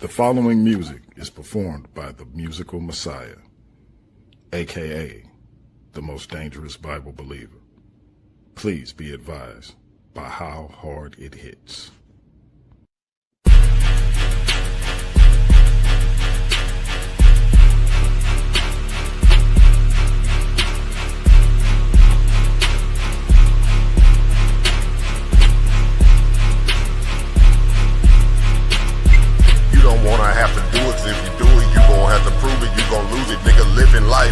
The following music is performed by the musical Messiah, aka the most dangerous Bible believer. Please be advised by how hard it hits.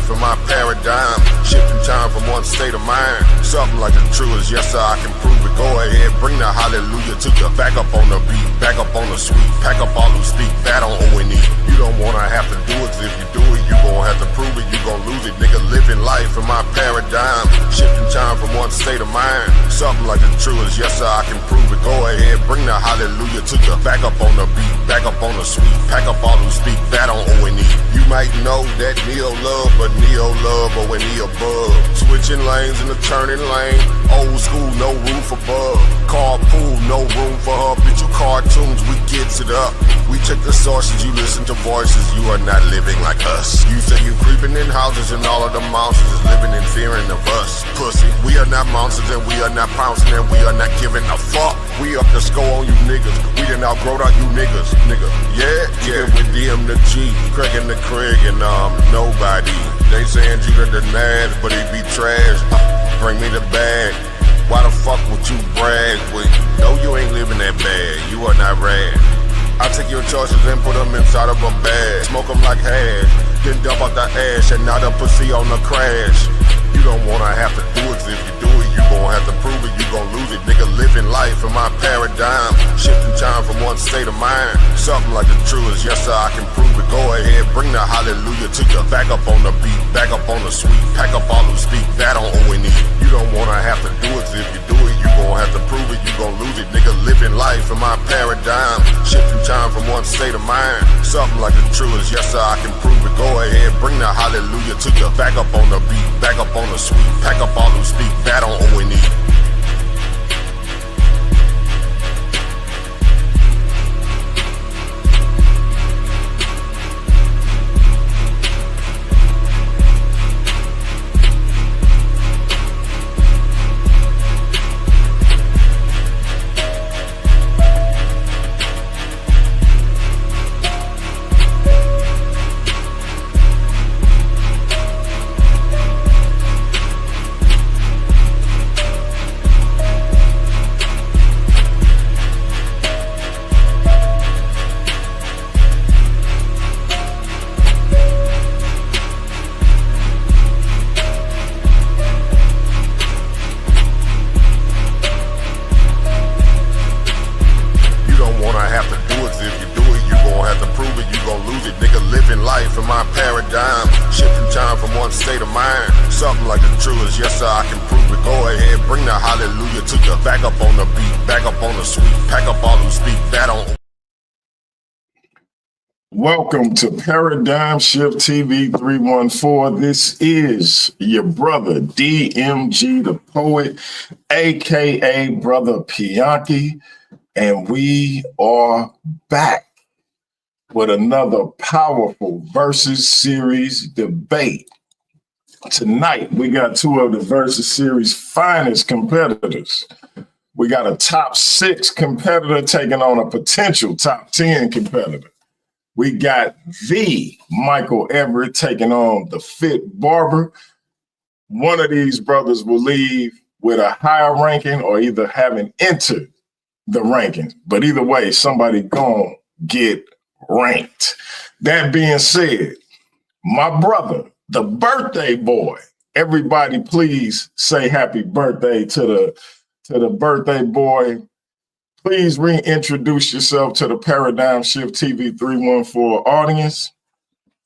In my paradigm, shifting time from one state of mind. Something like the truth is, yes sir, I can prove it. Go ahead, bring the hallelujah to you. Back up on the beat, back up on the sweet. Pack up all who speak bad on O&E. You don't wanna have to do it, 'cause if you do it, you gon' have to prove it. You gon' lose it, nigga. Living life in my paradigm, shifting time from one state of mind. Something like the truth is, yes sir, I can prove it. Go ahead, bring the hallelujah to you. Back up on the beat, back up on the sweet. Pack up all who speak bad on O&E. You might know that Neo love, but Neo love O&E above. Switching lanes in the turning lane. Old school, no roof above. Carpool, no room for her. Bitch, you cartoons, we gets it up. We check the sources, you listen to voices. You are not living like us. You say you creeping in houses and all of the monsters is living in fearing of us. Pussy, we are not monsters and we are not pouncing and we are not giving a fuck. We up the score on you niggas. We done outgrown out you niggas, nigga. Yeah, with DM the G, Craig and the Craig and nobody. They saying Judah the Nash, but he be trash. Bring me the bag. Why the fuck would you brag with? No, you ain't living that bad. You are not rad. I take your choices and put them inside of a bag. Smoke them like hash. Then dump out the ash and now the pussy on the crash. You don't wanna have to do it, 'cause if you do it, you gon' have to prove it. You gon' lose it, nigga. Living life in my paradigm, shifting time from one state of mind. Something like the truth is, yes sir, I can prove it. Go ahead, bring the hallelujah to you. Back up on the beat, back up on the sweet. Pack up all who speak bad on O&E. You don't wanna have to do it, 'cause if you do it, you gon' have to prove it. You gon' lose it, nigga. Living life in my paradigm, shifting time from one state of mind. Something like the truth is, yes sir, I can prove it. Go ahead, bring the hallelujah to you. Back up on the beat, back up on the sweet. Pack up all who speak bad on O&E. Life in my paradigm, shifting time from one state of mind. Something like the truth is, yes sir, I can prove it. Go ahead, bring the hallelujah to you. Back up on the beat, back up on the sweet. Pack up all who speak bad on. Welcome to Paradigm Shift TV 314. This is your brother DMG the Poet, aka Brother Pianki, and we are back with another powerful versus series debate. Tonight, we got two of the versus series finest competitors. We got a top 6 competitor taking on a potential top 10 competitor. We got the Michael Everett taking on the FITBARBER. One of these brothers will leave with a higher ranking or either having entered the rankings. But either way, somebody gonna get ranked. That being said, my brother, the birthday boy, everybody please say happy birthday to the birthday boy. Please reintroduce yourself to the Paradigm Shift TV 314 audience.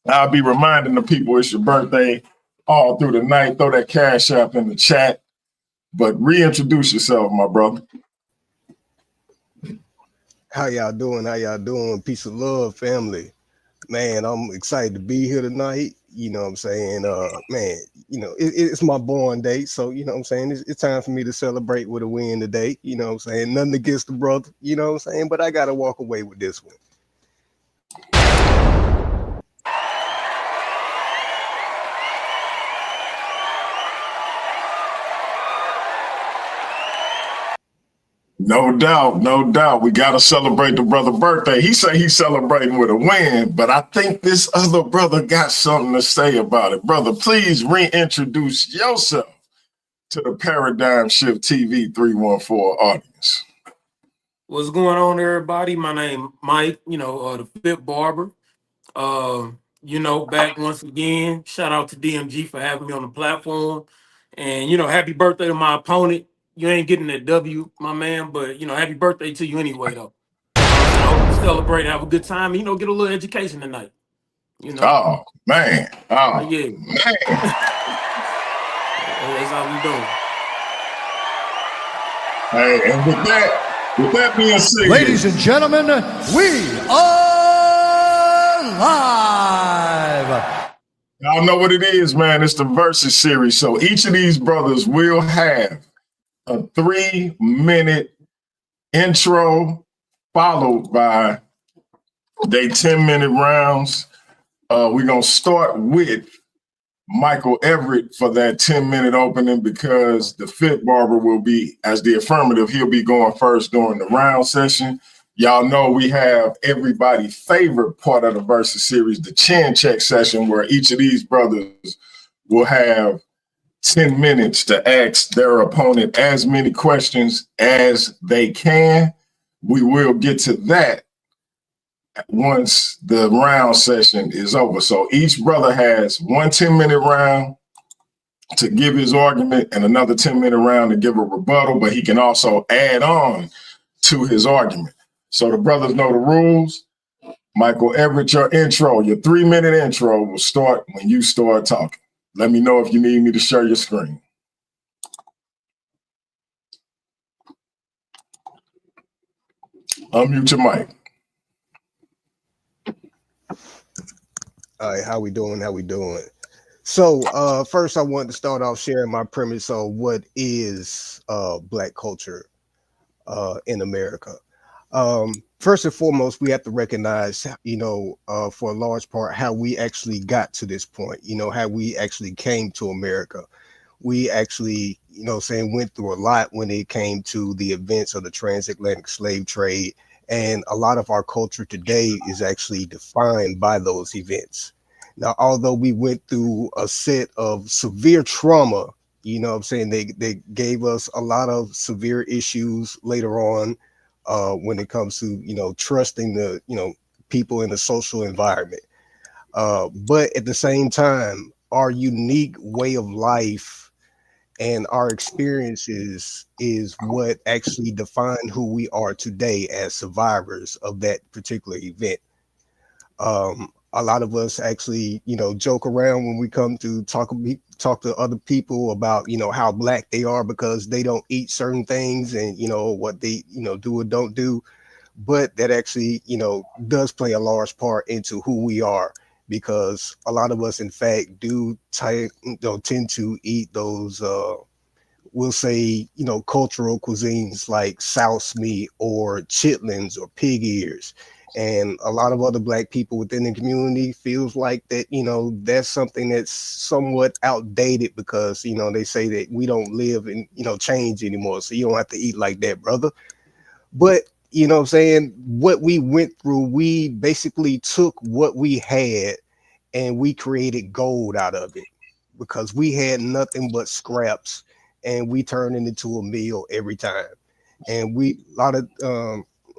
I'll be reminding the people it's your birthday all through the night. Throw that cash app in the chat, but reintroduce yourself, my brother. How y'all doing? How y'all doing? Peace of love, family. Man, I'm excited to be here tonight. You know what I'm saying? Man, you know, it's my born day. So, you know what I'm saying? It's time for me to celebrate with a win today. You know what I'm saying? Nothing against the brother, you know what I'm saying? But I got to walk away with this one. No doubt, no doubt. We got to celebrate the brother birthday. He say he's celebrating with a win, but I think this other brother got something to say about it. Brother, please reintroduce yourself to the Paradigm Shift TV 314 audience. What's going on, everybody? My name Mike, the FITBARBER. Back once again. Shout out to DMG for having me on the platform. And happy birthday to my opponent. You ain't getting that W, my man, but happy birthday to you anyway, though. Celebrate, have a good time, get a little education tonight. Oh man. Oh yeah. Man. That's how we doing. Hey, and with that being said, ladies and gentlemen, we are live. Y'all know what it is, man. It's the Versus series. So each of these brothers will have a 3-minute intro followed by they 10-minute rounds. We're going to start with Michael Everett for that 10-minute opening because the FITBARBER will be, as the affirmative, he'll be going first during the round session. Y'all know we have everybody's favorite part of the Versus series, the chin check session, where each of these brothers will have 10 minutes to ask their opponent as many questions as they can. We will get to that once the round session is over. So each brother has one 10-minute round to give his argument and another 10-minute round to give a rebuttal, but he can also add on to his argument. So the brothers know the rules. Michael Everett, your 3-minute intro will start when you start talking. Let me know if you need me to share your screen. Unmute your mic. All right, how we doing? So first I wanted to start off sharing my premise on what is Black culture in America. First and foremost, we have to recognize, for a large part, how we actually got to this point, how we actually came to America. We actually, went through a lot when it came to the events of the transatlantic slave trade. And a lot of our culture today is actually defined by those events. Now, although we went through a set of severe trauma, they gave us a lot of severe issues later on when it comes to, trusting the, people in the social environment. But at the same time, our unique way of life and our experiences is what actually define who we are today as survivors of that particular event. A lot of us actually, joke around when we come to talk to other people about, how Black they are because they don't eat certain things and, what they, do or don't do. But that actually, does play a large part into who we are, because a lot of us, in fact, do tend to eat those, we'll say, cultural cuisines like souse meat or chitlins or pig ears. And a lot of other Black people within the community feels like that, that's something that's somewhat outdated because, they say that we don't live in, change anymore. So you don't have to eat like that, brother. But, what we went through, we basically took what we had and we created gold out of it because we had nothing but scraps and we turned it into a meal every time. And a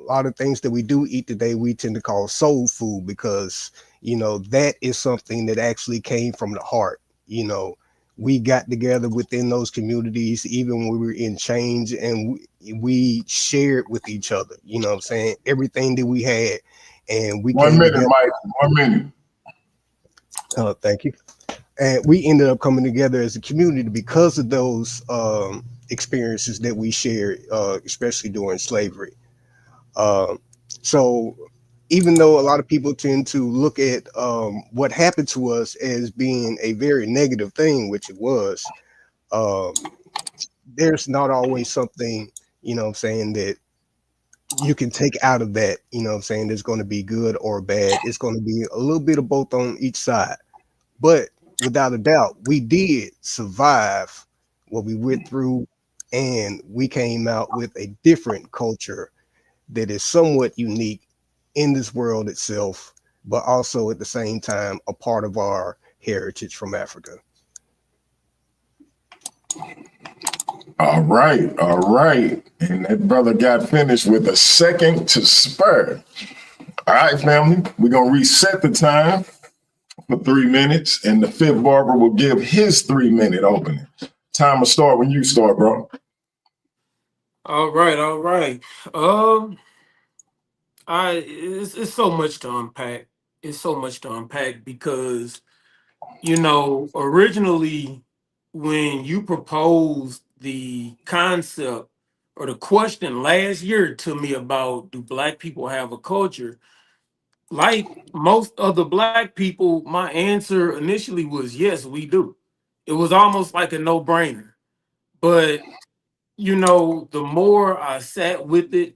lot of things that we do eat today, we tend to call soul food because, that is something that actually came from the heart. We got together within those communities, even when we were in change, and we shared with each other, everything that we had. And we 1 minute, Mike, 1 minute. Thank you. And we ended up coming together as a community because of those experiences that we shared, especially during slavery. So even though a lot of people tend to look at what happened to us as being a very negative thing, which it was, there's not always something, that you can take out of that, there's going to be good or bad. It's going to be a little bit of both on each side. But without a doubt, we did survive what we went through and we came out with a different culture that is somewhat unique in this world itself, but also at the same time a part of our heritage from Africa. All right, all right. And that brother got finished with a second to spur. All right, family, we're going to reset the time for 3 minutes, and the fifth barber will give his 3-minute opening. Time will start when you start, bro. All right, all right. It's so much to unpack. It's so much to unpack because originally when you proposed the concept or the question last year to me about do black people have a culture, like most other black people, my answer initially was yes, we do. It was almost like a no-brainer. But the more I sat with it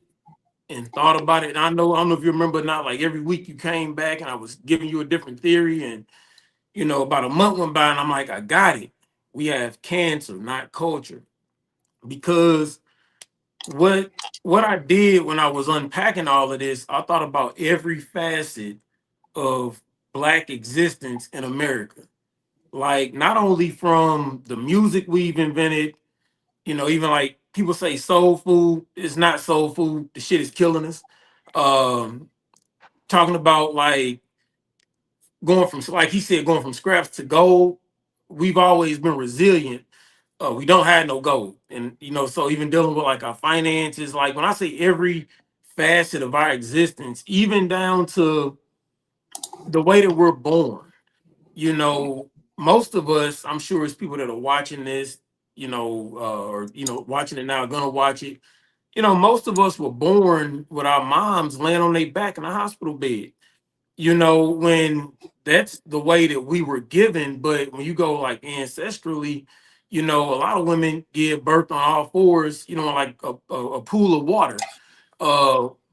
and thought about it, and I don't know if you remember or not, like every week you came back and I was giving you a different theory, and about a month went by and I'm like, I got it. We have cancer, not culture. Because what I did when I was unpacking all of this, I thought about every facet of black existence in America. Like not only from the music we've invented, even like people say soul food, it's not soul food. The shit is killing us. Um, Talking about like going from, like he said, going from scraps to gold. We've always been resilient. We don't have no gold, and so even dealing with like our finances, like when I say every facet of our existence, even down to the way that we're born. Most of us, I'm sure it's people that are watching this, or watching it now, gonna watch it. Most of us were born with our moms laying on their back in a hospital bed. When that's the way that we were given, but when you go like ancestrally, a lot of women give birth on all fours, like a pool of water.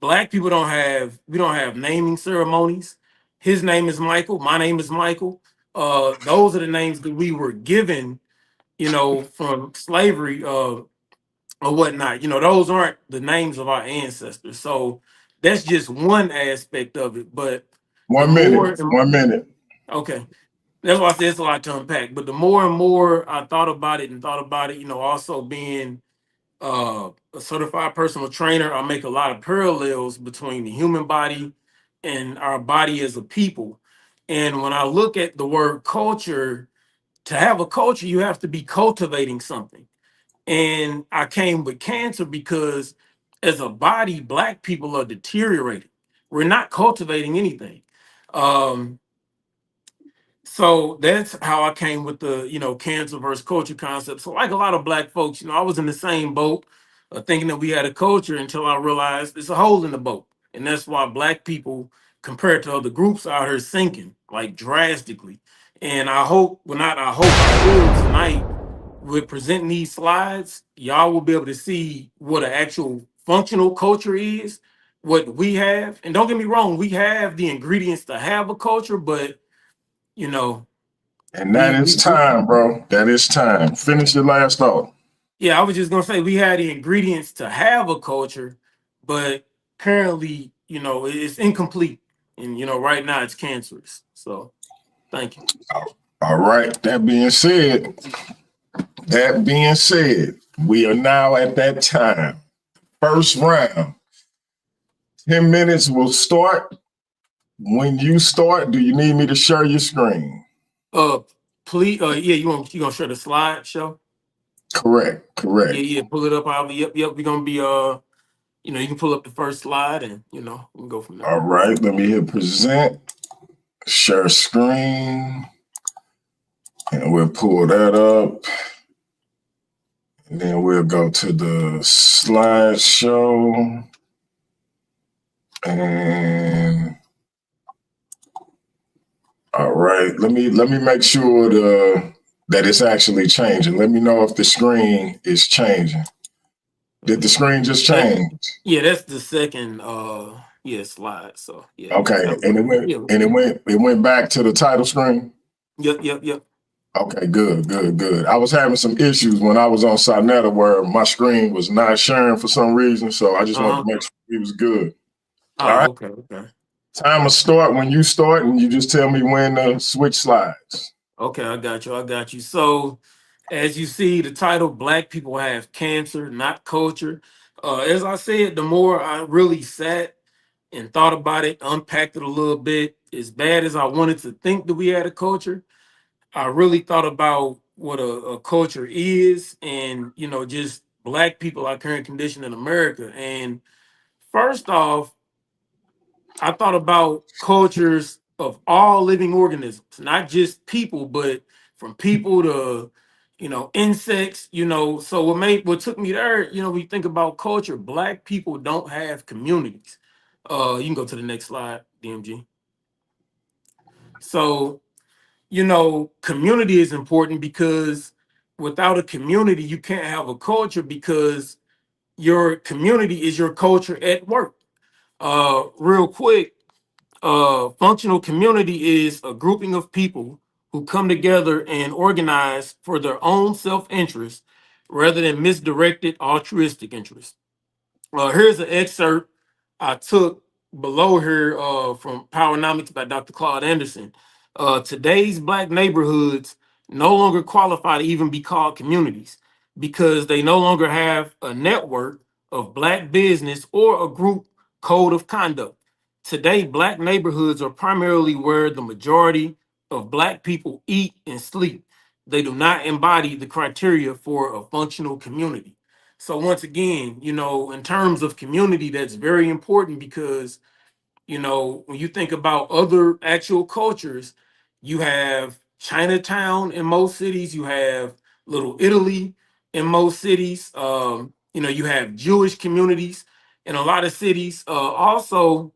Black people we don't have naming ceremonies. His name is Michael, my name is Michael. Those are the names that we were given, from slavery, or whatnot. Those aren't the names of our ancestors. So that's just one aspect of it. But the 1 more, minute, 1 minute. okay, that's why I said it's a lot to unpack. But the more and more I thought about it and thought about it, also being a certified personal trainer, I make a lot of parallels between the human body and our body as a people. And when I look at the word culture, to have a culture, you have to be cultivating something. And I came with cancer because as a body, black people are deteriorating. We're not cultivating anything. Um, so that's how I came with the, cancer versus culture concept. So like a lot of black folks, I was in the same boat, thinking that we had a culture until I realized there's a hole in the boat. And that's why black people, compared to other groups out here, sinking like drastically. And I hope, well, not I hope, I will tonight with presenting these slides, y'all will be able to see what an actual functional culture is, what we have. And don't get me wrong, we have the ingredients to have a culture, but you know, And that is time, bro. That is time. Finish your last thought. yeah, I was just gonna say we had the ingredients to have a culture, but currently, it's incomplete. And right now it's cancerous. So thank you. All right. That being said, we are now at that time. First round. 10 minutes will start. When you start, do you need me to share your screen? Please, yeah, you gonna share the slideshow? Correct. Yeah, pull it up. Yep. We're gonna be you can pull up the first slide and we can go from there. All right, let me hit present, share screen, and we'll pull that up. And then we'll go to the slideshow. And all right, let me make sure that it's actually changing. Let me know if the screen is changing. Did the screen just change? Yeah, that's the second slide. So yeah. Okay, and it went back to the title screen. Yep. Okay, good, good, good. I was having some issues when I was on Sonetta where my screen was not sharing for some reason, so I just wanted Uh-huh. to make sure it was good. All Oh, right, okay, okay. time to start when you start, and you just tell me when the switch slides. Okay, I got you. I got you. So, as you see, the title "Black People Have Cancer, Not Culture." As I said, the more I really sat and thought about it, unpacked it a little bit. As bad as I wanted to think that we had a culture, I really thought about what a culture is, and just Black people, our current condition in America. And first off, I thought about cultures of all living organisms, not just people, but from people to, insects, So what took me there, we think about culture, Black people don't have communities. You can go to the next slide, DMG. So, community is important because without a community, you can't have a culture because your community is your culture at work. Real quick, functional community is a grouping of people who come together and organize for their own self-interest rather than misdirected altruistic interest. Here's an excerpt I took below here from Powernomics by Dr. Claude Anderson. Today's Black neighborhoods no longer qualify to even be called communities because they no longer have a network of Black business or a group code of conduct. Today, Black neighborhoods are primarily where the majority of Black people eat and sleep. They do not embody the criteria for a functional community. So once again, in terms of community, that's very important because, when you think about other actual cultures, you have Chinatown in most cities, you have Little Italy in most cities, you have Jewish communities in a lot of cities. Also,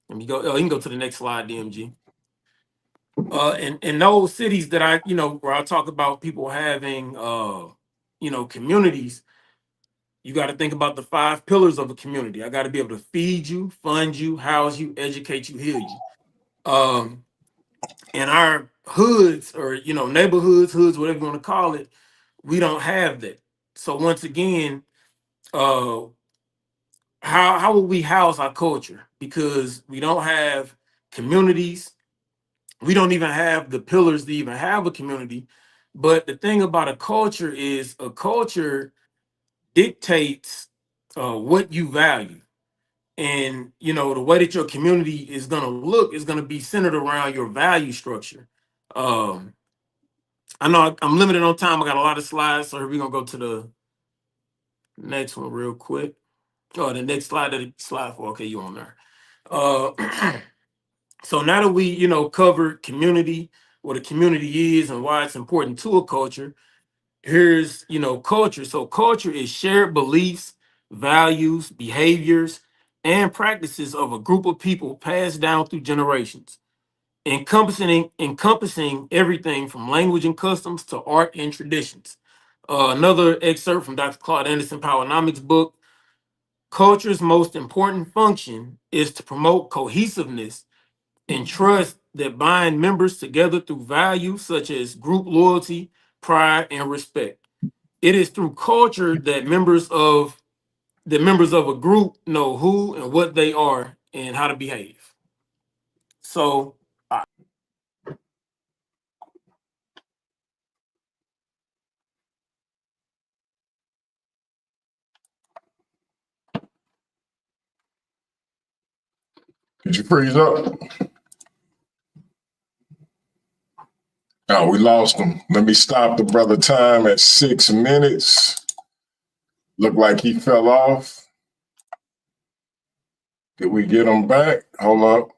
let me go, you can go to the next slide, DMG. In those cities that where I talk about people having, communities, you got to think about the 5 pillars of a community. I got to be able to feed you, fund you, house you, educate you, heal you. Um, in our hoods or neighborhoods, hoods, whatever you want to call it, we don't have that. So once again, uh, how will we house our culture? Because we don't have communities. We don't even have the pillars to even have a community. But the thing about a culture is a culture dictates what you value. And the way that your community is going to look is going to be centered around your value structure. um I know I'm limited on time. I got a lot of slides, so we're gonna go to the next one real quick. Oh, the next slide, that slide for, okay, you on there. uh so now that we covered community, what a community is and why it's important to a culture, here's culture. So culture is shared beliefs, values, behaviors, and practices of a group of people passed down through generations, encompassing everything from language and customs to art and traditions. Another excerpt from Dr. Claude Anderson Powernomics book: culture's most important function is to promote cohesiveness and trust that bind members together through values such as group loyalty, pride, and respect. It is through culture that members of a group know who and what they are and how to behave. So, Did you freeze up? Oh, we lost him. Let me stop the brother time at 6 minutes. Look like he fell off. Did we get him back? Hold up.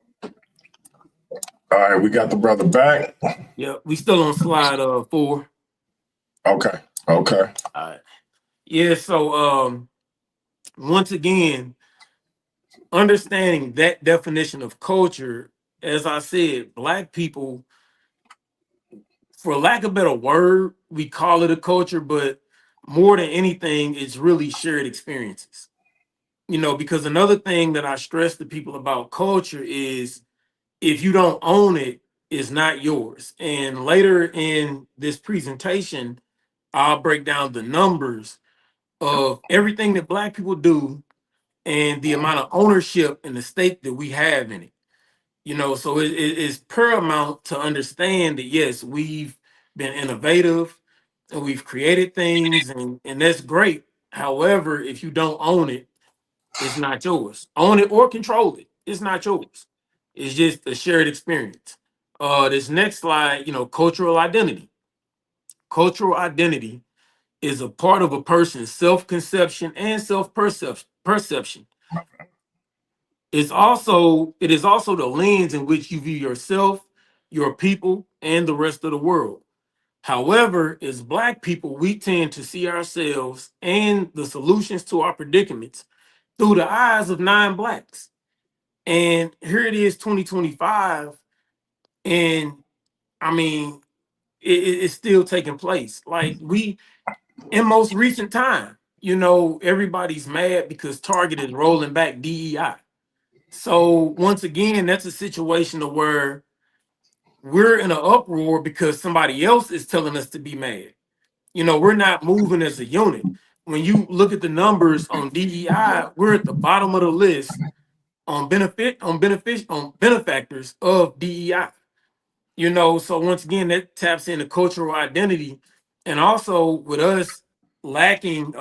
All right, we got the brother back. yeah, we still on slide 4. Okay, okay. All right. Yeah, so once again, understanding that definition of culture, as I said, Black people, for lack of a better word, we call it a culture, but more than anything, it's really shared experiences. Because another thing that I stress to people about culture is if you don't own it, is not yours. And later in this presentation, I'll break down the numbers of everything that Black people do and the amount of ownership and the stake that we have in it. You know, so it is paramount to understand that yes, we've been innovative and we've created things, and that's great. However, if you don't own it, it's not yours. Own it or control it, it's not yours. It's just a shared experience. This next slide, you know, cultural identity. Cultural identity is a part of a person's self-conception and self-perception. It is also the lens in which you view yourself, your people, and the rest of the world. However, as Black people, we tend to see ourselves and the solutions to our predicaments through the eyes of non-Blacks. And here it is, 2025, and I mean, it's still taking place. Like in most recent time, you know, everybody's mad because Target is rolling back DEI. So once again, that's a situation of where we're in an uproar because somebody else is telling us to be mad. You know, we're not moving as a unit. When you look at the numbers on DEI, we're at the bottom of the list on benefactors of DEI. You know, so once again, that taps into cultural identity, and also with us lacking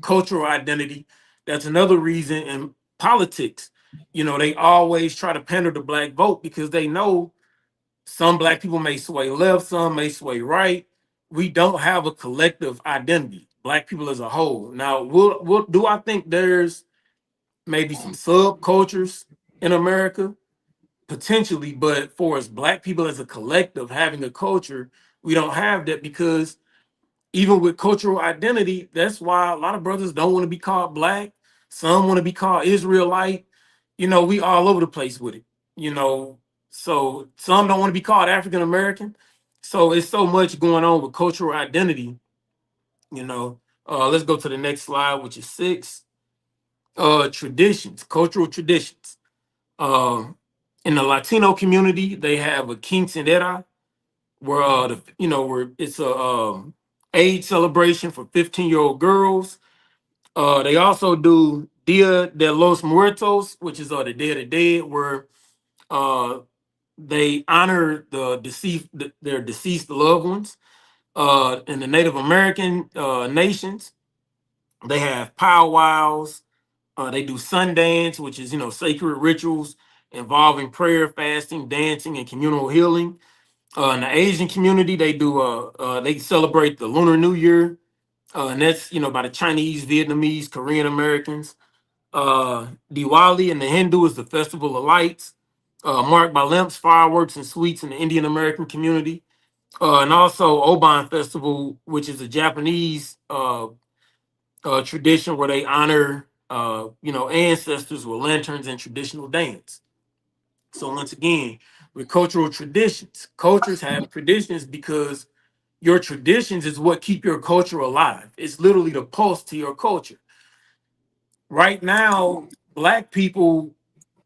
cultural identity, that's another reason in politics. You know, they always try to pander the Black vote because they know some Black people may sway left, some may sway right. We don't have a collective identity, Black people as a whole. Now, do I think there's maybe some subcultures in America? Potentially, but for us Black people as a collective having a culture, we don't have that because even with cultural identity, that's why a lot of brothers don't want to be called Black. Some want to be called Israelite. You know, we all over the place with it. You know, so some don't want to be called African American. So it's so much going on with cultural identity. You know, let's go to the next slide, which is 6. Traditions, cultural traditions. Um, in the Latino community, they have a quinceañera, where where it's a age celebration for 15-year-old girls. They also do Dia de los Muertos, which is the Day of the Dead, where uh, they honor their deceased loved ones. In the Native American nations, they have powwows. They do Sundance, which is sacred rituals involving prayer, fasting, dancing, and communal healing. In the Asian community, they celebrate the Lunar New Year, and that's by the Chinese, Vietnamese, Korean Americans. Diwali in the Hindu is the festival of lights, marked by lamps, fireworks, and sweets in the Indian American community. And also Oban Festival, which is a Japanese tradition where they honor ancestors with lanterns and traditional dance. So once again, with cultural traditions, cultures have traditions because your traditions is what keep your culture alive. It's literally the pulse to your culture. Right now, Black people,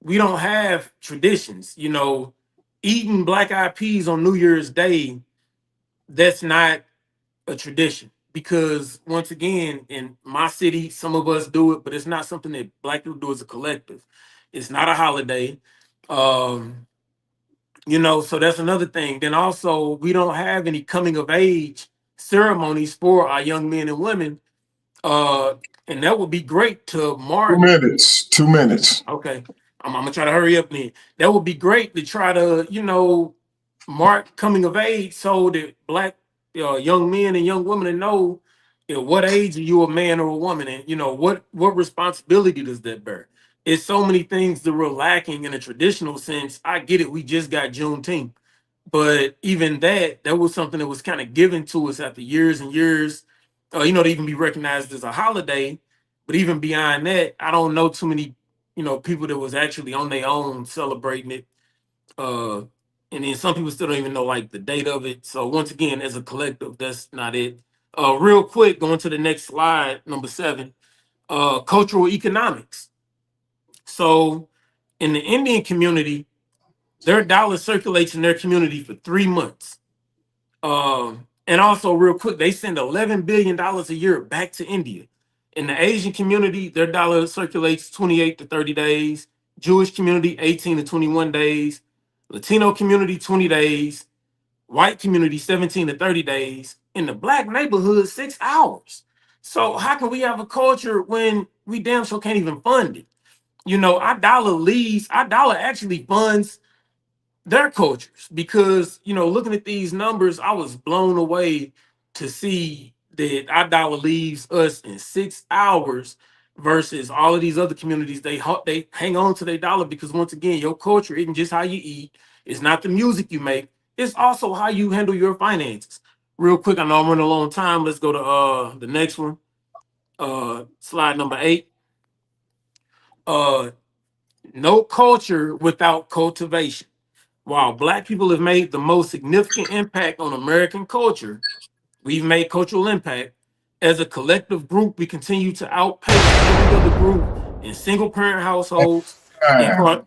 we don't have traditions. Eating black eyed peas on New Year's Day, that's not a tradition. Because once again, in my city, some of us do it, but it's not something that Black people do as a collective. It's not a holiday. Um, so that's another thing. Then also, we don't have any coming of age ceremonies for our young men and women. Uh, and that would be great to 2 mark. minutes. 2 minutes. Okay. I'm gonna try to hurry up then. That would be great to try to, mark coming of age so that Black young men and young women know at what age are you a man or a woman, and what responsibility does that bear. It's so many things that we're lacking in a traditional sense. I get it, we just got Juneteenth, but even that was something that was kind of given to us after years and years, to even be recognized as a holiday. But even beyond that, I don't know too many people that was actually on their own celebrating it. Uh, and then some people still don't even know like the date of it. So once again, as a collective, that's not it. Real quick, going to the next slide, number 7, cultural economics. So in the Indian community, Their dollar circulates in their community for 3 months. And also, real quick, they send $11 billion a year back to India. In the Asian community, their dollar circulates 28 to 30 days. Jewish community, 18 to 21 days. Latino community, 20 days. White community, 17 to 30 days. In the black neighborhood, 6 hours. So how can we have a culture when we damn sure can't even fund it? Our dollar actually funds their cultures, because looking at these numbers, I was blown away to see that our dollar leaves us in 6 hours versus all of these other communities. They hang on to their dollar because, once again, your culture isn't just how you eat, it's not the music you make, it's also how you handle your finances. Real quick, I know I'm running a long time, let's go to the next one. Slide number 8. uh no culture without cultivation. While Black people have made the most significant impact on American culture, we've made cultural impact. As a collective group, we continue to outpace every other group in single parent households. In Time.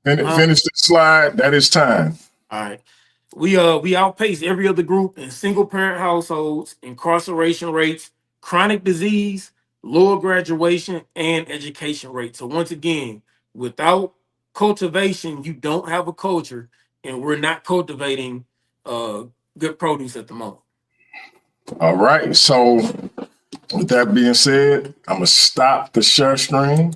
Finish the slide. That is time. All right. We outpace every other group in single parent households, incarceration rates, chronic disease, lower graduation, and education rates. So once again, without cultivation, you don't have a culture, and we're not cultivating good produce at the moment. All right. So with that being said, I'm gonna stop the share stream.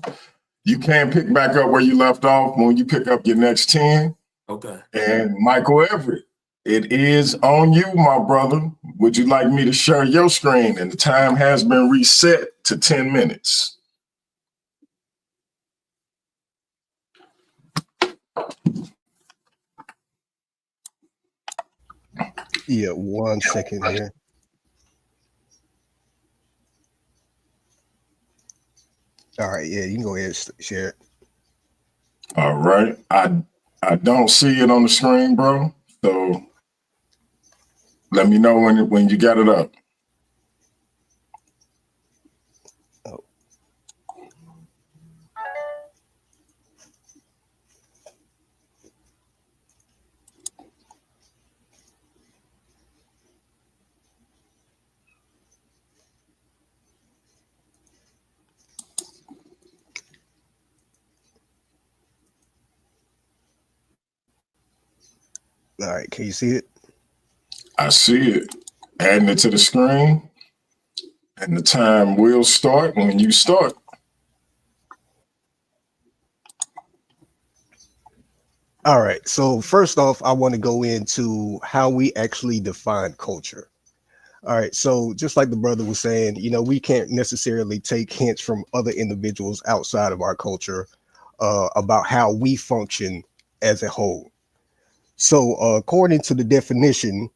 You can pick back up where you left off when you pick up your next 10. Okay. And Michael Everett, it is on you, my brother. Would you like me to share your screen? And the time has been reset to 10 minutes. Yeah, 1 second here. All right, yeah, you can go ahead and share it. All right. I don't see it on the screen, bro. So let me know when you got it up. Oh. All right, can you see it? I see it. Adding it to the screen. And the time will start when you start. All right, so first off, I want to go into how we actually define culture. All right, so just like the brother was saying, we can't necessarily take hints from other individuals outside of our culture about how we function as a whole. So according to the definition,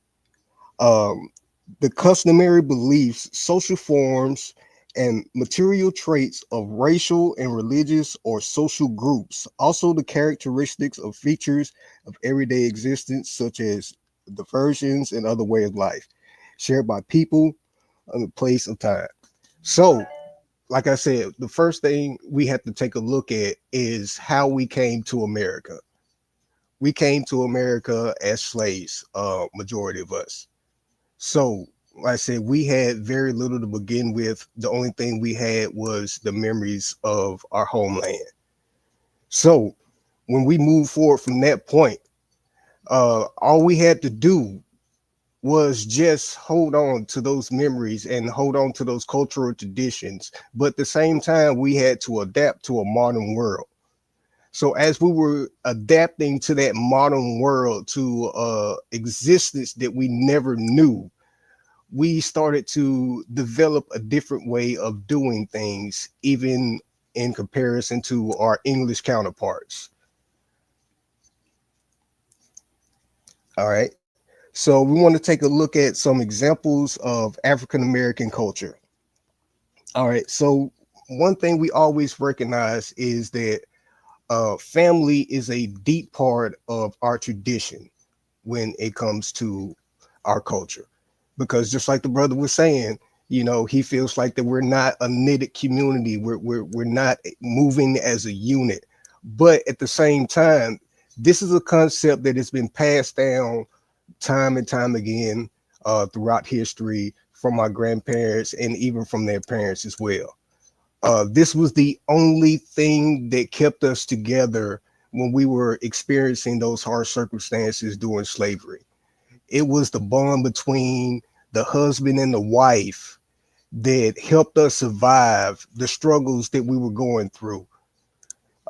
the customary beliefs, social forms, and material traits of racial and religious or social groups, also the characteristics of features of everyday existence, such as diversions and other way of life, shared by people in a place of time. So, like I said, the first thing we have to take a look at is how we came to America. We came to America as slaves, majority of us. So, like I said, we had very little to begin with. The only thing we had was the memories of our homeland. So, when we moved forward from that point, all we had to do was just hold on to those memories and hold on to those cultural traditions. But at the same time, we had to adapt to a modern world. So as we were adapting to that modern world, to existence that we never knew, we started to develop a different way of doing things, even in comparison to our English counterparts. All right. So we want to take a look at some examples of African American culture. All right. So one thing we always recognize is that family is a deep part of our tradition when it comes to our culture, because just like the brother was saying, he feels like that we're not a knitted community. We're not moving as a unit, but at the same time, This is a concept that has been passed down time and time again throughout history from our grandparents and even from their parents as well. This was the only thing that kept us together when we were experiencing those hard circumstances during slavery. It was the bond between the husband and the wife that helped us survive the struggles that we were going through.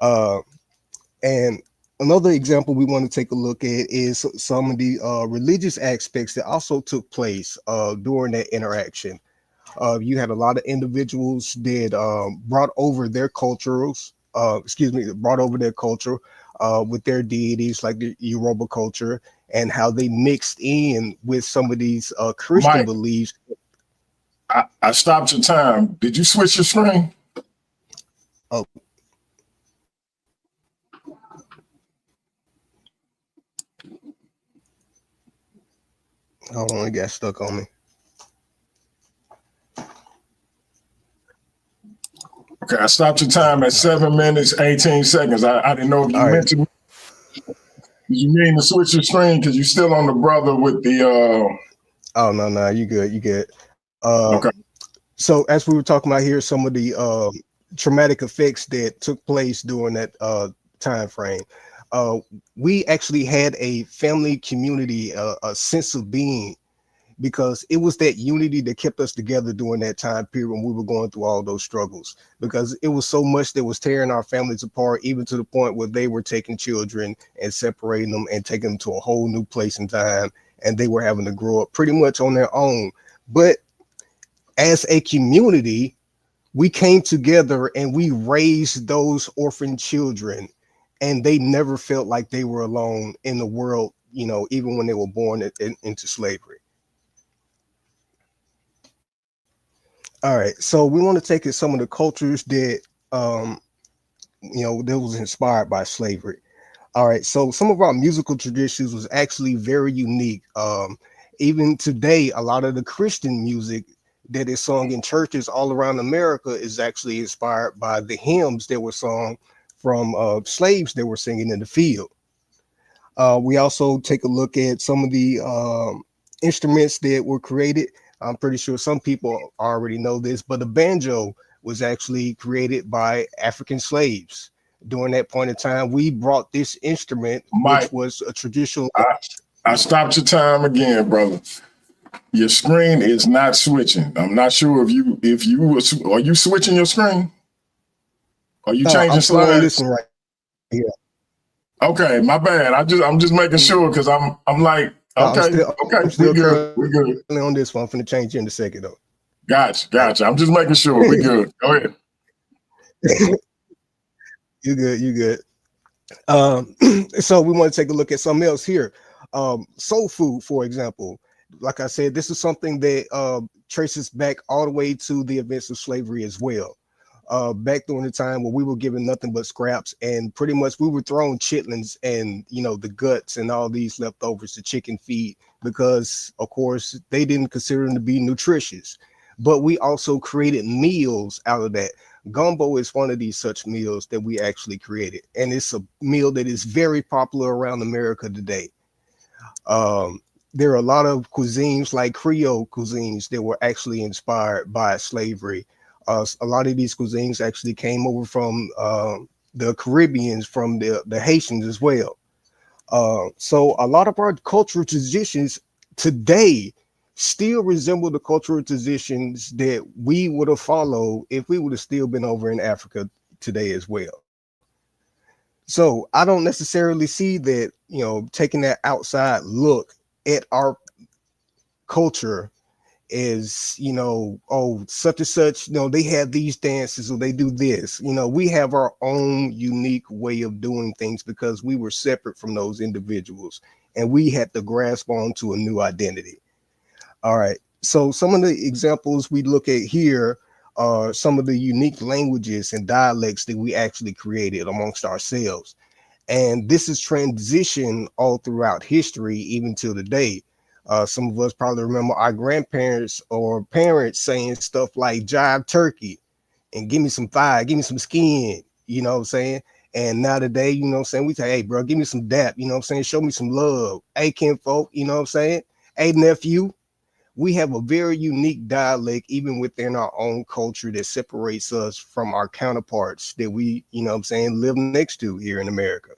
Uh, and another example we want to take a look at is some of the religious aspects that also took place during that interaction. You had a lot of individuals that brought over their brought over their culture with their deities, like the Yoruba culture, and how they mixed in with some of these Christian Mike, beliefs. I stopped your time. Did you switch your screen? Oh, hold on, it got stuck on me. Okay, I stopped your time at 7 minutes, 18 seconds. I didn't know if you All right. meant to. Did you mean to switch your screen? Because you're still on the brother with the. Oh, no, you good, you good. Okay. So as we were talking about here, some of the traumatic effects that took place during that time frame. We actually had a family community, a sense of being, because it was that unity that kept us together during that time period when we were going through all those struggles, because it was so much that was tearing our families apart, even to the point where they were taking children and separating them and taking them to a whole new place in time, and they were having to grow up pretty much on their own. But as a community, we came together and we raised those orphan children, and they never felt like they were alone in the world, even when they were born into slavery. All right, so we want to take at some of the cultures that that was inspired by slavery. All right, so some of our musical traditions was actually very unique. Even today, a lot of the Christian music that is sung in churches all around America is actually inspired by the hymns that were sung from slaves that were singing in the field. We also take a look at some of the instruments that were created. I'm pretty sure some people already know this, but the banjo was actually created by African slaves. During that point in time, we brought this instrument, Mike, which was a traditional. I stopped your time again, brother. Your screen is not switching. I'm not sure are you switching your screen? Are you changing I'm still on this slides? one right here. Okay, my bad. I'm just making sure because I'm like, okay, I'm still we good. on this one. I'm finna change in a second though. Gotcha. I'm just making sure we good. Go ahead. You good. So we want to take a look at something else here. Soul food, for example. Like I said, this is something that traces back all the way to the events of slavery as well. Back during the time where we were given nothing but scraps, and pretty much we were thrown chitlins and the guts and all these leftovers to chicken feed, because of course they didn't consider them to be nutritious. But we also created meals out of that. Gumbo is one of these such meals that we actually created, and it's a meal that is very popular around America today. There are a lot of cuisines like Creole cuisines that were actually inspired by slavery. A lot of these cuisines actually came over from the Caribbeans, from the Haitians as well. So a lot of our cultural traditions today still resemble the cultural traditions that we would have followed if we would have still been over in Africa today as well. So I don't necessarily see that, taking that outside look at our culture is, oh, such and such, they have these dances or they do this. We have our own unique way of doing things because we were separate from those individuals and we had to grasp onto a new identity. All right. So some of the examples we look at here are some of the unique languages and dialects that we actually created amongst ourselves. And this is transition all throughout history, even till today. Some of us probably remember our grandparents or parents saying stuff like jive turkey and give me some thigh, give me some skin, you know what I'm saying? And now today, you know what I'm saying, we say, hey, bro, give me some dap, you know what I'm saying? Show me some love. Hey, kinfolk, you know what I'm saying? Hey, nephew. We have a very unique dialect, even within our own culture, that separates us from our counterparts that we, you know what I'm saying, live next to here in America.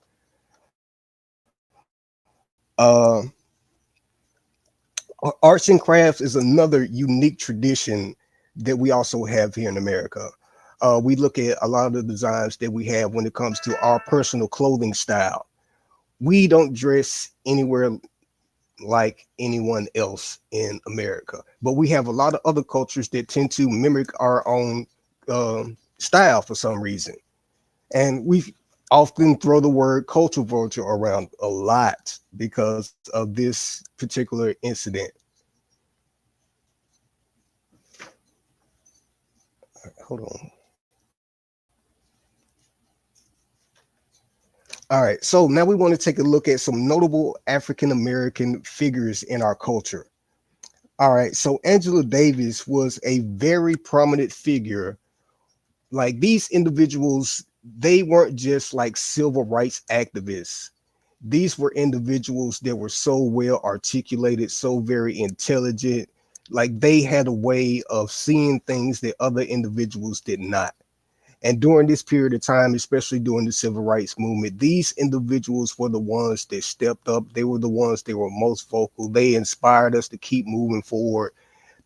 Arts and crafts is another unique tradition that we also have here in America. We look at a lot of the designs that we have when it comes to our personal clothing style. We don't dress anywhere like anyone else in America, but we have a lot of other cultures that tend to mimic our own style for some reason. And we often throw the word culture vulture around a lot because of this particular incident. Hold on. All right, so now we want to take a look at some notable African American figures in our culture. All right, so Angela Davis was a very prominent figure. Like, these individuals, they weren't just like civil rights activists. These were individuals that were so well articulated, so very intelligent. Like, they had a way of seeing things that other individuals did not. And during this period of time, especially during the civil rights movement, these individuals were the ones that stepped up. They were the ones that were most vocal. They inspired us to keep moving forward,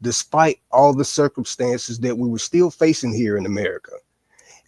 despite all the circumstances that we were still facing here in America.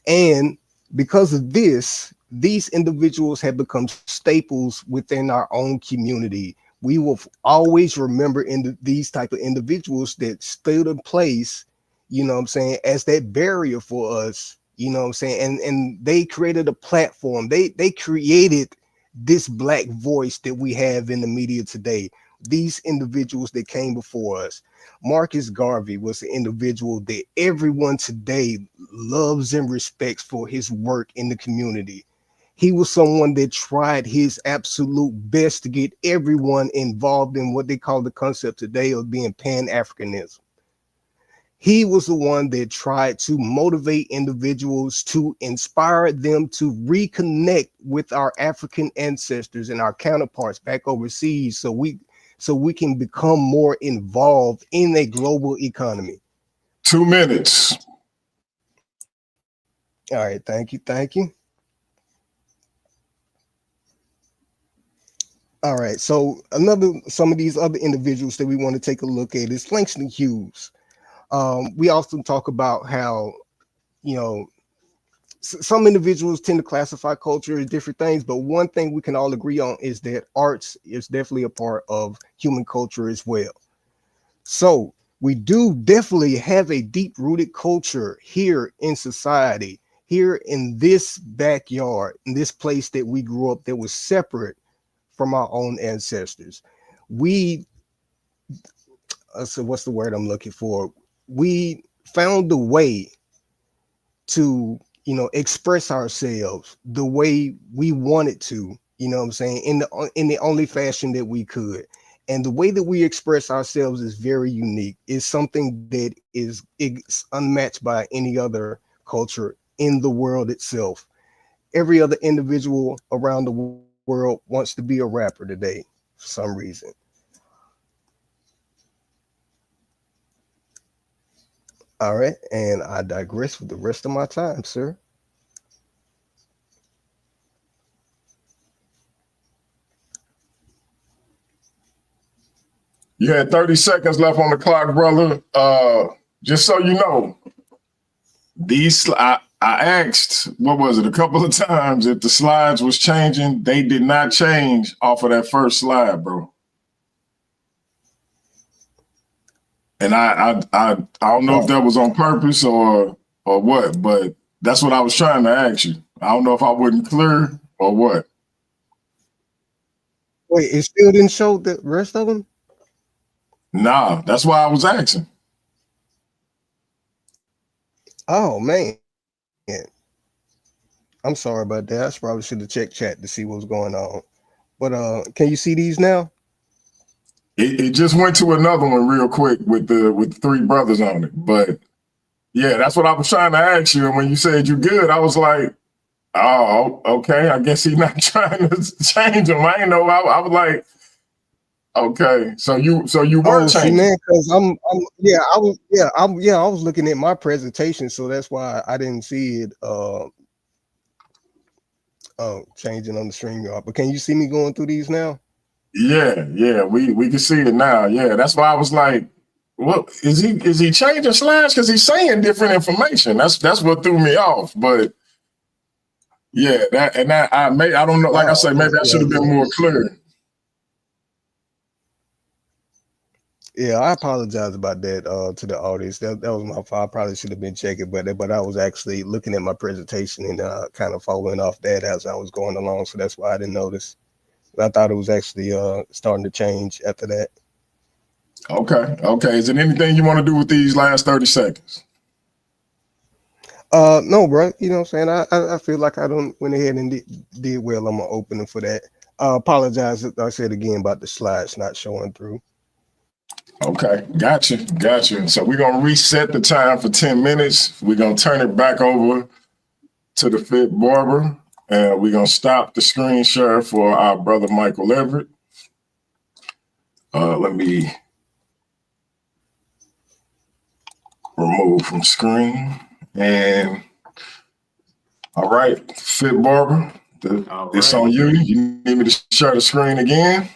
And because of this, these individuals have become staples within our own community. We will always remember these type of individuals that stood in place, you know what I'm saying, as that barrier for us, you know what I'm saying, and they created a platform. They created this Black voice that we have in the media today. These individuals that came before us. Marcus Garvey was an individual that everyone today loves and respects for his work in the community. He was someone that tried his absolute best to get everyone involved in what they call the concept today of being Pan-Africanism. He was the one that tried to motivate individuals, to inspire them to reconnect with our African ancestors and our counterparts back overseas, so we can become more involved in a global economy. 2 minutes. All right, thank you. All right, so some of these other individuals that we want to take a look at is Langston Hughes. We often talk about how, you know, some individuals tend to classify culture as different things, but one thing we can all agree on is that arts is definitely a part of human culture as well. So we do definitely have a deep-rooted culture here in society, here in this backyard, in this place that we grew up that was separate from our own ancestors. So what's the word I'm looking for? We found a way to, you know, express ourselves the way we wanted to, you know what I'm saying, in the only fashion that we could. And the way that we express ourselves is very unique. It's something that is unmatched by any other culture in the world itself. Every other individual around the world wants to be a rapper today for some reason. All right, and I digress for the rest of my time, sir. You had 30 seconds left on the clock, brother. Just so you know, I asked, what was it, a couple of times if the slides was changing. They did not change off of that first slide, bro. And I don't know if that was on purpose or what, but that's what I was trying to ask you. I don't know if I wasn't clear or what. Wait, it still didn't show the rest of them? Nah, that's why I was asking. Oh, man. I'm sorry about that. I probably should have checked chat to see what was going on. But can you see these now? It just went to another one real quick with the three brothers on it. But yeah, that's what I was trying to ask you. And when you said you good, I was like, Oh, okay. I guess he's not trying to change him. I ain't know. I was like, okay. So you were Oh, see, changing. man, because I was looking at my presentation, so that's why I didn't see it changing on the stream, y'all. But can you see me going through these now? Yeah. We can see it now. Yeah, that's why I was like, what is he changing slides? Because he's saying different information. That's what threw me off. But yeah, I don't know. Like I Oh, say, maybe I should have been more clear. yeah, I apologize about that to the audience. That was my fault. I probably should have been checking, but I was actually looking at my presentation and kind of following off that as I was going along. So that's why I didn't notice. I thought it was actually starting to change after that. Okay. Is there anything you want to do with these last 30 seconds? No, bro. You know what I'm saying? I feel like I don't went ahead and did well on my opening for that. I apologize. I said again about the slides not showing through. Okay, gotcha. So we're gonna reset the time for 10 minutes. We're gonna turn it back over to the Fit Barber, and we're gonna stop the screen share for our brother Michael Everett. Let me remove from screen. And all right, Fit Barber, it's on you. You need me to share the screen again?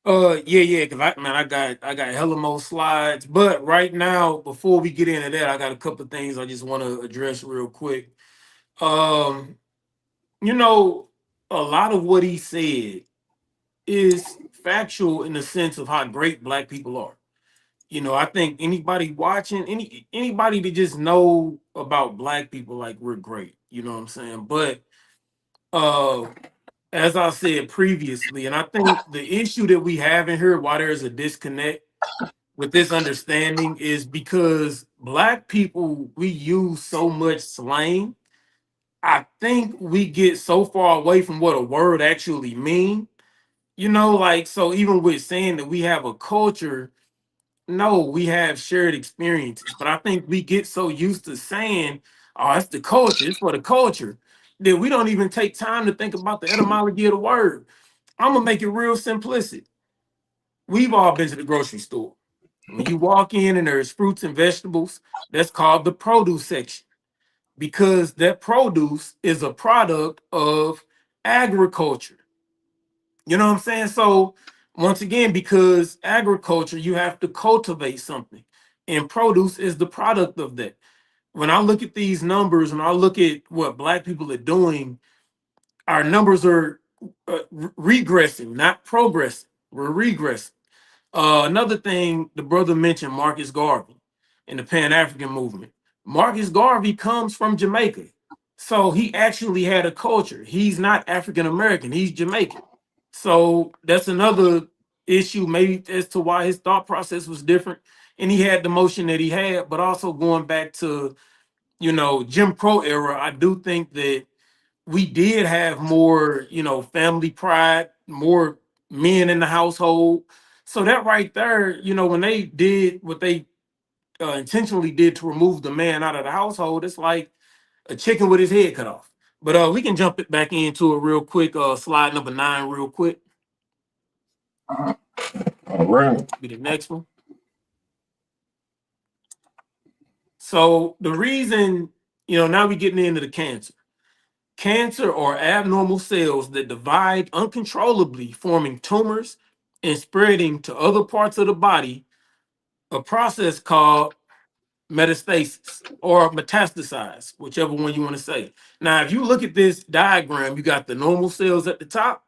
Yeah, because I got hella more slides. But right now, before we get into that, I got a couple of things I just want to address real quick. Um, you know, a lot of what he said is factual in the sense of how great black people are. I think anybody watching, anybody that just know about black people, like we're great. You know what I'm saying? But uh as I said previously, and I think the issue that we have in here, why there's a disconnect with this understanding, is because black people, we use so much slang. I think we get so far away from what a word actually means. Like, so even with saying that we have a culture, no, we have shared experiences, but I think we get so used to saying, oh, it's the culture, it's for the culture, that we don't even take time to think about the etymology of the word. I'm gonna make it real simplistic. We've all been to the grocery store. When you walk in and there's fruits and vegetables, that's called the produce section, because that produce is a product of agriculture. You know what I'm saying? So once again, because agriculture, you have to cultivate something, and produce is the product of that. When I look at these numbers and I look at what black people are doing, our numbers are regressing, not progressing. We're regressing. Another thing, the brother mentioned Marcus Garvey in the Pan African movement. Marcus Garvey comes from Jamaica, so he actually had a culture. He's not African American, he's Jamaican. So that's another issue, maybe as to why his thought process was different. And he had the motion that he had, but also going back to, Jim Crow era, I do think that we did have more, family pride, more men in the household. So that right there, when they did what they intentionally did to remove the man out of the household, it's like a chicken with his head cut off. But we can jump it back into it real quick. Slide number 9, real quick. All right. Be the next one. So the reason, now we're getting into the cancer. Cancer or abnormal cells that divide uncontrollably, forming tumors and spreading to other parts of the body, a process called metastasis or metastasize, whichever one you want to say. Now, if you look at this diagram, you got the normal cells at the top.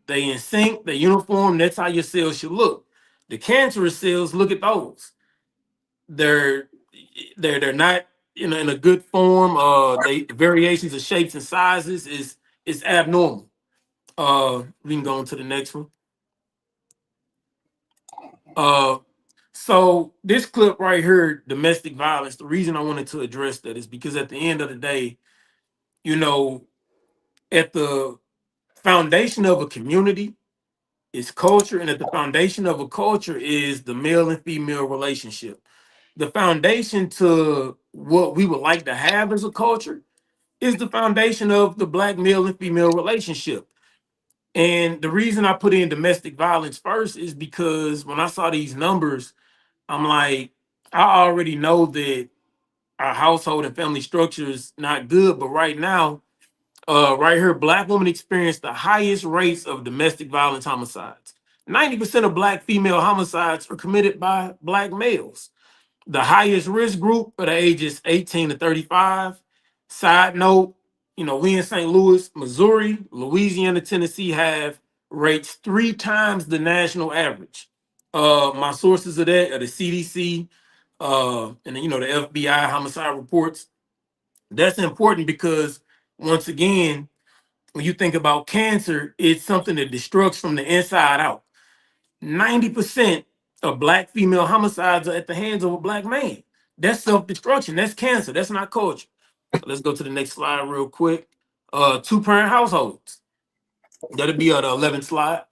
They in sync, they uniform. That's how your cells should look. The cancerous cells, look at those. They're not in a good form. They variations of shapes and sizes is abnormal. We can go on to the next one. So this clip right here, domestic violence. The reason I wanted to address that is because at the end of the day, at the foundation of a community is culture, and at the foundation of a culture is the male and female relationship. The foundation to what we would like to have as a culture is the foundation of the black male and female relationship. And the reason I put in domestic violence first is because when I saw these numbers, I'm like, I already know that our household and family structure is not good, but right now, right here, black women experience the highest rates of domestic violence homicides. 90% of black female homicides are committed by black males. The highest risk group are the ages 18 to 35. Side note, we in St. Louis, Missouri, Louisiana, Tennessee have rates 3 times the national average. My sources of that are the CDC, and the FBI homicide reports. That's important because once again, when you think about cancer, it's something that destructs from the inside out. 90% of black female homicides are at the hands of a black man. That's self-destruction. That's cancer. That's not culture. So let's go to the next slide real quick. Two-parent households. That'll be the 11th slide.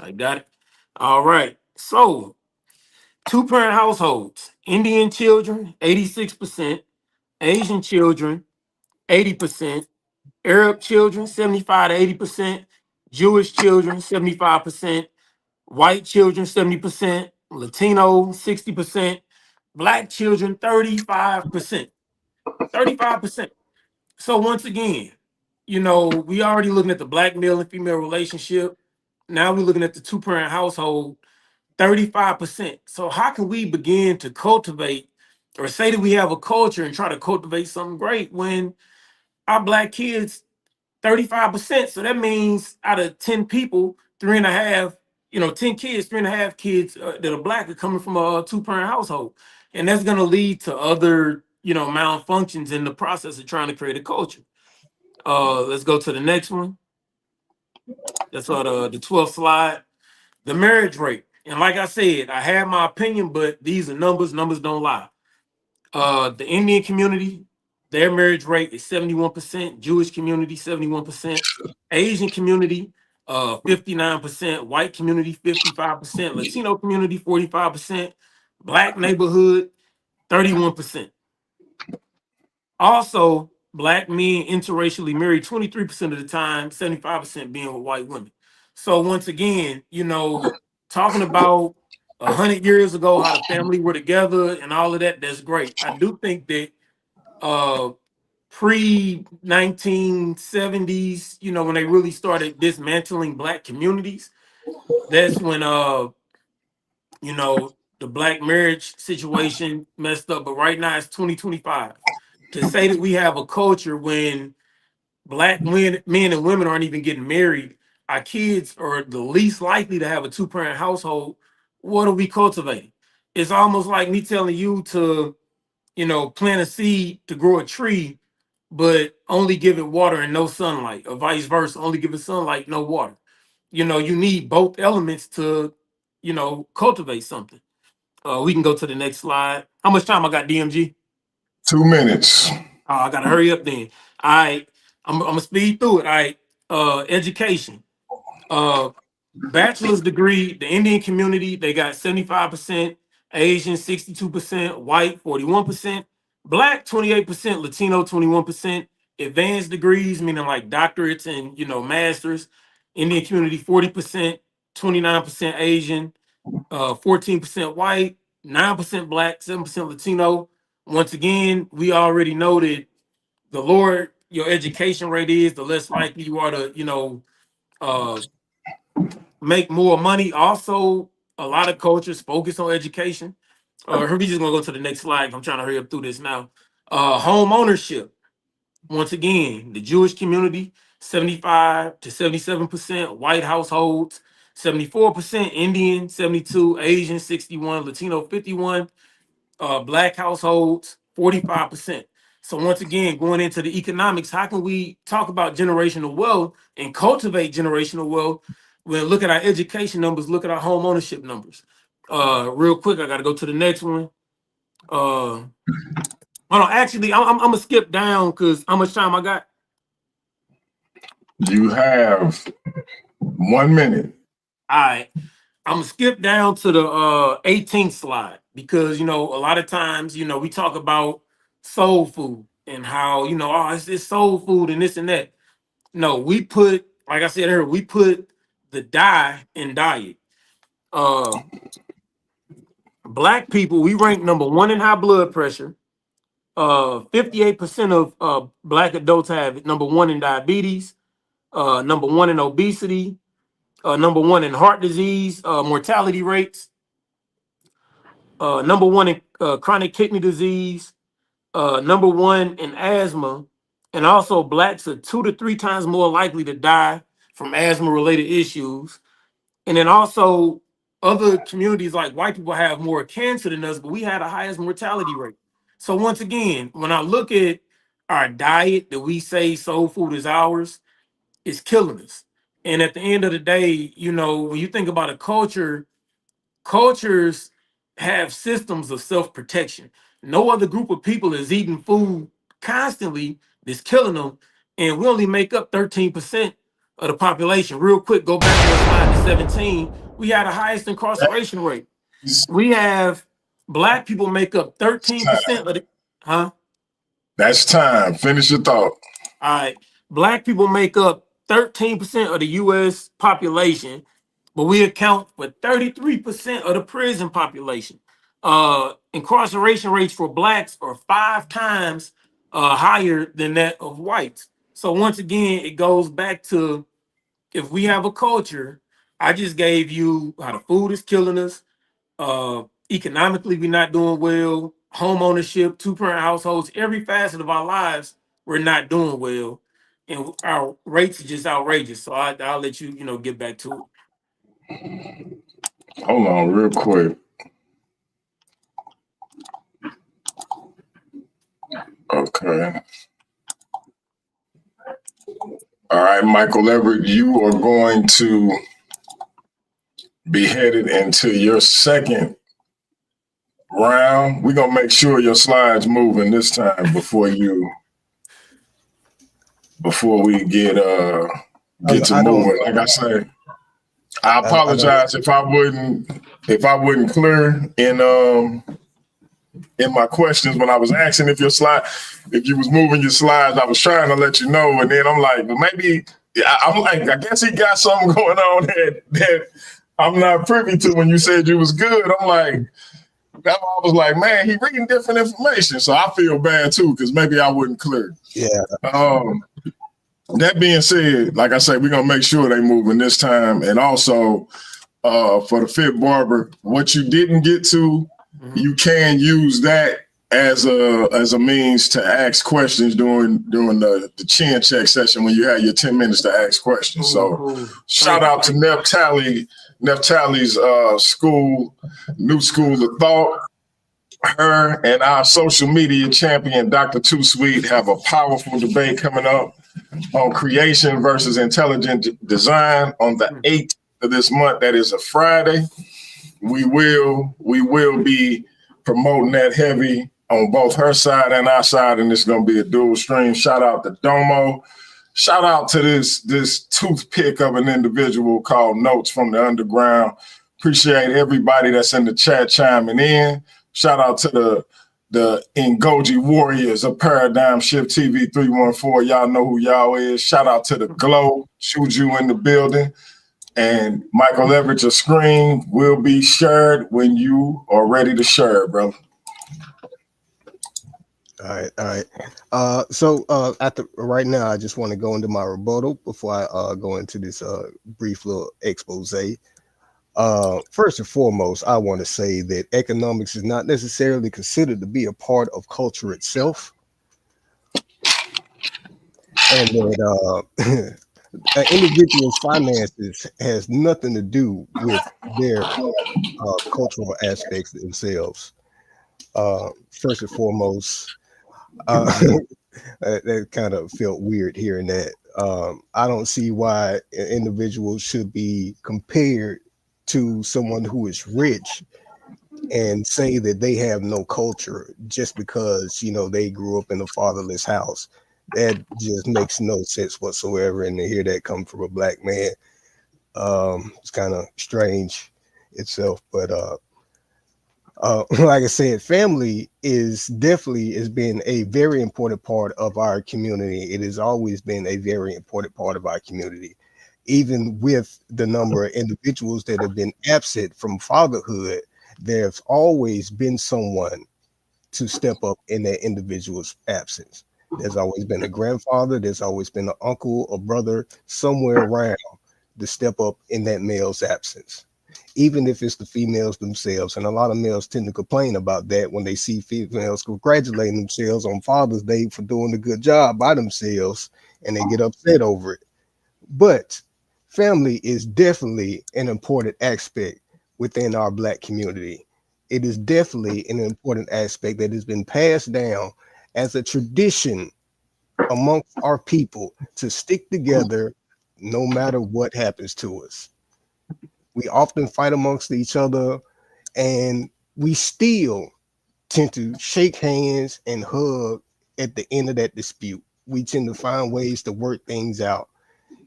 I got it. All right. So two-parent households. Indian children, 86%. Asian children, 80%. Arab children, 75 to 80%. Jewish children, 75%. White children, 70%. Latino, 60%. Black children, 35%. 35%. So once again, we already looking at the black male and female relationship. Now we're looking at the two-parent household, 35%. So how can we begin to cultivate or say that we have a culture and try to cultivate something great when our black kids 35%? So that means out of 10 people, 3.5, 10 kids, 3.5 kids that are black are coming from a two-parent household. And that's going to lead to other, malfunctions in the process of trying to create a culture. Let's go to the next one. That's the 12th slide. The marriage rate. And like I said, I have my opinion, but these are numbers. Numbers don't lie. The Indian community, their marriage rate is 71%. Jewish community, 71%. Asian community, 59%. White community, 55%. Latino community, 45%. Black neighborhood, 31%. Also, black men interracially married 23% of the time, 75% being with white women. So once again, talking about 100 years ago, how the family were together and all of that, that's great. I do think that pre-1970s, when they really started dismantling black communities, that's when the black marriage situation messed up. But right now it's 2025. To say that we have a culture when black men and women aren't even getting married, our kids are the least likely to have a two-parent household, what are we cultivating? It's almost like me telling you to, plant a seed to grow a tree, but only give it water and no sunlight, or vice versa, only give it sunlight, no water. You need both elements to, cultivate something. We can go to the next slide. How much time I got, DMG? 2 minutes. I gotta hurry up then. All right, I'm gonna speed through it. All right, education. Bachelor's degree, the Indian community, they got 75%, Asian 62%, white 41%, black 28%, Latino 21%, advanced degrees, meaning like doctorates and masters, Indian community 40%, 29% Asian, 14% white, 9% black, 7% Latino. Once again, we already know that the lower your education rate is, the less likely you are to, make more money. Also, a lot of cultures focus on education. We just gonna go to the next slide. I'm trying to hurry up through this now. Home ownership. Once again, the Jewish community, 75 to 77%, white households, 74%, Indian, 72, Asian, 61, Latino, 51, black households, 45%. So once again, going into the economics, how can we talk about generational wealth and cultivate generational wealth? Well, look at our education numbers, look at our home ownership numbers. Real quick, I gotta go to the next one. Hold on, actually, I'm gonna skip down because how much time I got? You have 1 minute. All right, I'm gonna skip down to the 18th slide. because a lot of times we talk about soul food and how oh, it's soul food and this and that. No, we put, like I said earlier, we put the dye in diet. Uh, Black people, we rank number one in high blood pressure. 58% of black adults have it. Number one in diabetes. Number one in obesity. Number one in heart disease mortality rates. Number one in chronic kidney disease. Number one in asthma. And also, blacks are 2 to 3 times more likely to die from asthma related issues. And then also, other communities like white people have more cancer than us, but we had the highest mortality rate. So once again, when I look at our diet that we say soul food is ours, it's killing us. And at the end of the day, when you think about a culture, cultures have systems of self-protection. No other group of people is eating food constantly that's killing them, and we only make up 13% of the population. Real quick, go back to the slide to 17. We had the highest incarceration rate. That's We have black people make up 13% of the huh? that's time. Finish your thought. All right. Black people make up 13% of the US population, but we account for 33% of the prison population. Incarceration rates for blacks are 5 times higher than that of whites. So once again, it goes back to, if we have a culture, I just gave you how the food is killing us. Economically, we're not doing well. Home ownership, two-parent households, every facet of our lives, we're not doing well, and our rates are just outrageous. So I'll let you, get back to Hold on, real quick. Okay. All right, Michael Everett, you are going to be headed into your second round. We're gonna make sure your slides moving this time before we get to I don't. moving. Like I say, I apologize if I wasn't clear in my questions when I was asking if you was moving your slides. I was trying to let you know, and then I'm like, well, maybe I'm like, I guess he got something going on that I'm not privy to. When you said you was good, I'm like, I was like, man, he reading different information, so I feel bad too because maybe I wasn't clear. Yeah. That being said, like I said, we're gonna make sure they moving this time, and also for the Fit Barber, what you didn't get to, you can use that as a means to ask questions during the chin check session when you have your 10 minutes to ask questions. So shout out to Neftali's new school of thought. Her and our social media champion, Dr. Too Sweet, have a powerful debate coming up on creation versus intelligent design on the 8th of this month. That is a Friday. We will be promoting that heavy on both her side and our side, and it's going to be a dual stream. Shout out to Domo. Shout out to this toothpick of an individual called Notes from the Underground. Appreciate everybody that's in the chat chiming in. Shout out to the Ngoji Warriors of Paradigm Shift TV 314. Y'all know who y'all is. Shout out to the Glow, Juju in the building. And Michael Everett, your screen will be shared when you are ready to share, bro. All right. So after right now, I just want to go into my rebuttal before I go into this brief little expose. First and foremost, I want to say that economics is not necessarily considered to be a part of culture itself, and that an individual's finances has nothing to do with their cultural aspects themselves. First and foremost, that kind of felt weird hearing that. I don't see why an individual should be compared to someone who is rich and say that they have no culture just because they grew up in a fatherless house. That just makes no sense whatsoever. And to hear that come from a black man, it's kind of strange itself. But Like I said, family is definitely has been a very important part of our community. It has always been a very important part of our community, even with the number of individuals that have been absent from fatherhood. There's always been someone to step up in that individual's absence. There's always been a grandfather, there's always been an uncle, a brother somewhere around to step up in that male's absence, even if it's the females themselves. And a lot of males tend to complain about that when they see females congratulating themselves on Father's Day for doing a good job by themselves, and they get upset over it. But family is definitely an important aspect within our Black community. It is definitely an important aspect that has been passed down as a tradition amongst our people to stick together no matter what happens to us. We often fight amongst each other, and we still tend to shake hands and hug at the end of that dispute. We tend to find ways to work things out.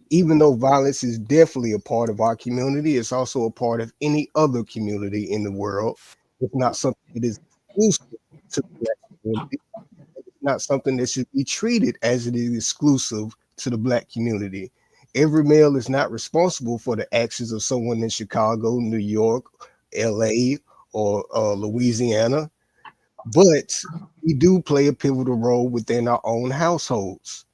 Even though violence is definitely a part of our community, it's also a part of any other community in the world. It's not something that is exclusive to the Black community. It's not something that should be treated as it is exclusive to the Black community. Every male is not responsible for the actions of someone in Chicago, New York, LA, or Louisiana, but we do play a pivotal role within our own households,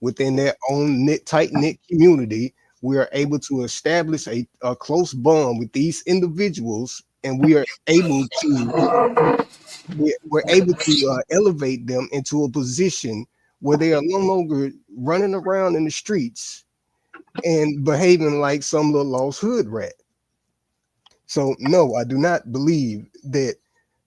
within their own tight knit community. We are able to establish a close bond with these individuals, and we're able to elevate them into a position where they are no longer running around in the streets and behaving like some little lost hood rat. So no, I do not believe that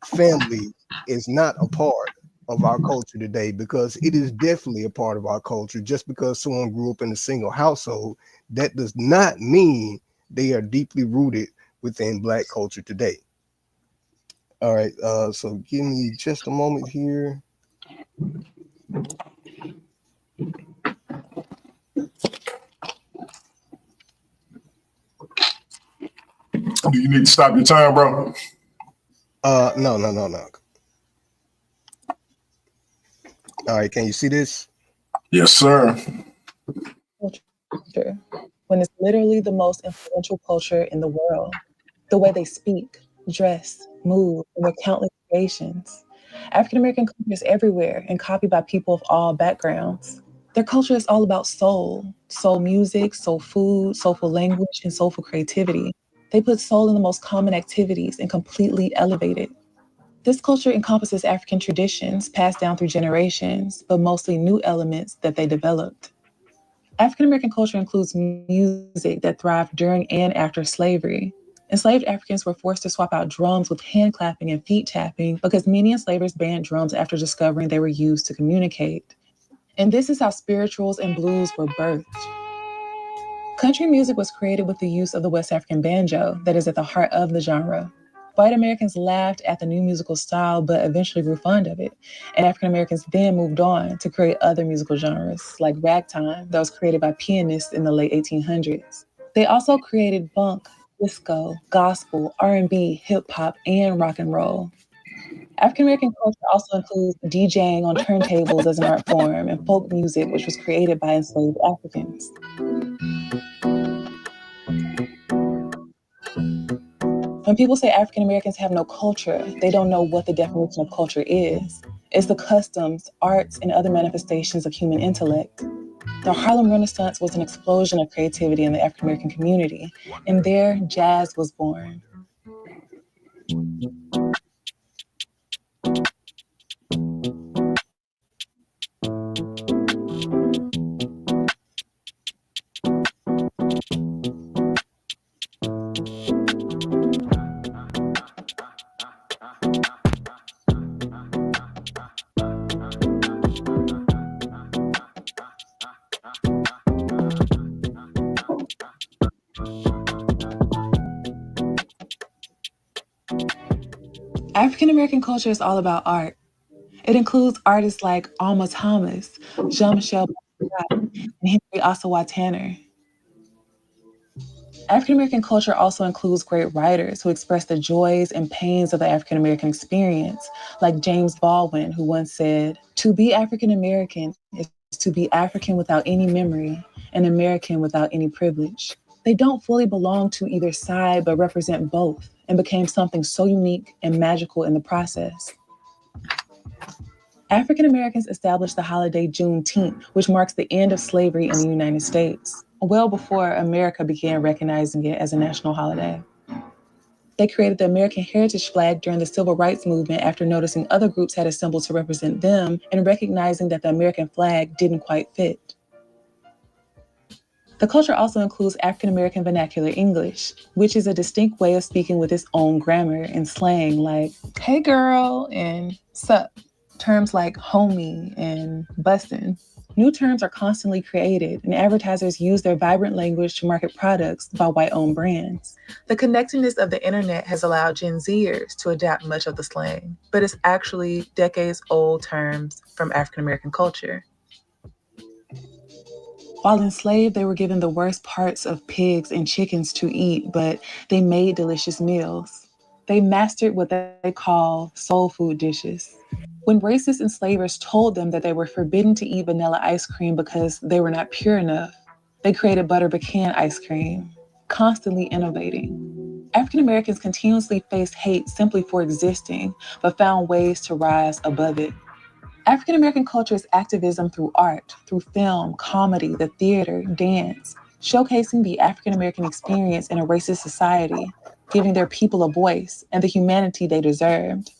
family is not a part of our culture today, because it is definitely a part of our culture. Just because someone grew up in a single household, that does not mean they are deeply rooted within Black culture today. All right, so give me just a moment here. Do you need to stop your time, bro? No. All right, can you see this? Yes, sir. Culture, when it's literally the most influential culture in the world. The way they speak, dress, move, and their countless creations. African American culture is everywhere and copied by people of all backgrounds. Their culture is all about soul, soul music, soul food, soulful language, and soulful creativity. They put soul in the most common activities and completely elevate it. This culture encompasses African traditions passed down through generations, but mostly new elements that they developed. African American culture includes music that thrived during and after slavery. Enslaved Africans were forced to swap out drums with hand clapping and feet tapping because many enslavers banned drums after discovering they were used to communicate. And this is how spirituals and blues were birthed. Country music was created with the use of the West African banjo that is at the heart of the genre. White Americans laughed at the new musical style but eventually grew fond of it, and African Americans then moved on to create other musical genres like ragtime that was created by pianists in the late 1800s. They also created funk, disco, gospel, R&B, hip hop, and rock and roll. African American culture also includes DJing on turntables as an art form and folk music, which was created by enslaved Africans. When people say African Americans have no culture, they don't know what the definition of culture is. It's the customs, arts, and other manifestations of human intellect. The Harlem Renaissance was an explosion of creativity in the African American community, and there jazz was born. African American culture is all about art. It includes artists like Alma Thomas, Jean-Michel Basquiat, and Henry Ossawa Tanner. African American culture also includes great writers who express the joys and pains of the African American experience, like James Baldwin, who once said, "To be African American is to be African without any memory and American without any privilege." They don't fully belong to either side, but represent both, and became something so unique and magical in the process. African Americans established the holiday Juneteenth, which marks the end of slavery in the United States, well before America began recognizing it as a national holiday. They created the American Heritage Flag during the Civil Rights Movement after noticing other groups had assembled to represent them and recognizing that the American flag didn't quite fit. The culture also includes African American vernacular English, which is a distinct way of speaking with its own grammar and slang like, "Hey girl," and "sup." Terms like homie and bustin'. New terms are constantly created, and advertisers use their vibrant language to market products by white-owned brands. The connectedness of the internet has allowed Gen Zers to adapt much of the slang, but it's actually decades-old terms from African American culture. While enslaved, they were given the worst parts of pigs and chickens to eat, but they made delicious meals. They mastered what they call soul food dishes. When racist enslavers told them that they were forbidden to eat vanilla ice cream because they were not pure enough, they created butter pecan ice cream, constantly innovating. African Americans continuously faced hate simply for existing, but found ways to rise above it. African American culture is activism through art, through film, comedy, the theater, dance, showcasing the African American experience in a racist society, giving their people a voice and the humanity they deserved.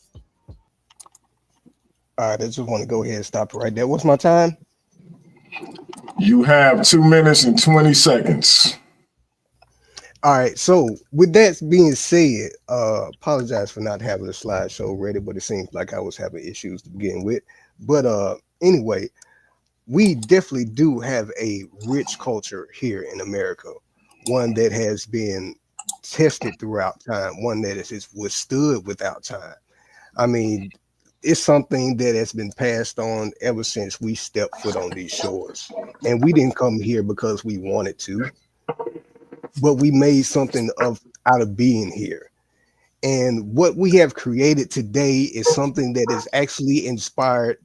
All right, I just want to go ahead and stop it right there. What's my time? You have 2 minutes and 20 seconds. All right, so with that being said, apologize for not having a slideshow ready, but it seems like I was having issues to begin with. But anyway, we definitely do have a rich culture here in America, one that has been tested throughout time, one that is withstood without time. I mean, it's something that has been passed on ever since we stepped foot on these shores. And we didn't come here because we wanted to, but we made something out of being here. And what we have created today is something that is actually inspired,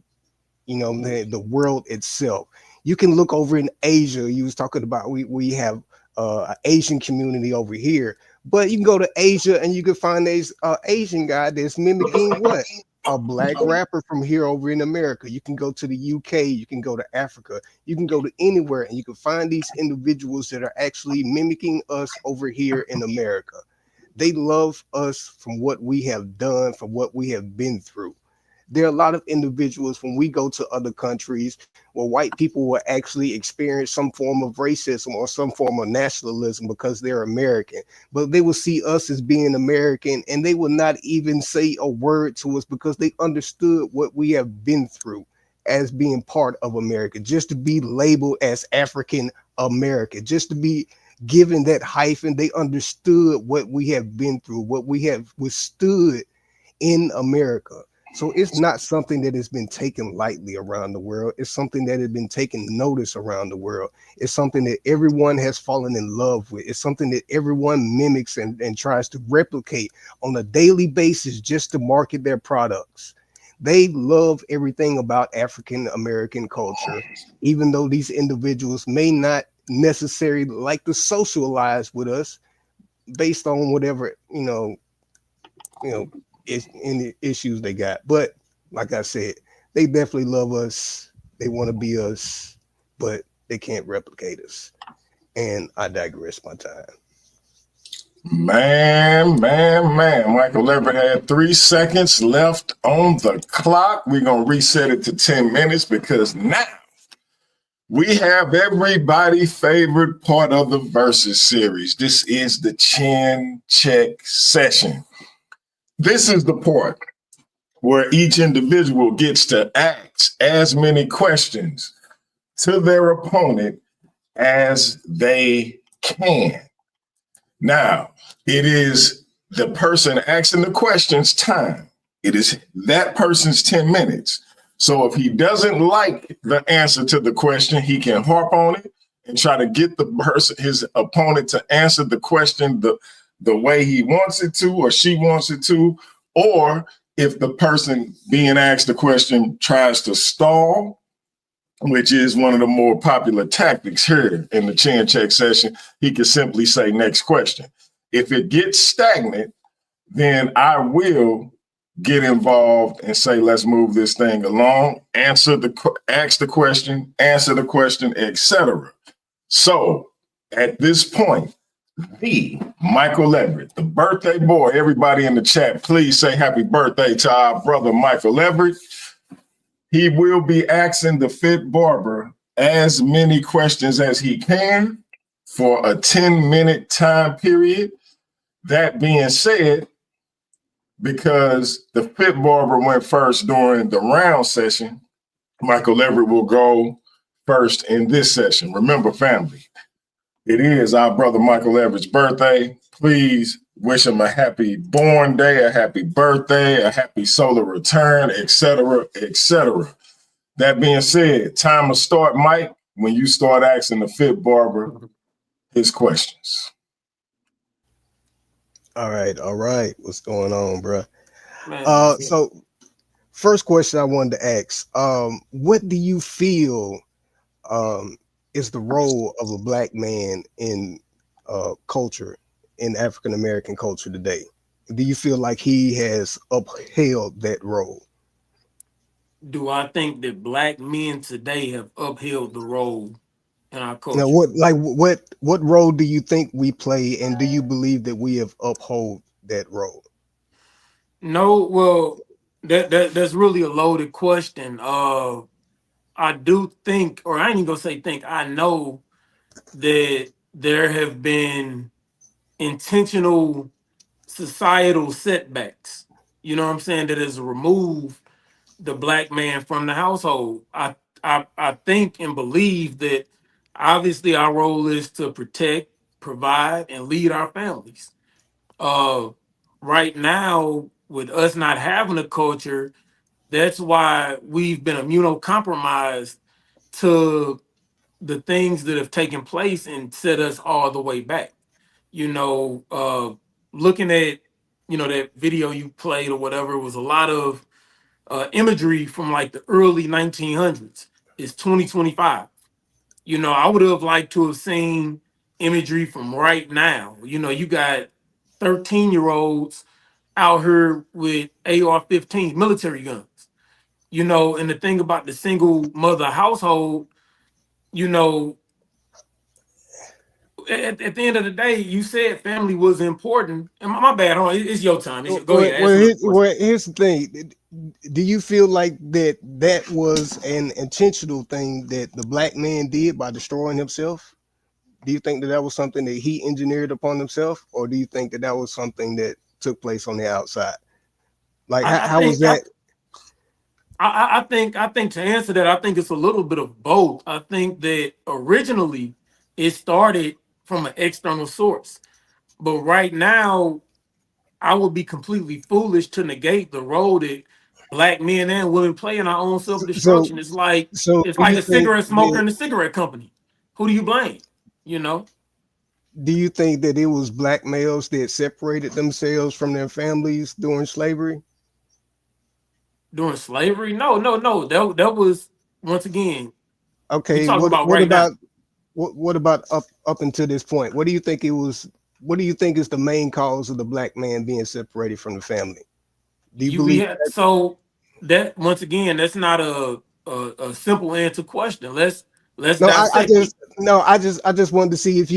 the world itself. You can look over in Asia. You was talking about we have an Asian community over here, but you can go to Asia and you can find this Asian guy that's mimicking what? A black rapper from here over in America. You can go to the UK, you can go to Africa, you can go to anywhere, and you can find these individuals that are actually mimicking us over here in America. They love us from what we have done, from what we have been through. There are a lot of individuals when we go to other countries where white people will actually experience some form of racism or some form of nationalism because they're American, but they will see us as being American and they will not even say a word to us because they understood what we have been through as being part of America. Just to be labeled as African American, just to be given that hyphen, they understood what we have been through, what we have withstood in America. So it's not something that has been taken lightly around the world. It's something that has been taken notice around the world. It's something that everyone has fallen in love with. It's something that everyone mimics and tries to replicate on a daily basis just to market their products. They love everything about African American culture, even though these individuals may not necessarily like to socialize with us based on whatever, any issues they got. But like I said, they definitely love us. They want to be us, but they can't replicate us. And I digress my time. Man. Michael Everett had 3 seconds left on the clock. We're going to reset it to 10 minutes because now we have everybody's favorite part of the Versus series. This is the chin check session. This is the part where each individual gets to ask as many questions to their opponent as they can. Now, it is the person asking the questions time. It is that person's 10 minutes. So if he doesn't like the answer to the question, he can harp on it and try to get the person, his opponent, to answer the question the way he wants it to or she wants it to, or if the person being asked the question tries to stall, which is one of the more popular tactics here in the chin check session, he can simply say next question. If it gets stagnant, then I will get involved and say, let's move this thing along, ask the question, answer the question, etc. So at this point, the Michael Everett, the birthday boy, everybody in the chat, please say happy birthday to our brother Michael Everett. He will be asking the Fit Barber as many questions as he can for a 10-minute time period. That being said, because the Fit Barber went first during the round session, Michael Everett will go first in this session. Remember, family, it is our brother Michael Everett's birthday. Please wish him a happy born day, a happy birthday, a happy solar return, etc., etc. That being said, time to start, Mike, when you start asking the Fit Barber his questions. All right. What's going on, bro? Man, So first question I wanted to ask, what do you feel is the role of a black man in culture, in African American culture today? Do you feel like he has upheld that role? do I think that black men today have upheld the role in our culture? Now, what role do you think we play, and do you believe that we have upheld that role? No, well, that's really a loaded question. I do think, or I ain't even gonna say think, I know that there have been intentional societal setbacks, you know what I'm saying, that has removed the black man from the household. I think and believe that obviously our role is to protect, provide, and lead our families. Right now, with us not having a culture, that's why we've been immunocompromised to the things that have taken place and set us all the way back. You know, looking at, you know, that video you played or whatever, it was a lot of imagery from like the early 1900s. It's 2025. You know, I would have liked to have seen imagery from right now. You know, you got 13-year-olds out here with AR-15 military guns. You know, and the thing about the single mother household, you know, at the end of the day, you said family was important. And my bad, hold on, it's your time. Go ahead. Here's the thing. Do you feel like that was an intentional thing that the black man did by destroying himself? Do you think that was something that he engineered upon himself, or do you think that was something that took place on the outside? Like, how was that? I think to answer that, I think it's a little bit of both. I think that originally it started from an external source, but right now I would be completely foolish to negate the role that black men and women play in our own self-destruction. It's like a cigarette smoker and a cigarette company. Who do you blame? You know? Do you think that it was black males that separated themselves from their families during slavery? During slavery? No. That was, once again. Okay. What about up until this point? What do you think it was? What do you think is the main cause of the black man being separated from the family? Do you believe that? So that, once again, that's not a simple answer question. Let's dissect. I just wanted to see if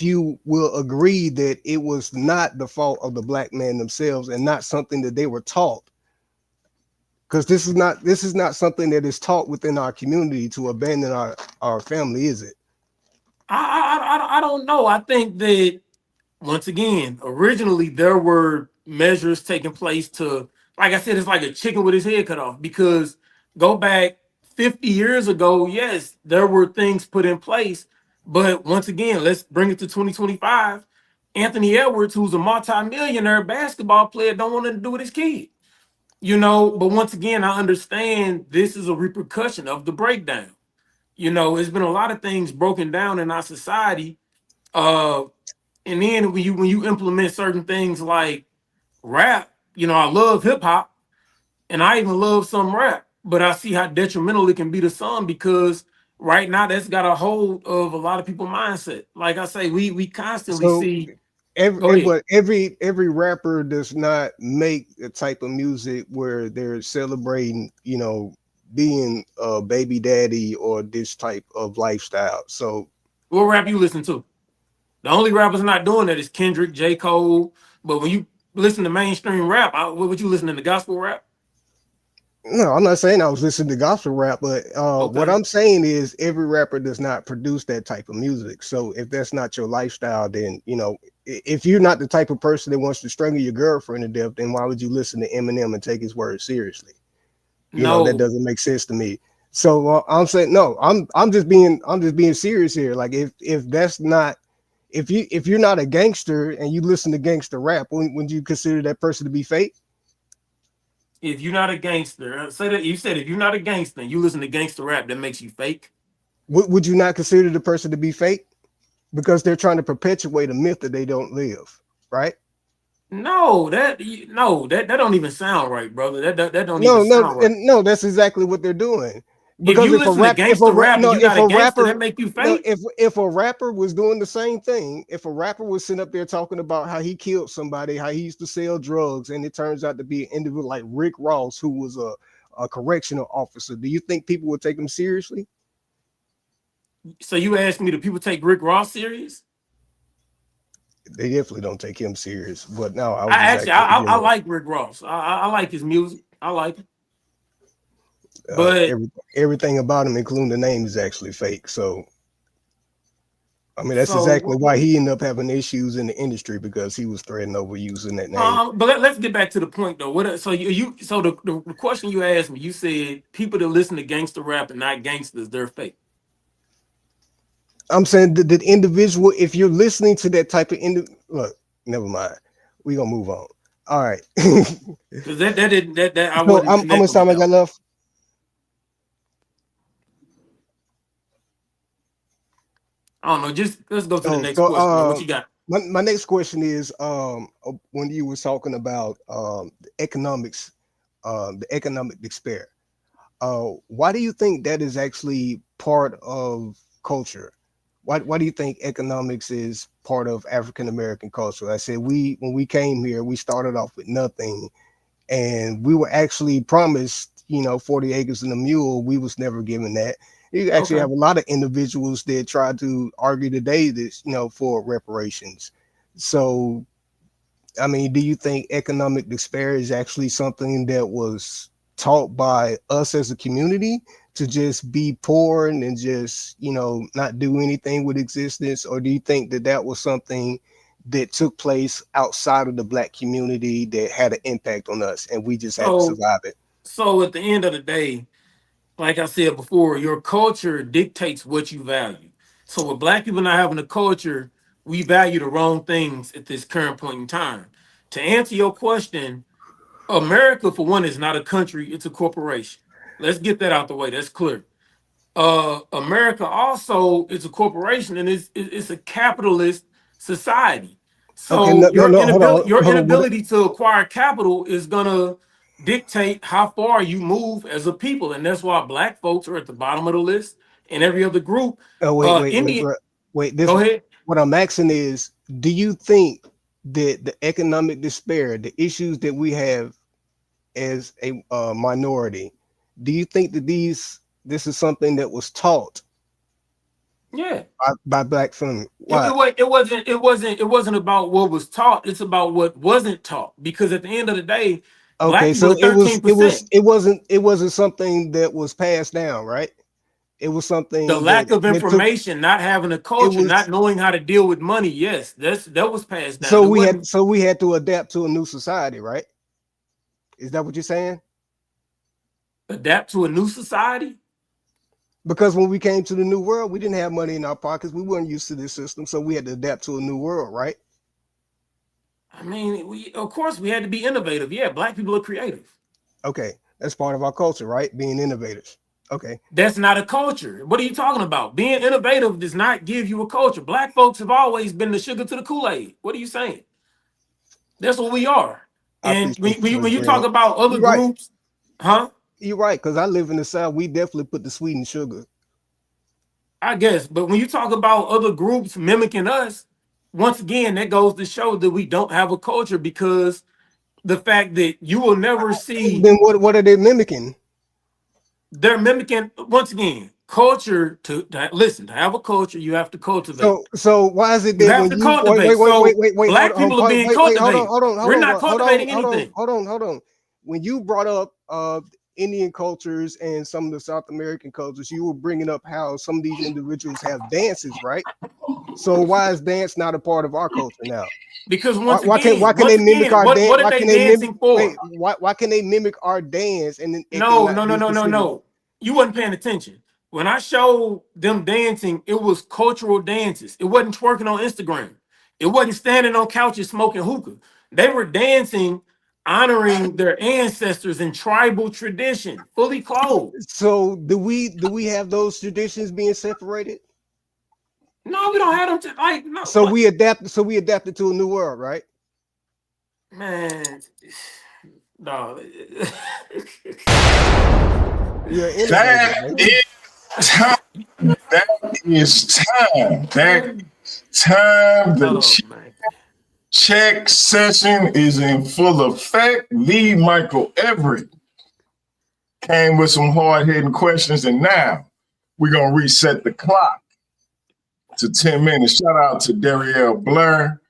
you will agree that it was not the fault of the black man themselves and not something that they were taught. Because this is not something that is taught within our community to abandon our family, is it? I don't know. I think that, once again, originally there were measures taking place to, like I said, it's like a chicken with his head cut off, because go back 50 years ago, yes, there were things put in place. But once again, let's bring it to 2025. Anthony Edwards, who's a multi-millionaire basketball player, don't want to do with his kid. You know, but once again, I understand this is a repercussion of the breakdown. You know, it's been a lot of things broken down in our society. And then when you implement certain things like rap, you know, I love hip hop and I even love some rap, but I see how detrimental it can be to some because right now that's got a hold of a lot of people's mindset. Like I say, we constantly So see. Go ahead. every rapper does not make a type of music where they're celebrating, you know, being a baby daddy or this type of lifestyle. So What rap you listen to? The only rappers not doing that is Kendrick, J. Cole. But when you listen to mainstream rap, what would you listen to gospel rap? no, I'm not saying I was listening to gospel rap, but what Okay. I'm saying is every rapper does not produce that type of music. So if that's not your lifestyle, then you know, if you're not the type of person that wants to strangle your girlfriend to death, then why would you listen to Eminem and take his words seriously? You know, that No. doesn't make sense to me. So I'm saying no, I'm just being serious here. Like if that's not if you're not a gangster and you listen to gangster rap, would you consider that person to be fake? If you're not a gangster, say that you said if you're not a gangster and you listen to gangster rap, that makes you fake. Would you not consider the person to be fake? Because they're trying to perpetuate a myth that they don't live, right? No, that don't even sound right, brother. That don't even No, no, sound right. and no, that's exactly what they're doing. If Because you listen to gangster rap and you're not if a a gangster, that rapper make you no, fake. if a rapper was doing the same thing, if a rapper was sitting up there talking about how he killed somebody, how he used to sell drugs, and it turns out to be an individual like Rick Ross, who was a correctional officer, do you think people would take him seriously? So you asked me, do people take Rick Ross serious? They definitely don't take him serious. But no, I was I just actually asking in I general. like Rick Ross. I like his music. I like it. But Everything about him, including the name, is actually fake. So I mean, that's exactly so why he ended up having issues in the industry because he was threatened over using that name. but let's get back to the point though. What so so the question you asked me, you said people that listen to gangster rap and not gangsters, they're fake. I'm saying the individual, if you're listening to that type of look, never mind. We're gonna move on. All right. Because that didn't that I So wasn't how much connecting with time I that got one. left? I don't know. Just let's go to the Oh, next so question, man. What you got? my next question is when you were talking about the economic despair. Why do you think that is actually part of culture? Why do you think economics is part of African American culture? I said when we came here, we started off with nothing, and we were actually promised, you know, 40 acres and a mule. We was never given that. You actually Okay. have a lot of individuals that try to argue today that, you know, for reparations. So I mean, do you think economic despair is actually something that was taught by us as a community to just be poor and just, you know, not do anything with existence? Or do you think that that was something that took place outside of the Black community that had an impact on us and we just had to So survive it? so at the end of the day, like I said before, your culture dictates what you value. So with black people not having a culture, we value the wrong things at this current point in time. To answer your question, America, for one, is not a country, it's a corporation. Let's get that out the way. That's clear. America also is a corporation and it's a capitalist society. Okay, So hold on, your hold on. inability to acquire capital is gonna dictate how far you move as a people, and that's why black folks are at the bottom of the list. And every other group, Oh, Indian. bro. Wait, this Go ahead. what I'm asking is, do you think that the economic despair, the issues that we have as a minority, do you think that this is something that was taught Yeah. by Black family? It, Why? it wasn't about what was taught. It's about what wasn't taught. Because at the end of the day, black Okay, people so are 13%. it wasn't something that was passed down, right? It was The something lack of that took information, not having a it culture, not was knowing how to deal with money. Yes, that was passed down. It wasn't so we had to adapt to a new society, right? Is that what you're saying? adapt to a new society. Because when we came to the new world, we didn't have money in our pockets. We weren't used to this system, so we had to adapt to a new world, right? I mean, we of course we had to be innovative. Yeah, black people are creative. Okay, that's part of our culture, right? Being innovators. Okay. That's not a culture. What are you talking about? Being innovative does not give you a culture. Black folks have always been the sugar to the Kool-Aid. What are you saying? That's what we are. I And appreciate you, when Miss you talk Green. about other You're right. groups, huh? You're right, because I live in the South. We definitely put the sweet and sugar. I guess. But when you talk about other groups mimicking us, once again, that goes to show that we don't have a culture, because the fact that you will never see, Then what are they mimicking? they're mimicking, once again, culture. Listen, to have a culture, you have to cultivate. So why is it You that have when to you cultivate. So wait, black people are being cultivated. We're not cultivating anything. hold on. When you brought up Indian cultures and some of the South American cultures, you were bringing up how some of these individuals have dances, right? So why is dance not a part of our culture now? Because Why can they mimic our dance? what are Why they can they mimic dancing for? why can they mimic our dance and then it can No, not no, no, be no, no, considered? no. You wasn't paying attention. When I showed them dancing, it was cultural dances. It wasn't twerking on Instagram. It wasn't standing on couches smoking hookah. They were dancing, honoring their ancestors in tribal tradition, fully clothed. So do we have those traditions being separated? No, we don't have them to, like, no, So what? we adapted to a new world, right? Man, no. You're an innovator, That man. is time. That is time. That time. The Oh, man. check session is in full effect. The Michael Everett came with some hard-hitting questions, and now we're gonna reset the clock to 10 minutes. Shout out to Darielle Blair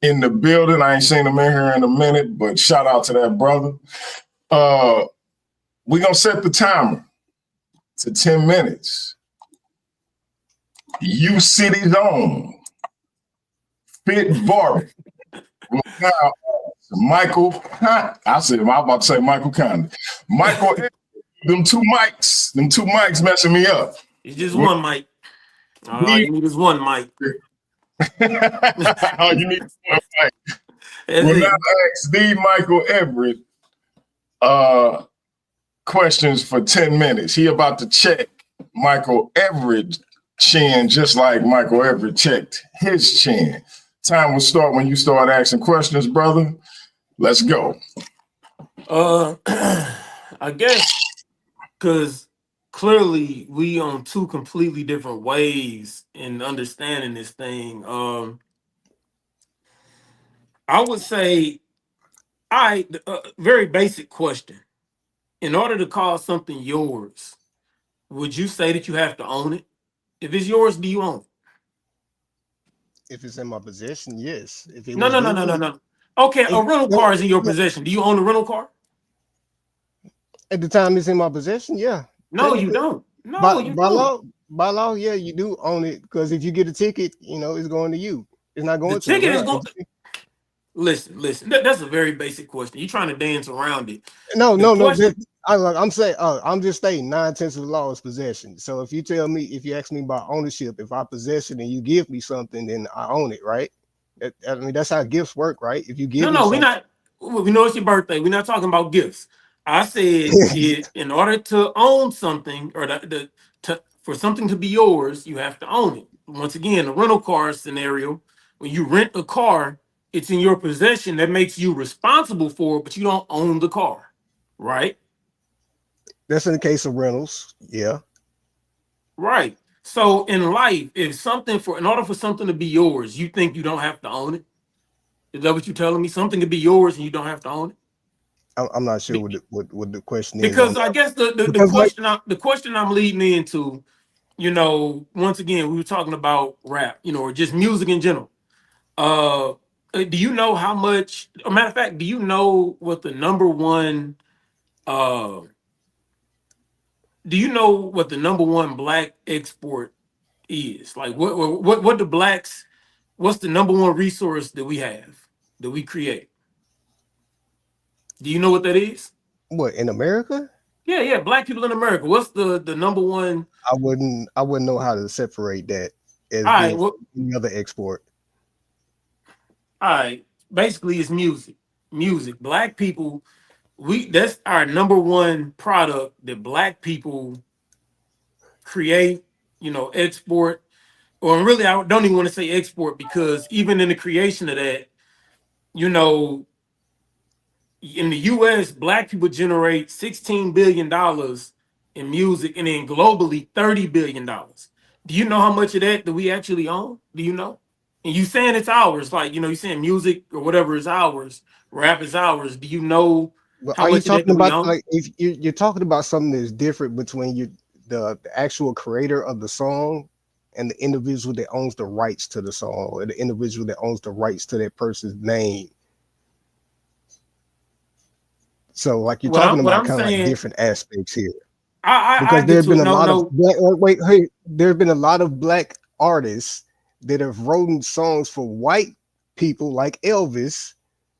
in the building. I ain't seen him in here in a minute, but shout out to that brother. We're gonna set the timer to 10 minutes. U City's own FITBARBER will now ask Michael. I said, I'm about to say Michael Condon. Michael, them two mics messing me up. It's just one mic. All you need is one mic. All you need is one mic. That's We'll it. now ask the Michael Everett questions for 10 minutes. He about to check Michael Everett's chin just like Michael Everett checked his chin. Time will start when you start asking questions, brother. Let's go. I guess because clearly we on two completely different ways in understanding this thing. I would say, very basic question. In order to call something yours, would you say that you have to own it? If it's yours, do you own it? If it's in my possession, yes. If it No, was no, no, no, no, given, no. Okay, a rental no, car is in your no, possession. Do you own a rental car? at the time it's in my possession, yeah. No, you Technically, don't. No, you don't. by law, yeah, you do own it because if you get a ticket, it's going to you. It's not The going to the ticket is rental going. agency. Listen. That's a very basic question. You're trying to dance around it. No, The no, no. question. I'm saying, I'm just stating 9/10 of the law is possession. So if you ask me about ownership, if I possess it and you give me something, then I own it, right? I mean, that's how gifts work, right? If you give me No, we're something, not. We know it's your birthday. We're not talking about gifts. I said, in order to own something, or for something to be yours, you have to own it. Once again, the rental car scenario, when you rent a car, it's in your possession. That makes you responsible for it, but you don't own the car, right? that's in the case of rentals, yeah. Right. So in life, in order for something to be yours, you think you don't have to own it? Is that what you're telling me? Something can be yours and you don't have to own it? I'm not sure Be- what the question is on Because I that. guess Because like, the question I'm leading into, once again, we were talking about rap, or just music in general. Do you know how much? A matter of fact, do you know what the number one? Uh, do you know what the number one black export is? Like, what the blacks? What's the number one resource that we have, that we create? Do you know what that is? what in America? Yeah. Black people in America. What's the number one? I wouldn't know how to separate that as All right. being Well, any other export. all right. Basically, it's music. Music. Black people. That's our number one product that black people create, export, or really, I don't even want to say export, because even in the creation of that, you know, in the US, black people generate $16 billion in music, and then globally $30 billion. Do you know how much of that we actually own? Do you know? And you saying it's ours, like, you saying music or whatever is ours, rap is ours. Do you know Well, how are you much of that talking do we about, own? like, if you're talking about something that's different between the actual creator of the song and the individual that owns the rights to the song, or the individual that owns the rights to that person's name? So, like, you're What talking I'm what about I'm kind of like saying, different aspects here, I because there get have to been it. a No, lot of no, black. Wait, hey, there have been a lot of black artists that have written songs for white people, like Elvis.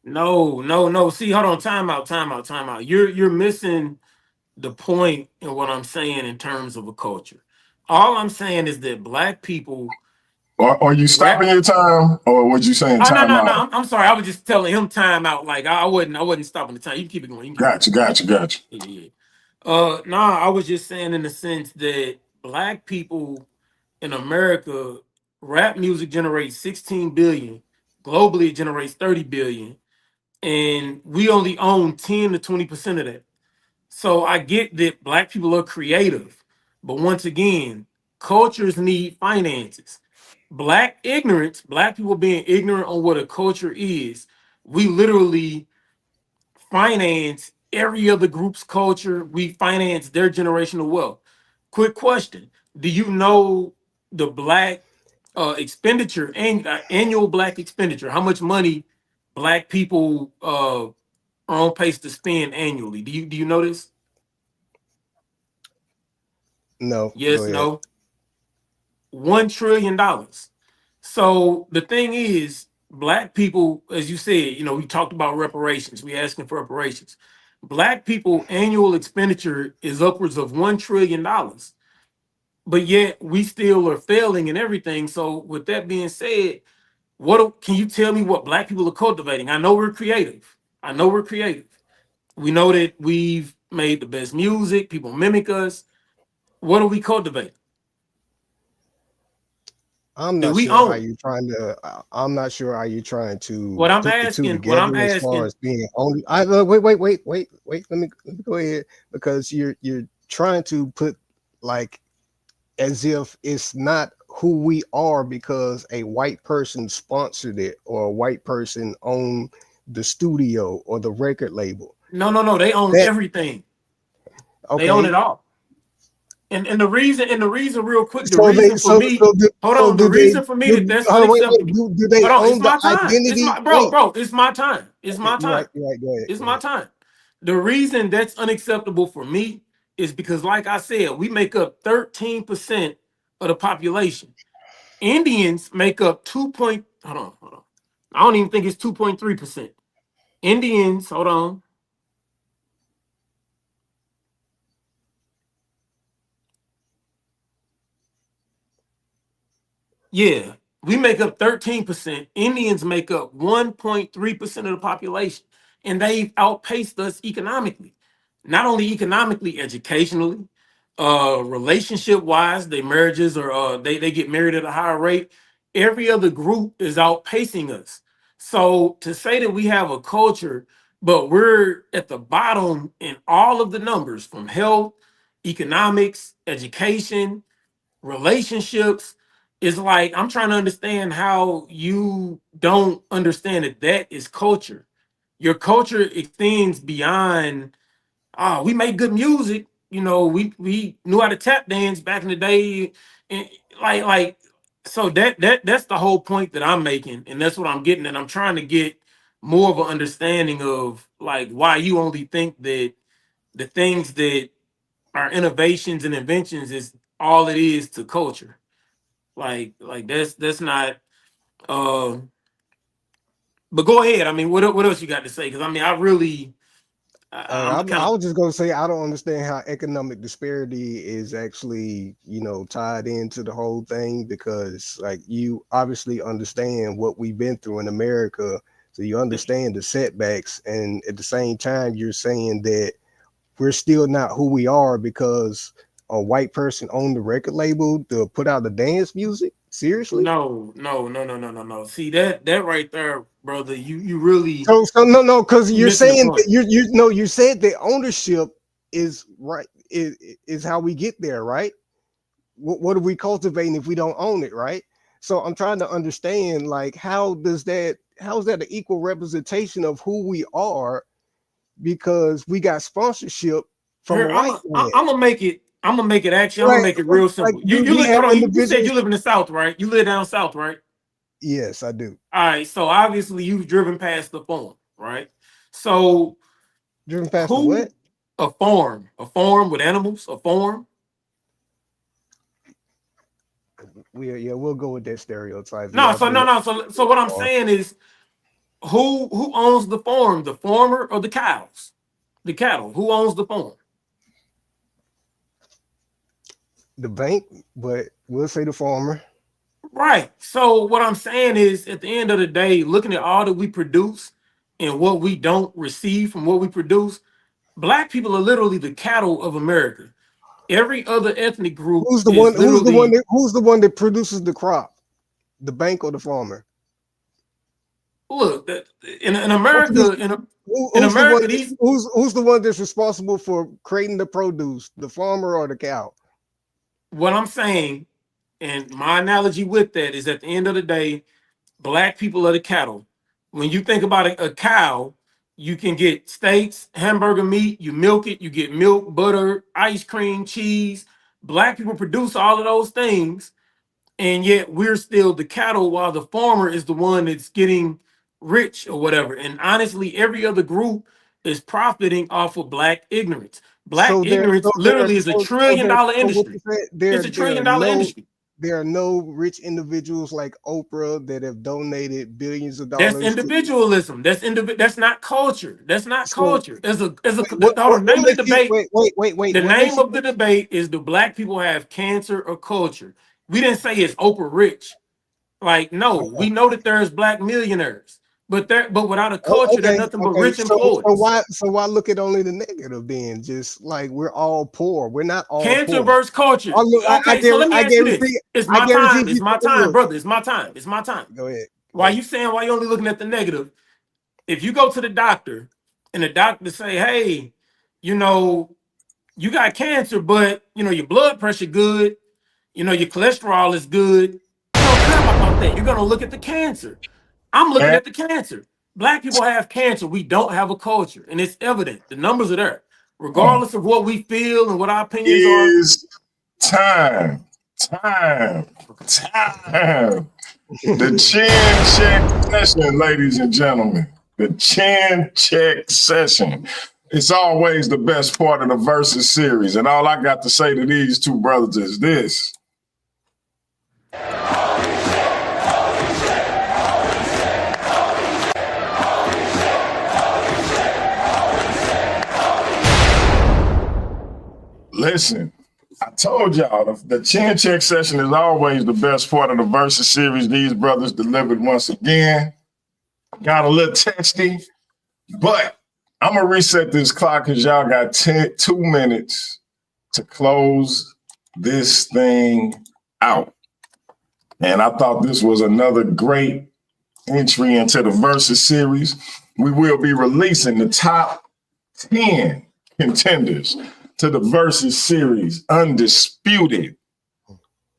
no. See, hold on, time out. You're missing the point in what I'm saying in terms of a culture. All I'm saying is that black people Or are you rap. stopping your time, or was you saying Oh, no, time no, no. out? I'm sorry. I was just telling him time out. Like, I wasn't stopping the time. You can keep it going. You can keep it going. Gotcha. Yeah. Nah, I was just saying in the sense that black people in America, rap music generates 16 billion. Globally, it generates 30 billion. And we only own 10 to 20% of that. So I get that black people are creative, but once again, cultures need finances. Black people being ignorant on what a culture is, we literally finance every other group's culture. We finance their generational wealth. Quick question: do you know the black expenditure and annual black expenditure? How much money black people are on pace to spend annually? Do you know this? No, go Yes, ahead. no. $1 trillion. So the thing is, black people, as you said, we talked about reparations. We asking for reparations. Black people annual expenditure is upwards of $1 trillion, but yet we still are failing in everything. So with that being said, can you tell me what black people are cultivating? I know we're creative. We know that we've made the best music. People mimic us. What do we cultivate? I'm Do not we sure how own? you're trying to. I'm not sure how you're trying to What I'm put the two asking, what I'm together as far asking, as being only. Wait. Let me go ahead, because you're trying to put, like, as if it's not who we are because a white person sponsored it, or a white person owned the studio or the record label. no. They own That everything. They own it okay? all. And the reason, real quick, the So they reason for so me, so do, hold so on, the do they reason for me that do, that's wait, unacceptable. do they Hold on, it's own the my time. It's identity? my Wait, bro. It's my time. It's okay, my you're right. time. You're right. Go ahead. It's Go my ahead. time. The reason that's unacceptable for me is because, like I said, we make up 13% of the population. Indians make up hold on. I don't even think it's 2.3%. Indians, hold on. Yeah, we make up 13%. Indians make up 1.3% of the population. And they've outpaced us economically. Not only economically, educationally, relationship wise, their marriages or they get married at a higher rate. Every other group is outpacing us. So to say that we have a culture, but we're at the bottom in all of the numbers, from health, economics, education, relationships, is like, I'm trying to understand how you don't understand that is culture. Your culture extends beyond, we make good music, we knew how to tap dance back in the day. And like so that's the whole point that I'm making, and that's what I'm getting. And I'm trying to get more of an understanding of, like, why you only think that the things that are innovations and inventions is all it is to culture. Like that's not. Uh, but go ahead. I mean, what else you got to say? Because I mean, I'm kind I of. was just gonna say, I don't understand how economic disparity is actually, tied into the whole thing, because, like, you obviously understand what we've been through in America, so you understand the setbacks, and at the same time, you're saying that we're still not who we are because a white person on the record label to put out the dance music? Seriously? No. See that right there, brother. You really So no, because you're missing the saying point. that you no, you said the ownership is right is how we get there, right? What are we cultivating if we don't own it, right? So I'm trying to understand, like, how is that an equal representation of who we are because we got sponsorship from Here, a white man? I'm gonna make it. Actually, I'm gonna Like, make it real like simple. do we have Hold on. You said individuals? you live in the South, right? You live down South, right? Yes, I do. All right. So obviously you've driven past the farm, right? So Driven past the who what? a farm with animals, a farm. We'll go with that stereotype. No, Yeah, I've so been no. So what I'm saying is, who owns the farm, the farmer or the cows, the cattle? Who owns the farm? the bank, but we'll say the farmer. Right. So what I'm saying is, at the end of the day, looking at all that we produce and what we don't receive from what we produce, black people are literally the cattle of America. Every other ethnic group Who's the one? is literally Who's the one that produces the crop? The bank or the farmer? look in Both of these, America in who's the one? America these Who's the one that's responsible for creating the produce? The farmer or the cow? what I'm saying, and my analogy with that is at the end of the day, black people are the cattle. When you think about a cow, you can get steaks, hamburger meat, you milk it, you get milk, butter, ice cream, cheese. Black people produce all of those things, and yet we're still the cattle while the farmer is the one that's getting rich or whatever. And honestly, every other group is profiting off of black ignorance. Black So there, ignorance so there, literally is a so, so trillion there. dollar So what industry. you said? It's a trillion dollar industry. There are no rich individuals like Oprah that have donated billions of That's dollars to. individualism. That's not culture. That's not So culture. There's a what, hold on, what name of the makes you debate. wait? The What makes name you of the debate is, do black people have cancer or culture? We didn't say it's Oprah rich. Like, no, okay? we know that there's black millionaires, but without a culture, they're nothing but Okay. rich employees. So why look at only the negative then? Just like we're all poor. We're not all Cancer poor. versus culture. I Okay, so let me ask you this. guarantee. It's I my guarantee time. if It's you my time, look, brother. It's my time. It's my time. go ahead. Why you saying, why you only looking at the negative? If you go to the doctor and the doctor say, hey, you know, you got cancer, but you know, your blood pressure good, you know, your cholesterol is good. You don't care about that. You're gonna look at the cancer. I'm looking That at the cancer. Black people have cancer. We don't have a culture, and it's evident. The numbers are there. Regardless of what we feel and what our opinions are. is time. Time. Time. The chin check session, ladies and gentlemen. The chin check session. It's always the best part of the Versus series. And all I got to say to these two brothers is this. Listen, I told y'all the chin check session is always the best part of the Versus series. These brothers delivered once again. Got a little testy, but I'm gonna reset this clock because y'all got 2 minutes to close this thing out. And I thought this was another great entry into the Versus series. We will be releasing the top 10 contenders to the Versus series undisputed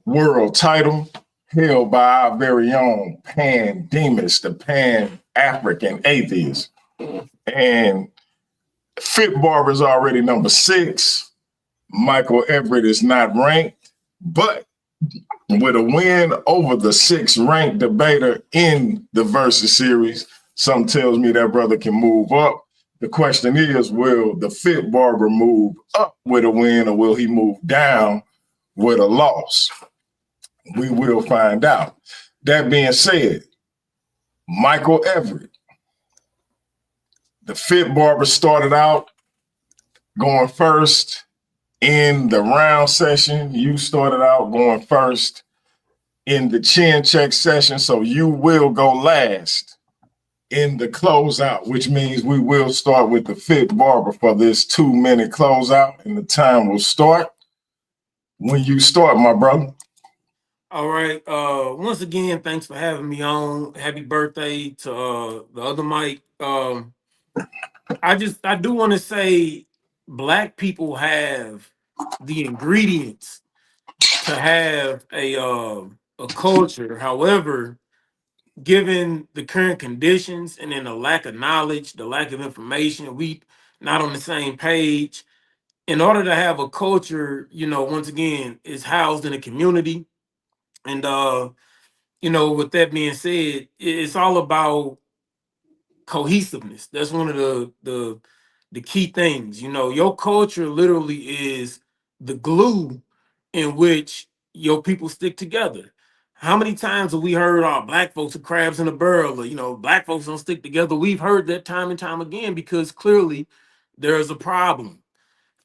world title held by our very own Pandemus, the Pan-African atheist. And FITBARBER is already number 6. Michael Everett is not ranked, but with a win over the 6th ranked debater in the Versus series, something tells me that brother can move up. The question is, will the FITBARBER move up with a win or will he move down with a loss? We will find out. That being said, Michael Everett, the FITBARBER started out going first in the round session. You started out going first in the chin check session, so you will go last in the closeout, which means we will start with the FITBARBER for this 2-minute closeout, and the time will start when you start, my brother. All right. Once again, thanks for having me on. Happy birthday to the other Mike. I do want to say black people have the ingredients to have a culture. However, given the current conditions and then the lack of knowledge, the lack of information, we not on the same page. In order to have a culture, once again, is housed in a community. And with that being said, it's all about cohesiveness. That's one of the key things. Your culture literally is the glue in which your people stick together. How many times have we heard, "Oh, black folks are crabs in a barrel," or black folks don't stick together? We've heard that time and time again because clearly there's a problem.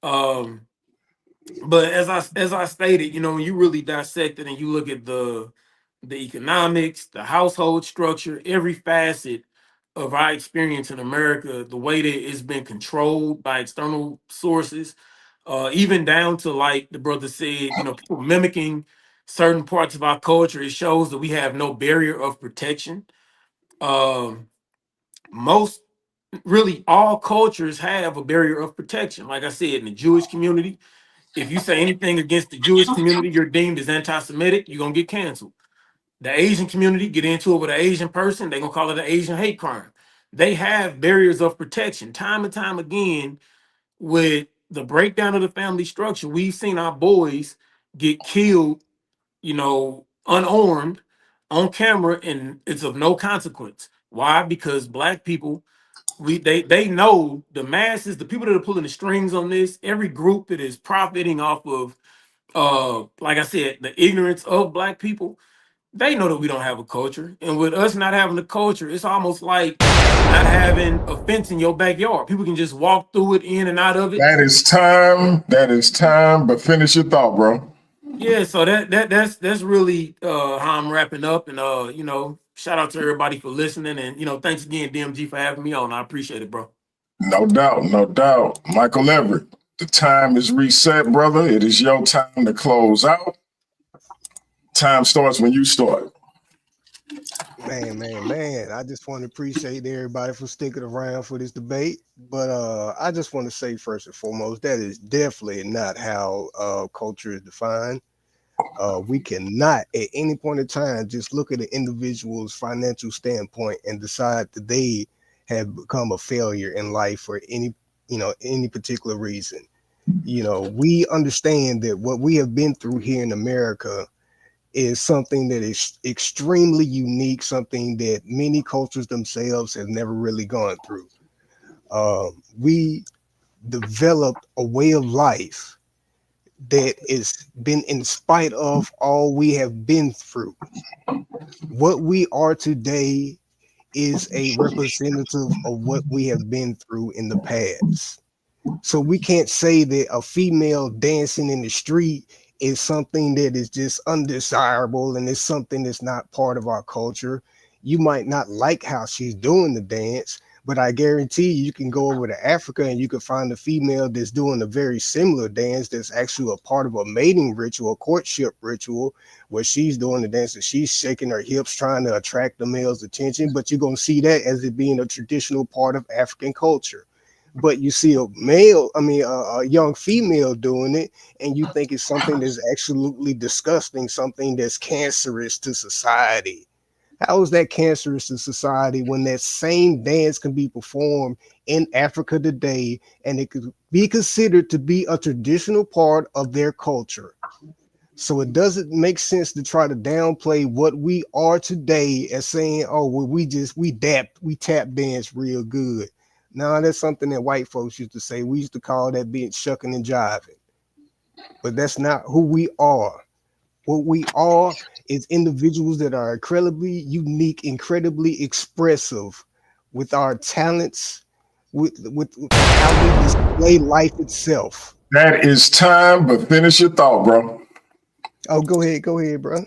Um, but as I stated, when you really dissect it and you look at the economics, the household structure, every facet of our experience in America, the way that it's been controlled by external sources, even down to, like the brother said, people mimicking certain parts of our culture, it shows that we have no barrier of protection. Um, most really all cultures have a barrier of protection. Like I said, in the Jewish community, if you say anything against the Jewish community, you're deemed as anti-Semitic, you're gonna get canceled. The Asian community, get into it with an Asian person, they're gonna call it an Asian hate crime. They have barriers of protection. Time and time again, with the breakdown of the family structure, we've seen our boys get killed, unarmed on camera, and it's of no consequence. Why? Because black people, they know the masses, the people that are pulling the strings on this, every group that is profiting off of like I said, the ignorance of black people, they know that we don't have a culture. And with us not having a culture, it's almost like not having a fence in your backyard. People can just walk through it, in and out of it. That is time. That is time. But finish your thought, bro. Yeah, so that's really how I'm wrapping up. And shout out to everybody for listening. And thanks again, DMG, for having me on. I appreciate it, bro. No doubt, no doubt. Michael Everett, the time is reset, brother. It is your time to close out. Time starts when you start. Man. I just want to appreciate everybody for sticking around for this debate. But I just want to say first and foremost, that is definitely not how culture is defined. We cannot at any point in time just look at an individual's financial standpoint and decide that they have become a failure in life for any particular reason. We understand that what we have been through here in America is something that is extremely unique, something that many cultures themselves have never really gone through. We developed a way of life that has been in spite of all we have been through. What we are today is a representative of what we have been through in the past. So we can't say that a female dancing in the street is something that is just undesirable and it's something that's not part of our culture. You might not like how she's doing the dance, but I guarantee you can go over to Africa and you can find a female that's doing a very similar dance that's actually a part of a mating ritual, a courtship ritual, where she's doing the dance and she's shaking her hips trying to attract the male's attention. But you're going to see that as it being a traditional part of African culture. But you see a young female doing it, and you think it's something that's absolutely disgusting, something that's cancerous to society. How is that cancerous to society when that same dance can be performed in Africa today and it could be considered to be a traditional part of their culture? So it doesn't make sense to try to downplay what we are today as saying, "Oh, well, we tap dance real good." Now that's something that white folks used to say. We used to call that being shucking and jiving. But that's not who we are. What we are is individuals that are incredibly unique, incredibly expressive with our talents, with how we display life itself. That is time, but finish your thought, bro. Oh, go ahead, bro.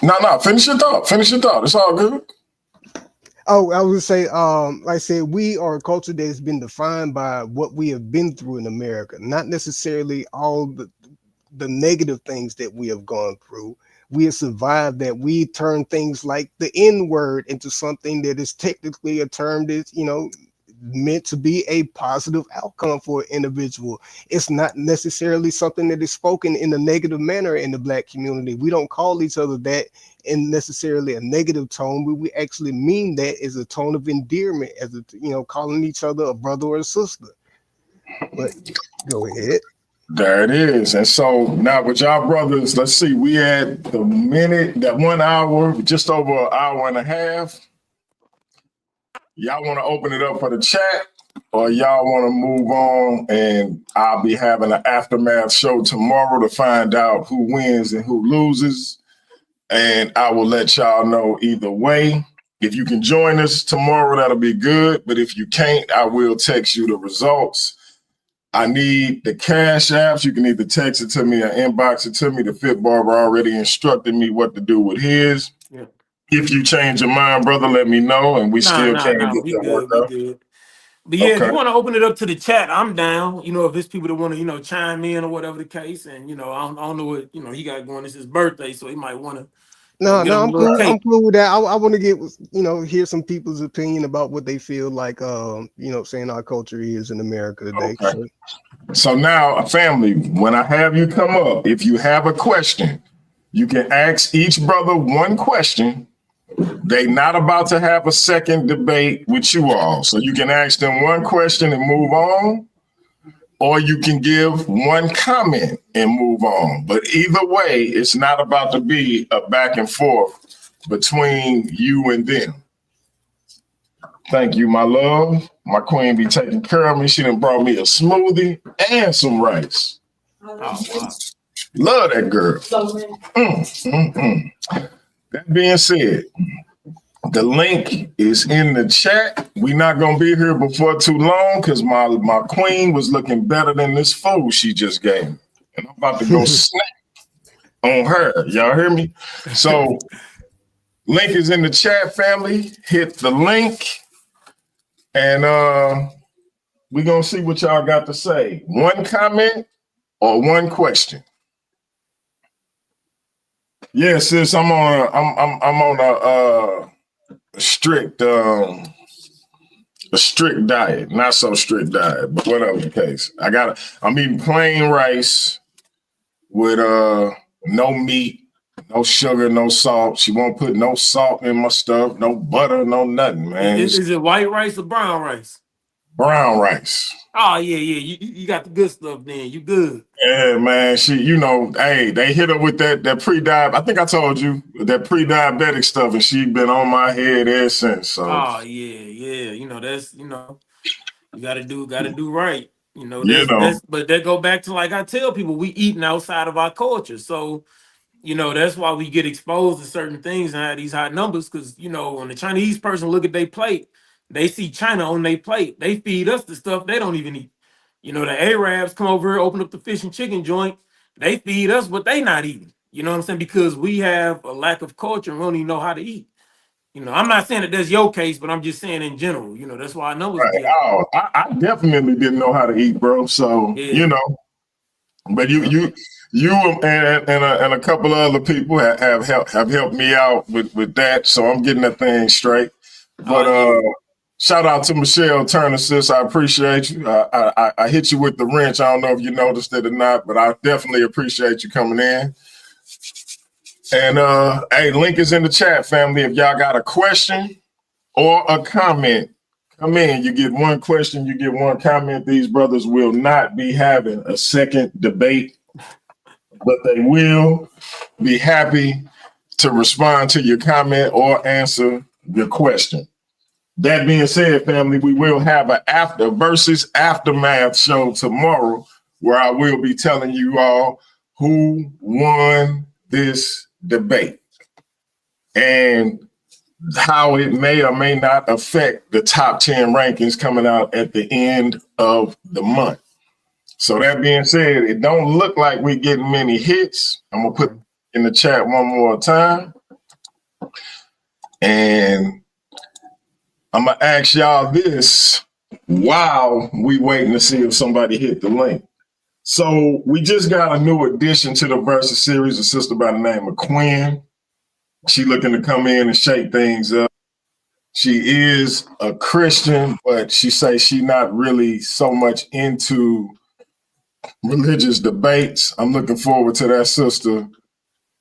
No, finish your thought. Finish your thought. It's all good. Oh, I would say, like I said, we are a culture that has been defined by what we have been through in America, not necessarily all the negative things that we have gone through. We have survived that. We turn things like the N word into something that is technically a term that's, meant to be a positive outcome for an individual. It's not necessarily something that is spoken in a negative manner in the Black community. We don't call each other that in necessarily a negative tone, but we actually mean that as a tone of endearment, as a, calling each other a brother or a sister. But go ahead. There it is. And so now with y'all brothers, let's see, we had the minute, that 1 hour, just over an hour and a half. Y'all want to open it up for the chat, or y'all want to move on, and I'll be having an aftermath show tomorrow to find out who wins and who loses. And I will let y'all know either way. If you can join us tomorrow, that'll be good. But if you can't, I will text you the results. I need the cash apps. You can either text it to me or inbox it to me. The Fit Barber already instructed me what to do with his. Yeah. If you change your mind, brother, let me know, and we still can't get We that good, worked we out. good. But yeah, if Okay. you want to open it up to the chat, I'm down. If it's people that want to, chime in or whatever the case, and I don't know what he got going. It's his birthday, so he might want to No, get him a I'm little cool. I'm cake. cool with that. I want to get, hear some people's opinion about what they feel like, saying our culture is in America today. Okay. So now, family, when I have you come up, if you have a question, you can ask each brother one question. They not about to have a second debate with you all. So you can ask them one question and move on, or you can give one comment and move on. But either way, it's not about to be a back and forth between you and them. Thank you, my love. My queen be taking care of me. She done brought me a smoothie and some rice. Oh, wow. Love that girl. That being said, the link is in the chat. We're not going to be here before too long because my queen was looking better than this food she just gave me. And I'm about to go snap on her. Y'all hear me? So link is in the chat, family. Hit the link. And we're going to see what y'all got to say. One comment or one question? Yeah, sis, I'm on a strict diet, not so strict diet, but whatever the case. I'm eating plain rice with no meat, no sugar, no salt. She won't put no salt in my stuff, no butter, no nothing, man. Is it white rice or brown rice? Brown rice. Oh yeah. You got the good stuff then. You good. Yeah, man. She, hey, they hit her with that pre-diabetic. I think I told you that pre-diabetic stuff, and she been on my head ever since. So. Oh yeah. That's you gotta do right. But that go back to, like I tell people, we eating outside of our culture. So, that's why we get exposed to certain things and have these high numbers. Because, when the Chinese person look at their plate, they see China on their plate. They feed us the stuff they don't even eat. The Arabs come over here, open up the fish and chicken joint. They feed us what they not eating. You know what I'm saying? Because we have a lack of culture and we don't even know how to eat. I'm not saying that that's your case, but I'm just saying in general. That's why our numbers Right. be out. Oh, I definitely didn't know how to eat, bro. So Yeah. But you and a couple of other people have helped me out with that. So I'm getting that thing straight. But shout out to Michelle Turner, sis. I appreciate you. I hit you with the wrench. I don't know if you noticed it or not, but I definitely appreciate you coming in. And hey, link is in the chat, family. If y'all got a question or a comment, come in. You get one question, you get one comment. These brothers will not be having a second debate, but they will be happy to respond to your comment or answer your question. That being said, family, we will have a versus aftermath show tomorrow where I will be telling you all who won this debate and how it may or may not affect the top 10 rankings coming out at the end of the month. So that being said, it don't look like we're getting many hits. I'm gonna put in the chat one more time. And I'm gonna ask y'all this while we waiting to see if somebody hit the link. So we just got a new addition to the Versus series, a sister by the name of Quinn. She looking to come in and shake things up. She is a Christian, but she says she not really so much into religious debates. I'm looking forward to that, sister.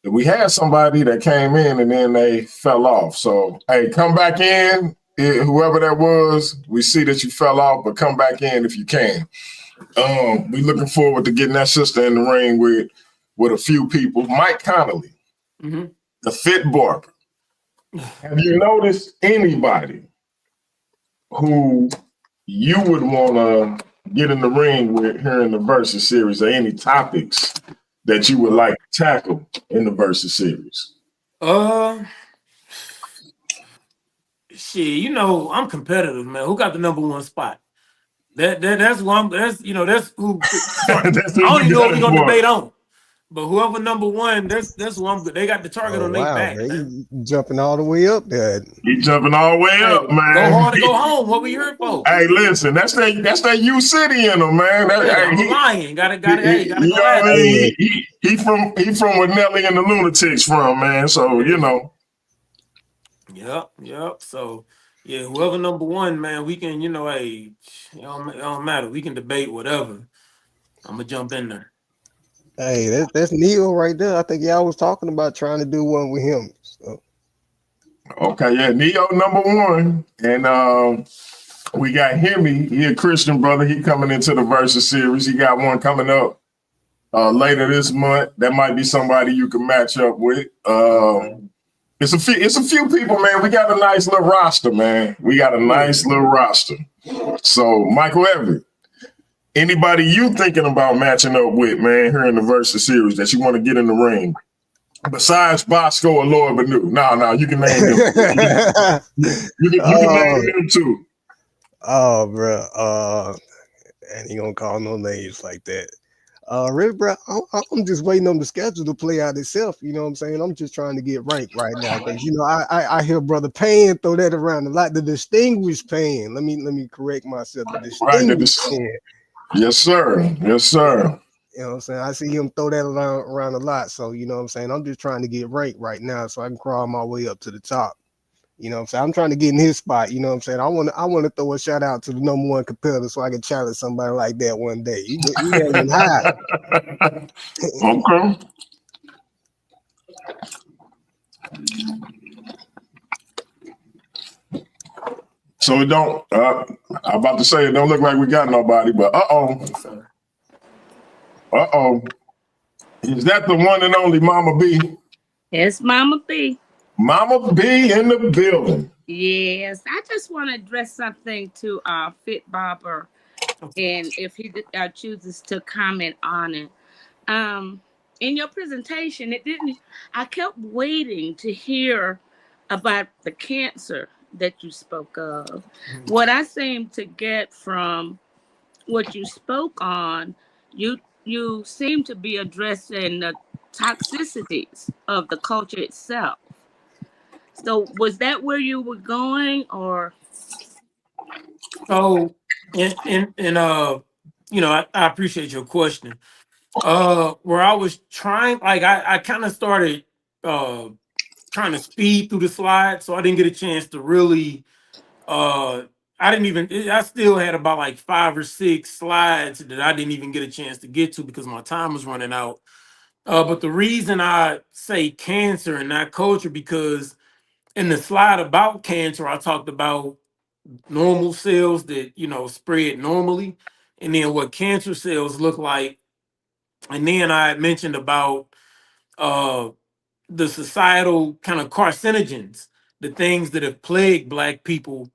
We had somebody that came in and then they fell off. So, hey, come back in. Whoever that was, we see that you fell off, but come back in if you can. We looking forward to getting that sister in the ring with a few people. Mike Connolly, the Fit Barber. Have you noticed anybody who you would want to get in the ring with here in the Versus series, or any topics that you would like to tackle in the Versus series? Shit, you know, I'm competitive, man. Who got the #1 spot? That's who I'm. That's that's who. That's who I don't you even know what got we're it gonna for. debate on. But whoever #1, that's who I'm good. They got the target Oh on their wow, back, man. man. You jumping all the way up there. He jumping all the way Hey, up, man. go hard to go home. What we here for? Hey, listen, that's that U City in him, man. Hey, I'm a lion. Gotta You go know at what I it. mean? He from where Nelly and the Lunatics from, man. So you know. Yep. So yeah, whoever #1, man, we can, hey, it don't matter. We can debate whatever. I'm gonna jump in there. Hey, that's Neil right there. I think y'all was talking about trying to do one with him. So. Okay, yeah, Neo #1, and we got Hemi. He a Christian brother. He coming into the Versus series. He got one coming up later this month. That might be somebody you can match up with. It's a few people, man. We got a nice little roster, man. We got a nice little roster. So, Michael Everett, anybody you thinking about matching up with, man, here in the Versus series that you want to get in the ring? Besides Bosco or Lord Benu. No, you can name them. You can name them too. Oh, bro. And he gonna call no names like that. Really, bro, I'm just waiting on the schedule to play out itself. You know what I'm saying? I'm just trying to get ranked right now because I hear Brother Payne throw that around a lot. The distinguished Payne. Let me correct myself. The distinguished Payne. Yes, sir. Yes, sir. You know what I'm saying? I see him throw that around a lot. So you know what I'm saying? I'm just trying to get ranked right now so I can crawl my way up to the top. You know what I'm saying? I'm trying to get in his spot. You know what I'm saying? I want to throw a shout out to the #1 competitor so I can challenge somebody like that one day. You aiming high. Okay. So it don't. I'm about to say it don't look like we got nobody, but is that the one and only Mama B? It's Mama B. Mama B in the building. Yes, I just want to address something to FITBARBER, and if he chooses to comment on it. In your presentation, it didn't. I kept waiting to hear about the cancer that you spoke of. What I seem to get from what you spoke on, you seem to be addressing the toxicities of the culture itself. So was that where you were going, or? So, I appreciate your question. Where I was trying, like I kind of started trying to speed through the slides, so I didn't get a chance to really. I still had about like 5 or 6 slides that I didn't even get a chance to get to because my time was running out. But the reason I say cancer and not culture, because in the slide about cancer, I talked about normal cells that spread normally, and then what cancer cells look like. And then I mentioned about uh, the societal kind of carcinogens, the things that have plagued Black people.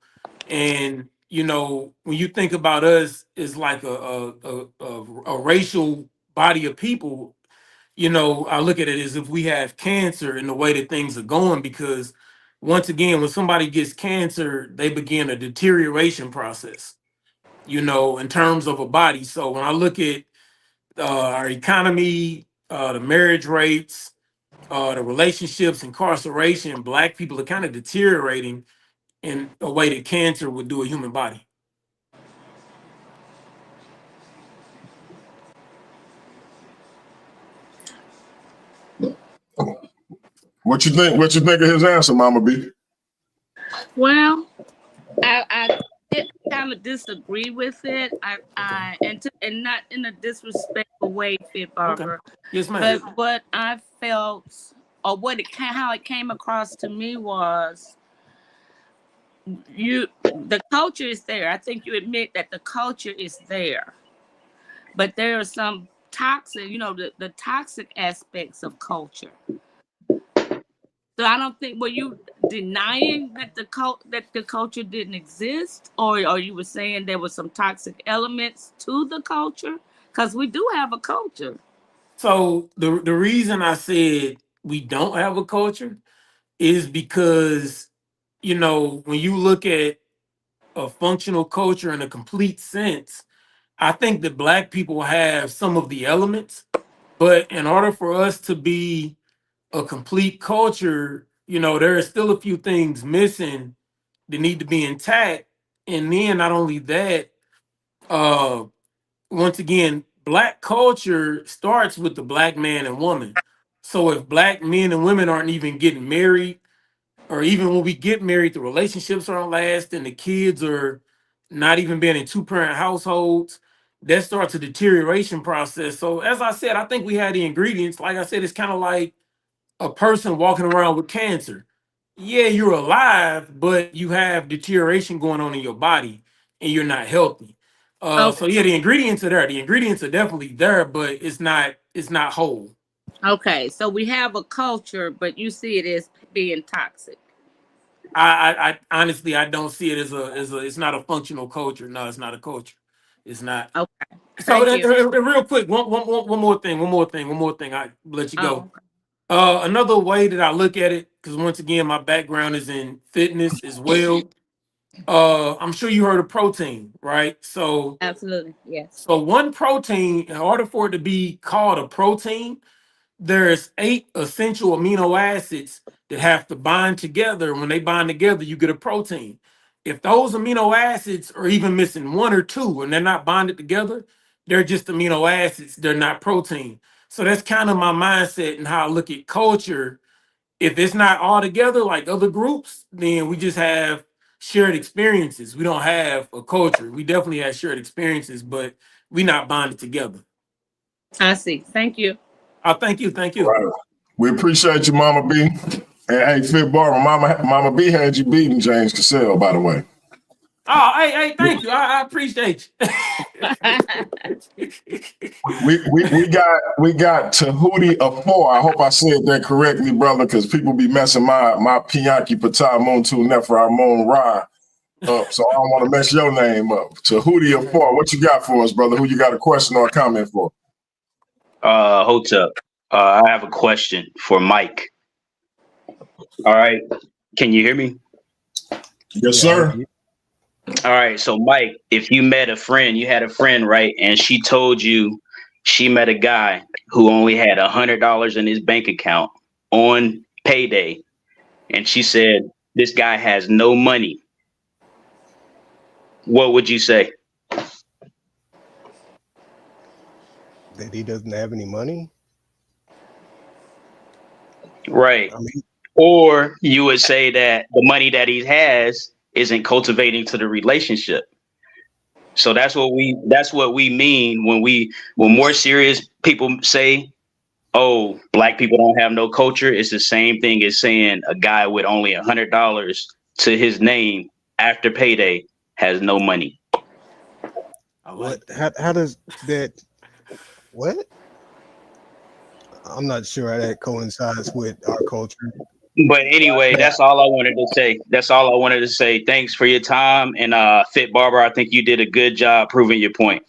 And when you think about us as like a racial body of people, I look at it as if we have cancer in the way that things are going, because once again, when somebody gets cancer, they begin a deterioration process, in terms of a body. So when I look at our economy, the marriage rates, the relationships, incarceration, Black people are kind of deteriorating. in a way that cancer would do a human body. What you think? What you think of his answer, Mama B? Well, I kind of disagree with it. And not in a disrespectful way, Fit Okay. Barber. Yes, ma'am. But what I felt, or how it came across to me was, the culture is there. I think you admit that the culture is there, but there are some toxic, the toxic aspects of culture. So I don't think, were you denying that the culture didn't exist, or you were saying there were some toxic elements to the culture? Because we do have a culture. So the reason I said we don't have a culture is because, when you look at a functional culture in a complete sense, I think that Black people have some of the elements, but in order for us to be a complete culture, there are still a few things missing that need to be intact. And then not only that, once again, Black culture starts with the Black man and woman. So if Black men and women aren't even getting married, or even when we get married, the relationships aren't lasting, the kids are not even being in two-parent households, that starts a deterioration process. So as I said, I think we had the ingredients. Like I said, it's kind of like a person walking around with cancer. Yeah, you're alive, but you have deterioration going on in your body and you're not healthy. Okay. So yeah, the ingredients are there. The ingredients are definitely there, but it's not whole. Okay, so we have a culture, but you see it as being toxic. I honestly, I don't see it as a it's not a functional culture. No, it's not a culture. It's not. Okay, So thank you. real quick, one more thing. I let you go. Oh, Another way that I look at it, because once again, my background is in fitness as well. I'm sure you heard of protein, right? So absolutely, yes. one protein, in order for it to be called a protein, there's 8 essential amino acids that have to bind together. When they bind together, you get a protein. If those amino acids are even missing 1 or 2 and they're not bonded together, they're just amino acids. They're not protein. So that's kind of my mindset and how I look at culture. If it's not all together like other groups, then we just have shared experiences. We don't have a culture. We definitely have shared experiences, but we not bonded together. I see. Thank you. Thank you. Thank All you. right. We appreciate you, Mama B. And hey, Fit Barber, Mama B had you beating James Cassell, by the way. Oh, hey, thank you. I appreciate you. We got Tahuti Afar. I hope I said that correctly, brother, because people be messing my Pianki Patah Moon Tu Nefra Moon Ra up. So I don't want to mess your name up. Tahuti Afar, what you got for us, brother? Who you got a question or a comment for? Hold up. I have a question for Mike. All right. Can you hear me? Yes, sir. All right. So, Mike, if you met a friend, you had a friend, right? And she told you she met a guy who only had $100 in his bank account on payday. And she said, this guy has no money. What would you say? That he doesn't have any money? Right. I mean, Or you would say that the money that he has isn't cultivating to the relationship. So that's what we mean when more serious people say, oh, Black people don't have no culture. It's the same thing as saying a guy with only $100 to his name after payday has no money. what? How does that? What? I'm not sure how that coincides with our culture. But anyway, that's all I wanted to say. That's all I wanted to say. Thanks for your time. And Fit Barber, I think you did a good job proving your point.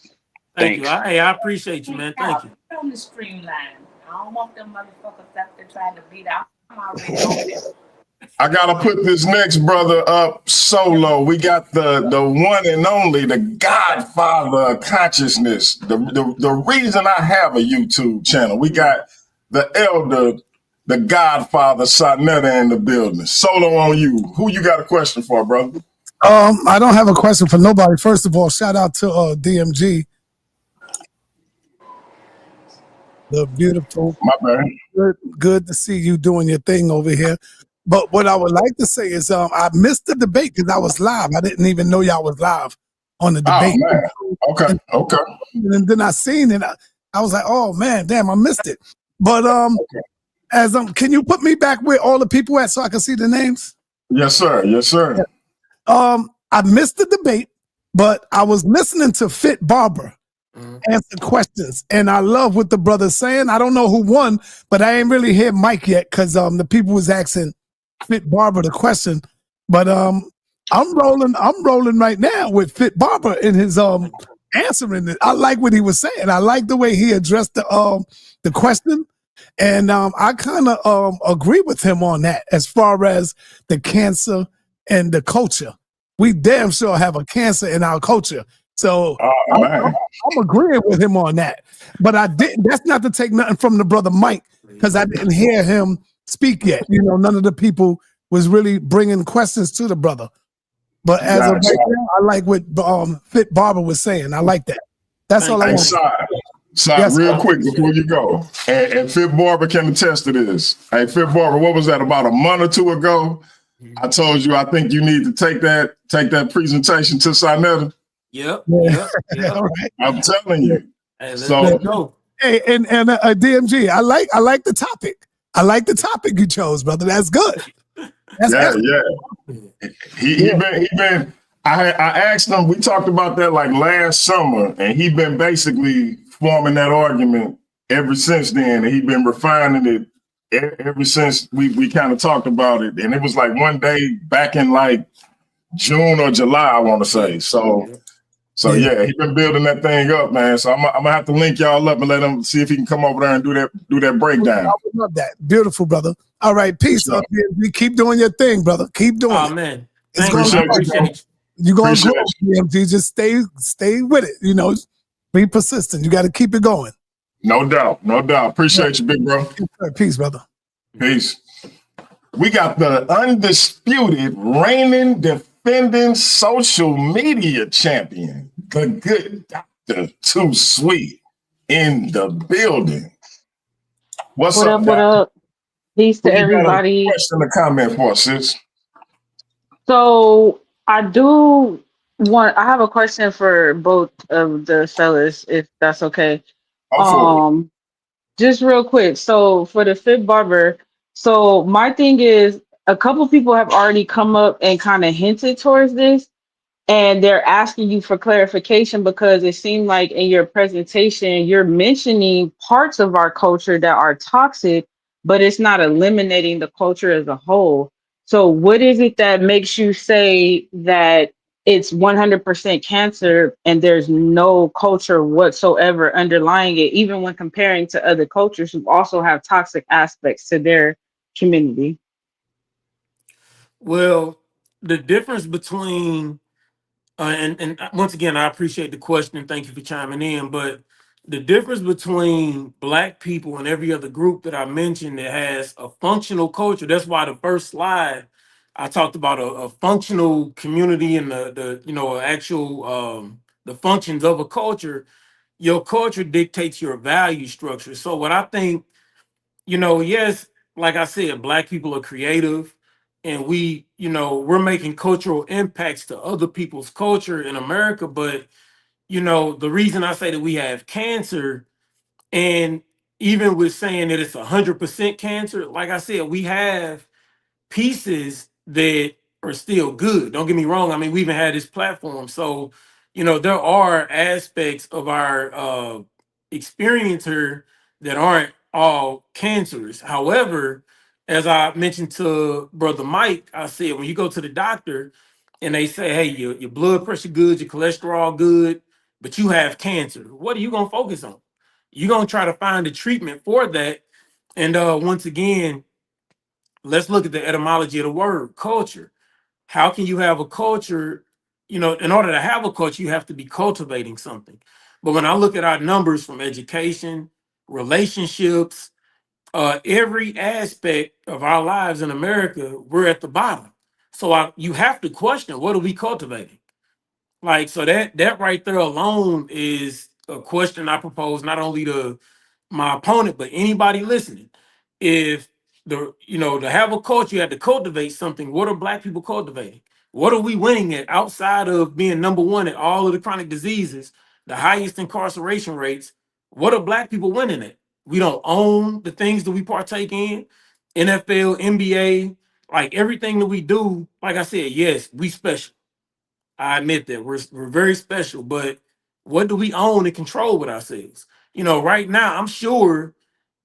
Thank you. Thanks. I appreciate you, man. Thank you. On the streamline. I don't want them motherfuckers out there trying to beat out. I'm already on there. I gotta put this next brother up solo. We got the one and only, the godfather of consciousness. The reason I have a YouTube channel. We got the elder the Godfather Sonetta in the building. Solo on you. Who you got a question for, brother? I don't have a question for nobody. First of all, shout out to DMG, the beautiful. My bad. Good to see you doing your thing over here. But what I would like to say is I missed the debate because I was live. I didn't even know y'all was live on the debate. Oh, man. Okay, okay. And then I seen it. I was like, oh man, damn, I missed it. But as can you put me back where all the people at so I can see the names? Yes, sir. Yes, sir. I missed the debate, but I was listening to FITBARBER answer questions, and I love what the brother's saying. I don't know who won, but I ain't really hear Mike yet because the people was asking FITBARBER the question. But I'm rolling right now with FITBARBER in his answering it. I like what he was saying. I like the way he addressed the question. And I kind of agree with him on that as far as the cancer and the culture. We damn sure have a cancer in our culture. So I'm agreeing with him on that. But I didn't. That's not to take nothing from the brother Mike because I didn't hear him speak yet. You know, none of the people was really bringing questions to the brother. But as of right now, I like what FITBARBER was saying. I like that. That's all I want. Yes, real quick before you go, and FITBARBER can attest to this. Hey, FITBARBER, what was that, about a month or two ago? I told you I think you need to take that presentation to Sonetta. Yep. Right. I'm telling you. Hey, so go. Hey, and DMG, I like the topic. I like the topic you chose, brother. That's good. He been. I asked him. We talked about that like last summer, and he been basically forming that argument ever since then, and he been refining it ever since we kind of talked about it. And it was like one day back in like June or July, I want to say. So yeah, he been building that thing up, man. So I'm gonna have to link y'all up and let him see if he can come over there and do that breakdown. I would love that. Beautiful, brother. All right, peace. We keep doing your thing, brother. Keep doing it. Oh man, appreciate you. You're gonna grow, DMG. Just stay with it. You know, be persistent. You got to keep it going. No doubt. Appreciate you, big bro. Peace, brother. Peace. We got the undisputed reigning defending social media champion, the good Dr. Too Sweet, in the building. What's up? What up? Peace to everybody. Question or comment for us, sis? So I have a question for both of the fellas, if that's okay. Just real quick. So for the FITBARBER, so my thing is a couple people have already come up and kind of hinted towards this, and they're asking you for clarification because it seemed like in your presentation, you're mentioning parts of our culture that are toxic, but it's not eliminating the culture as a whole. So what is it that makes you say that it's 100% cancer and there's no culture whatsoever underlying it, even when comparing to other cultures who also have toxic aspects to their community? Well, the difference between and once again, I appreciate the question and thank you for chiming in. But the difference between Black people and every other group that I mentioned that has a functional culture. That's why the first slide I talked about a functional community and the actual the functions of a culture. Your culture dictates your value structure. So what I think, yes, like I said, Black people are creative and we're making cultural impacts to other people's culture in America. But, the reason I say that we have cancer, and even with saying that it's 100% cancer, like I said, we have pieces that are still good. Don't get me wrong. I mean, we even had this platform. So, there are aspects of our experiencer that aren't all cancerous. However, as I mentioned to Brother Mike, I said, when you go to the doctor and they say, hey, your blood pressure good, your cholesterol good, but you have cancer, what are you going to focus on? You're going to try to find a treatment for that. And once again, let's look at the etymology of the word culture. How can you have a culture? In order to have a culture, you have to be cultivating something. But when I look at our numbers from education, relationships, every aspect of our lives in America, we're at the bottom. So you have to question, what are we cultivating? Like, so that right there alone is a question I propose not only to my opponent, but anybody listening. If to have a culture, you have to cultivate something. What are black people cultivating? What are we winning at outside of being number one at all of the chronic diseases, the highest incarceration rates? What are black people winning at? We don't own the things that we partake in. NFL, NBA, like everything that we do, like I said, yes, we special. I admit that we're very special, but what do we own and control with ourselves? Right now, I'm sure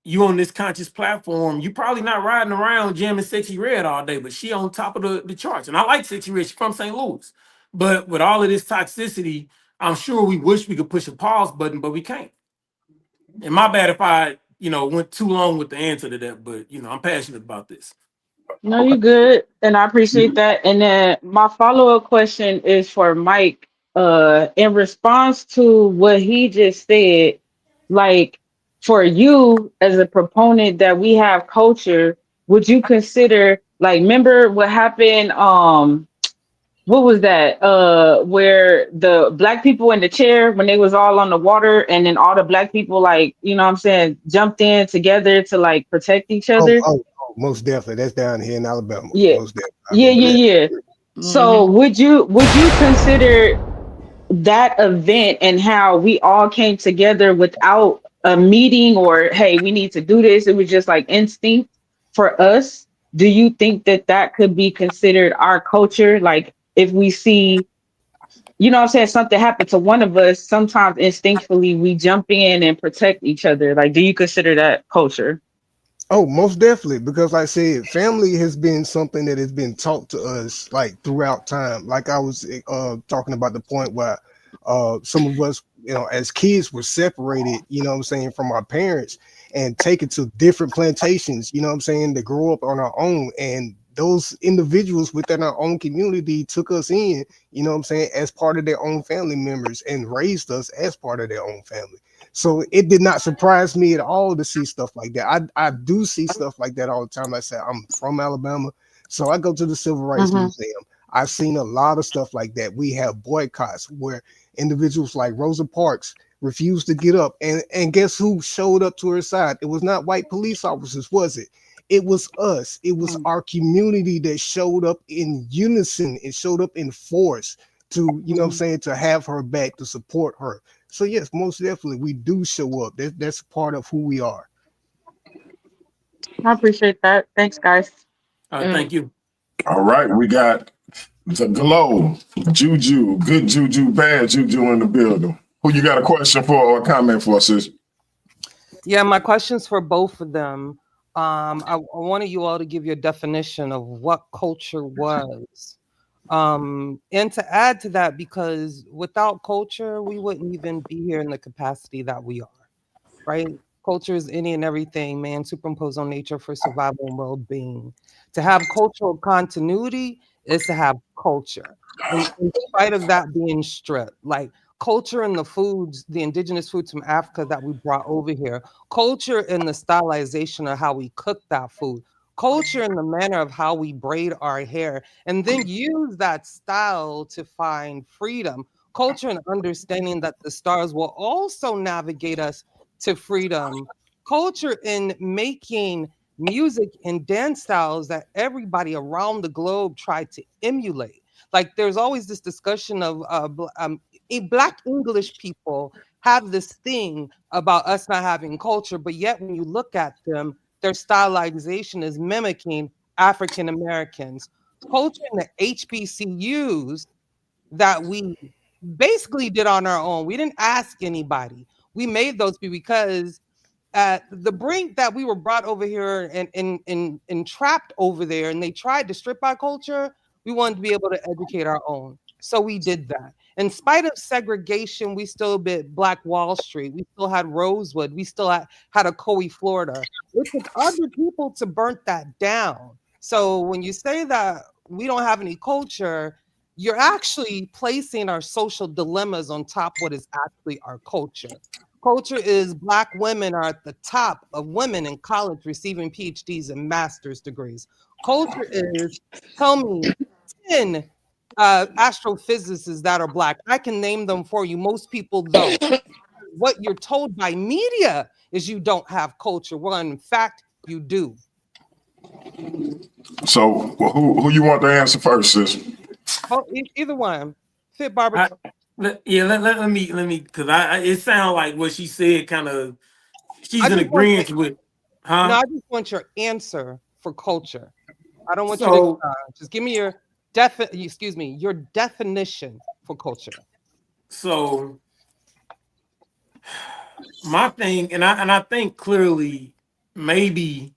you on this conscious platform, you probably not riding around jamming Sexy Red all day, but she on top of the charts. And I like Sexy Red, she's from St. Louis. But with all of this toxicity, I'm sure we wish we could push a pause button, but we can't. And my bad if I, went too long with the answer to that, but I'm passionate about this. No, you good, and I appreciate that. And then my follow-up question is for Mike. In response to what he just said, like for you as a proponent that we have culture, would you consider like remember what happened? What was that? Where the black people in the chair when they was all on the water, and then all the black people like what I'm saying jumped in together to like protect each Oh, other. oh, oh, most definitely. That's down here in Alabama. Yeah, Most definitely. I yeah, remember yeah, that. yeah. So Mhm. would you consider that event and how we all came together without a meeting or hey, we need to do this? It was just like instinct for us. Do you think that that could be considered our culture? Like if we see, what I'm saying, something happened to one of us, sometimes instinctively we jump in and protect each other. Like, do you consider that culture? Oh, most definitely, because like I said, family has been something that has been taught to us like throughout time. Like I was talking about the point where some of us, as kids were separated, what I'm saying, from our parents and taken to different plantations, what I'm saying, to grow up on our own. And those individuals within our own community took us in, what I'm saying, as part of their own family members and raised us as part of their own family. So it did not surprise me at all to see stuff like that. I do see stuff like that all the time. Like I said, I'm from Alabama, so I go to the Civil Rights Mm-hmm. Museum. I've seen a lot of stuff like that. We have boycotts where individuals like Rosa Parks refused to get up, and guess who showed up to her side? It was not white police officers, was it? It was us. It was our community that showed up in unison. It showed up in force to, what I'm saying, to have her back, to support her. So yes, most definitely we do show up. That's part of who we are. I appreciate that. Thanks, guys. Thank you. All right, we got the glow, Juju, good Juju, bad Juju in the building. Who you got a question for or a comment for, sis? Yeah, my question's for both of them. I wanted you all to give your definition of what culture was. And to add to that, because without culture, we wouldn't even be here in the capacity that we are, right? Culture is any and everything man superimposed on nature for survival and well-being. To have cultural continuity is to have culture. In spite of that being stripped, like culture in the foods, the indigenous foods from Africa that we brought over here, culture in the stylization of how we cook that food, culture in the manner of how we braid our hair, and then use that style to find freedom. Culture and understanding that the stars will also navigate us to freedom. Culture in making music and dance styles that everybody around the globe tried to emulate. Like there's always this discussion of Black English people have this thing about us not having culture, but yet when you look at them, their stylization is mimicking African Americans. Culture in the HBCUs that we basically did on our own. We didn't ask anybody. We made those because at the brink that we were brought over here and trapped over there, and they tried to strip our culture, we wanted to be able to educate our own. So we did that. In spite of segregation, we still bit Black Wall Street. We still had Rosewood. We still had a Coe, Florida. It took other people to burn that down. So when you say that we don't have any culture, you're actually placing our social dilemmas on top of what is actually our culture. Culture is Black women are at the top of women in college receiving PhDs and master's degrees. Culture is, tell me, 10 astrophysicists that are Black. I can name them for you. Most people don't. What you're told by media is you don't have culture. Well, in fact, you do. So who you want to answer first, sis? Oh, either one. Fit Barber. Let me, because it sounds like what she said kind of, she's in No, agreement with, huh? I just want your answer for culture. I don't want you to just give me your your definition for culture. So my thing, and I think clearly maybe,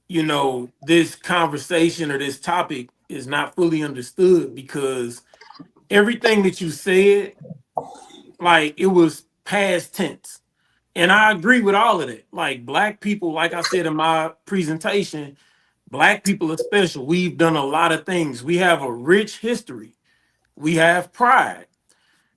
you know, this conversation or this topic is not fully understood because everything that you said, like, it was past tense. And I agree with all of it. Like, Black people, like I said in my presentation, Black people are special. We've done a lot of things. We have a rich history. We have pride.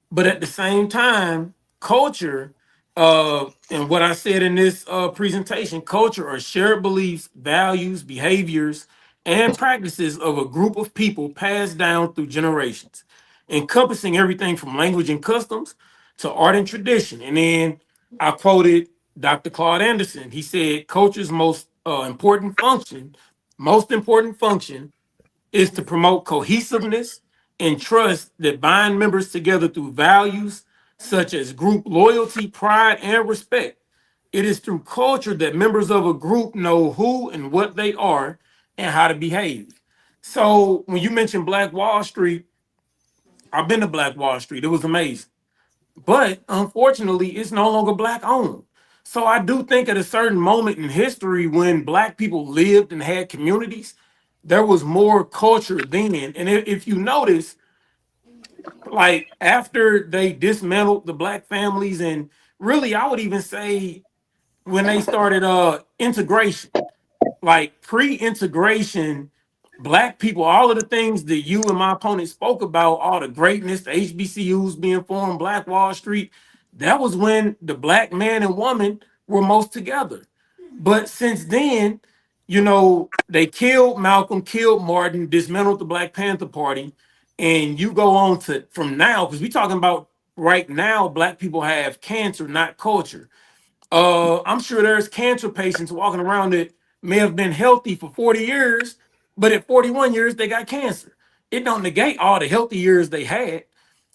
But at the same time, culture, and what I said in this presentation, culture are shared beliefs, values, behaviors, and practices of a group of people passed down through generations, encompassing everything from language and customs to art and tradition. And then I quoted Dr. Claude Anderson. He said, culture's most important function is to promote cohesiveness and trust that bind members together through values such as group loyalty, pride, and respect. It is through culture that members of a group know who and what they are and how to behave. So when you mentioned Black Wall Street, I've been to Black Wall Street. It was amazing. But unfortunately, it's no longer Black owned. So I do think at a certain moment in history when Black people lived and had communities, there was more culture then. And if you notice, like after they dismantled the Black families, and really I would even say when they started integration, like pre-integration, Black people, all of the things that you and my opponent spoke about, all the greatness, the HBCUs being formed, Black Wall Street, that was when the Black man and woman were most together. But since then, you know, they killed Malcolm, killed Martin, dismantled the Black Panther Party, and you go on to from now, because we're talking about right now, Black people have cancer, not culture. I'm sure there's cancer patients walking around that may have been healthy for 40 years, but at 41 years, they got cancer. It don't negate all the healthy years they had.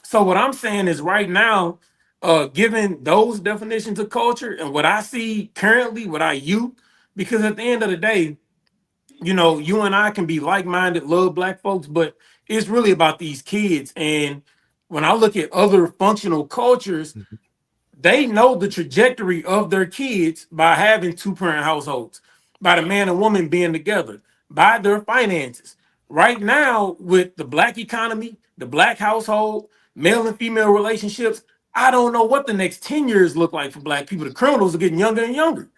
So what I'm saying is right now, given those definitions of culture and what I see currently with our youth, because at the end of the day, you know, you and I can be like-minded, love Black folks, but it's really about these kids. And when I look at other functional cultures, they know the trajectory of their kids by having two-parent households, by the man and woman being together, by their finances. Right now, with the Black economy, the Black household, male and female relationships, I don't know what the next 10 years look like for Black people. The criminals are getting younger and younger.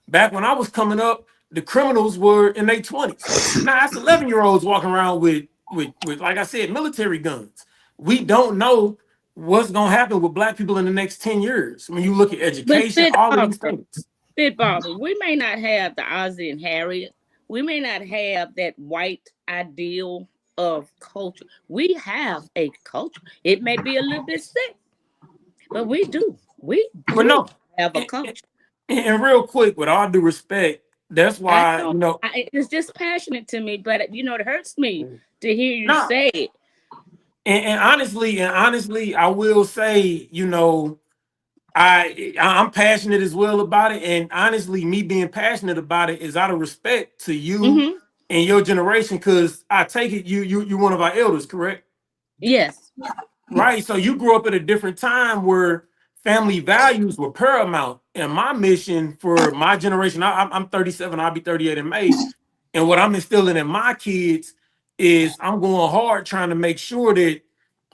Back when I was coming up, the criminals were in their 20s. Now that's 11-year-olds walking around with, like I said, military guns. We don't know what's going to happen with Black people in the next 10 years. When you look at But education, all of these things. Barber, we may not have the Ozzie and Harriet. We may not have that white ideal of culture. We have a culture. It may be a little bit sick, but we do. We But do no, have a and, culture. and real quick, with all due respect, that's I why, know you know, it's just passionate to me, but you know, it hurts me to hear you no, say it. and honestly, I will say, you know, I'm passionate as well about it. And honestly, me being passionate about it is out of respect to you Mm-hmm. and your generation, because I take it you're one of our elders, correct? Yes. Right. So you grew up at a different time where family values were paramount. And my mission for my generation, I'm 37, I'll be 38 in May. And what I'm instilling in my kids is I'm going hard trying to make sure that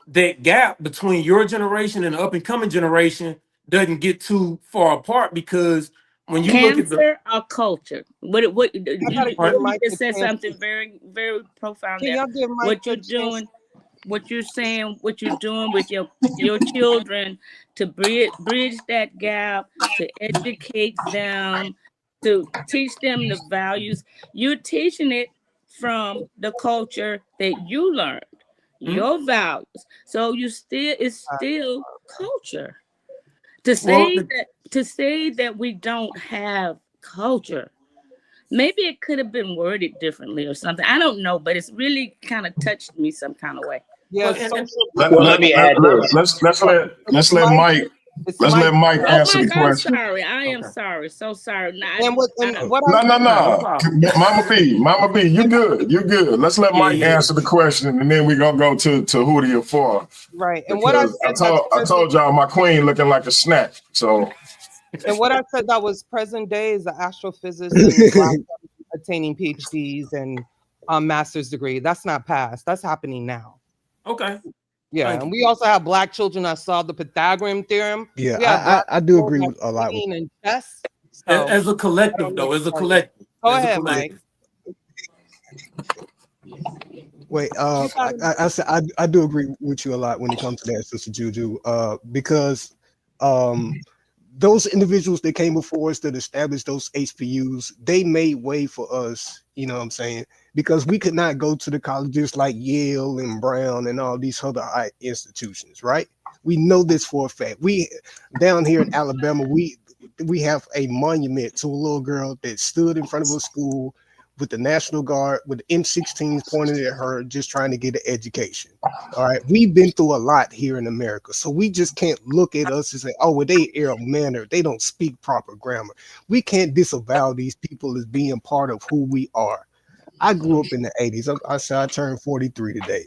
that gap between your generation and the up and coming generation doesn't get too far apart. Because when you look at the Cancer or culture? What I gotta you give right, you Mike just a said chance. something very, very profound Can there. y'all give Mike What a you're chance? doing, what you're saying, what you're doing with your children to bridge that gap, to educate them, to teach them the values. You're teaching it from the culture that you learned, your values. So it's still culture. To Well, say that we don't have culture, maybe it could have been worded differently or something. I don't know, but it's really kind of touched me some kind of way. Yeah, well, and Let me add this. Let's let Mike Oh, answer the Mike, I'm question. sorry. I am okay. sorry. So sorry. and what No, no, No no. problem. Mama B, you good. You good. Let's let Mike Yeah. answer the question, and then we're gonna go to Hootie or Four. right, and what I Because said that's I told y'all my queen looking like a snack. So and what I said that was present day is the astrophysicist and black women attaining PhDs and master's degree. That's not past. That's happening now. Okay. Yeah, Thank and you. we also have black children that solve the Pythagorean theorem. Yeah, We have black I do people agree that's with a lot with. singing and chess. So As a I collective, don't know though, what as to a tell you. collective, Go as a ahead, Mike. collective. Wait, You got it. I said I do agree with you a lot when it comes to that, Sister Juju. Because those individuals that came before us that established those HPUs, they made way for us, you know what I'm saying? Because we could not go to the colleges like Yale and Brown and all these other high institutions, right? We know this for a fact. We down here in Alabama, we have a monument to a little girl that stood in front of a school with the National Guard with M16s pointed at her, just trying to get an education. All right, we've been through a lot here in America, so we just can't look at us and say, "Oh, well, they ill mannered, they don't speak proper grammar." We can't disavow these people as being part of who we are. I grew up in the '80s. I said I turned 43 today.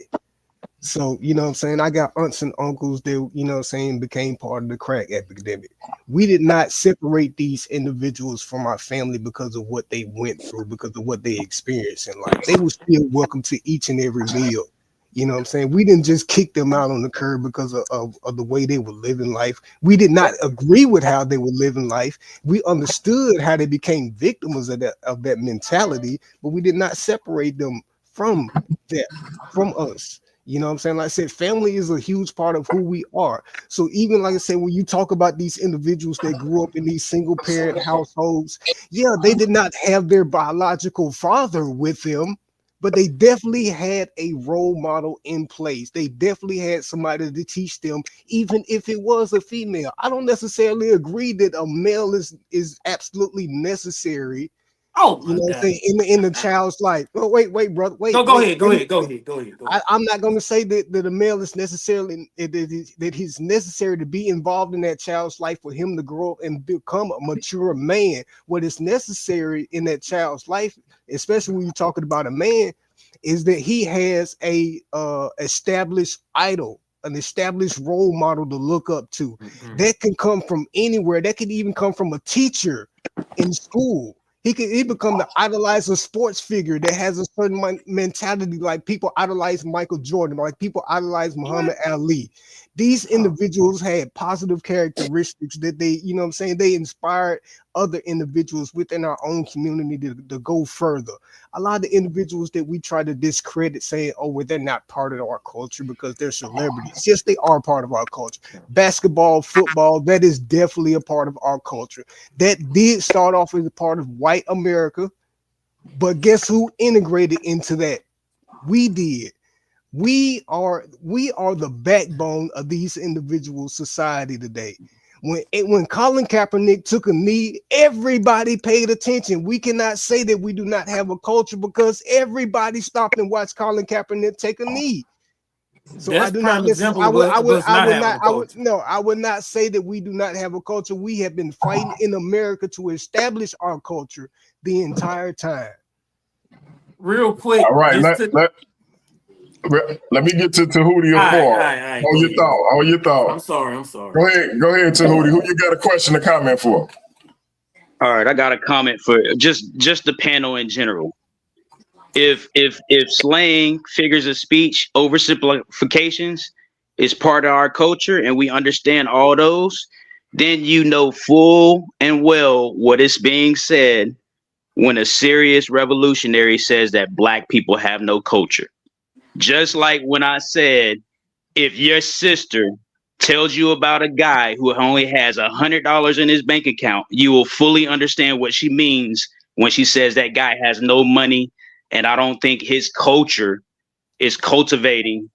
So, you know what I'm saying? I got aunts and uncles that, you know what I'm saying, became part of the crack epidemic. We did not separate these individuals from our family because of what they went through, because of what they experienced in life. They were still welcome to each and every meal. You know what I'm saying? We didn't just kick them out on the curb because of the way they were living life. We did not agree with how they were living life. We understood how they became victims of that mentality, but we did not separate them from that, from us. You know what I'm saying? Like I said, family is a huge part of who we are. So even like I said, when you talk about these individuals that grew up in these single parent households, yeah, they did not have their biological father with them, but they definitely had a role model in place. They definitely had somebody to teach them, even if it was a female. I don't necessarily agree that a male is absolutely necessary. Oh You my know what I'm God. saying? In the child's life. Oh, wait, brother. No, Wait, go wait. ahead. Go ahead. I'm not going to say that a male is necessarily that he's necessary to be involved in that child's life for him to grow up and become a mature man. What is necessary in that child's life, especially when you're talking about a man, is that he has a established idol, an established role model to look up to. That can come from anywhere. That could even come from a teacher in school. He become the idolizer sports figure that has a certain mentality, like people idolize Michael Jordan, like people idolize Muhammad Ali. These individuals had positive characteristics that they, you know what I'm saying, they inspired other individuals within our own community to go further. A lot of the individuals that we try to discredit, saying, oh, well, they're not part of our culture because they're celebrities. Yes, they are part of our culture. Basketball, football, that is definitely a part of our culture. That did start off as a part of white America, but guess who integrated into that? We did. We are the backbone of these individual society today. When Colin Kaepernick took a knee, everybody paid attention. We cannot say that we do not have a culture because everybody stopped and watched Colin Kaepernick take a knee. So That's I do not prime listen. example of us not having a culture. I would not say that we do not have a culture. We have been fighting in America to establish our culture the entire time. Real quick, all right, let me get to Tahuti or Four. All right. Hold your thought. I'm sorry. Go ahead, Tahuti. Who you got a question or comment for? All right, I got a comment for just the panel in general. If slang, figures of speech, oversimplifications is part of our culture and we understand all those, then you know full and well what is being said when a serious revolutionary says that black people have no culture. Just like when I said, if your sister tells you about a guy who only has $100 in his bank account, you will fully understand what she means when she says that guy has no money. And I don't think his culture is cultivating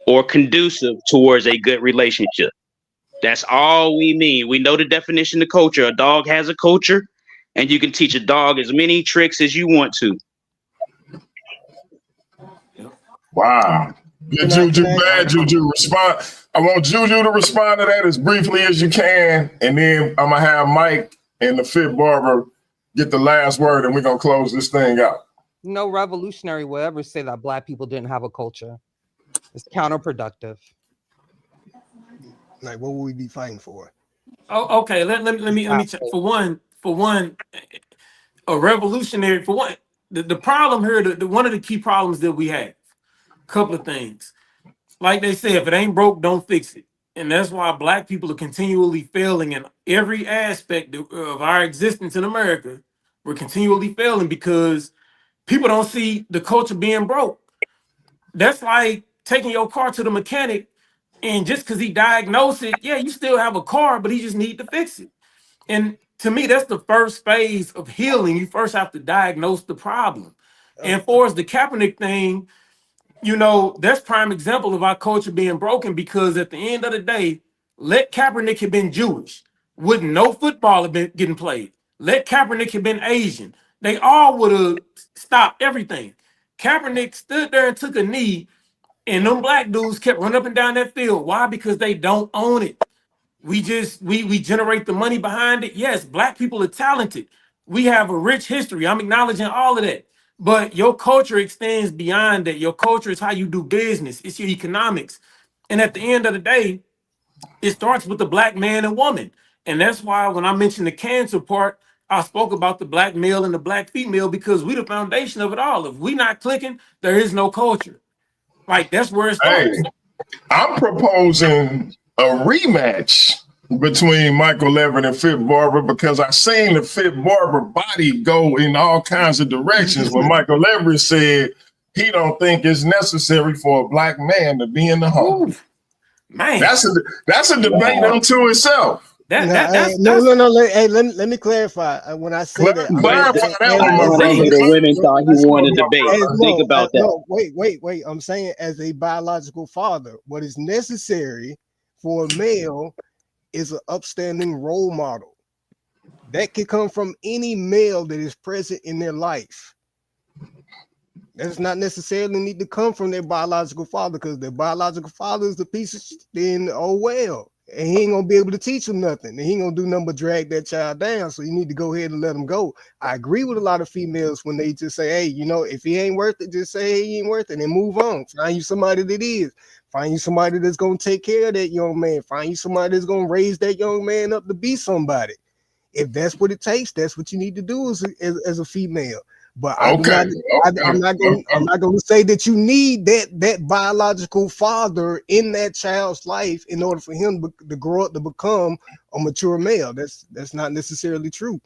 or conducive towards a good relationship. That's all we mean. We know the definition of culture. A dog has a culture, and you can teach a dog as many tricks as you want to. Wow. Good Juju, bad Juju. Respond. I want Juju to respond to that as briefly as you can, and then I'm gonna have Mike and the Fit Barber get the last word, and we're gonna close this thing out. No revolutionary will ever say that Black people didn't have a culture. It's counterproductive. Like, what would we be fighting for? Oh, okay. Let me check. For one, a revolutionary. For one, the problem here, the one of the key problems that we have, couple of things. Like they say, if it ain't broke, don't fix it. And that's why Black people are continually failing in every aspect of our existence in America. We're continually failing because people don't see the culture being broke. That's like taking your car to the mechanic, and just because he diagnosed it, yeah, you still have a car, but he just need to fix it. And to me, that's the first phase of healing. You first have to diagnose the problem. And for as the Kaepernick thing, you know, that's prime example of our culture being broken, because at the end of the day, let Kaepernick have been Jewish, wouldn't no football have been getting played. Let Kaepernick have been Asian, they all would have stopped everything. Kaepernick stood there and took a knee, and them Black dudes kept running up and down that field. Why? Because they don't own it. We generate the money behind it. Yes, Black people are talented. We have a rich history. I'm acknowledging all of that. But your culture extends beyond that. Your culture is how you do business. It's your economics. And at the end of the day, it starts with the Black man and woman. And that's why when I mentioned the cancer part, I spoke about the Black male and the Black female, because we the foundation of it all. If we not clicking, there is no culture. Like, that's where it starts. Hey, I'm proposing a rematch between Michael Everett and Fit Barber, because I seen the Fit Barber body go in all kinds of directions when Michael Everett said he don't think it's necessary for a Black man to be in the home. Ooh, man, that's a debate unto itself. No. Let me clarify. When I say that, clarify that one, my brother. The women thought he wanted to debate. Think about that. No, wait. I'm saying, as a biological father, what is necessary for a male is an upstanding role model. That can come from any male that is present in their life. That does not necessarily need to come from their biological father, because their biological father is the piece of shit. Then, oh well. And he ain't gonna be able to teach him nothing. And he ain't gonna do nothing but drag that child down. So you need to go ahead and let him go. I agree with a lot of females when they just say, hey, you know, if he ain't worth it, just say, hey, he ain't worth it, and move on. Find you somebody that is. Find you somebody that's gonna take care of that young man. Find you somebody that's gonna raise that young man up to be somebody. If that's what it takes, that's what you need to do as a female. But I'm not going to say that you need that biological father in that child's life in order for him to grow up to become a mature male. That's not necessarily true.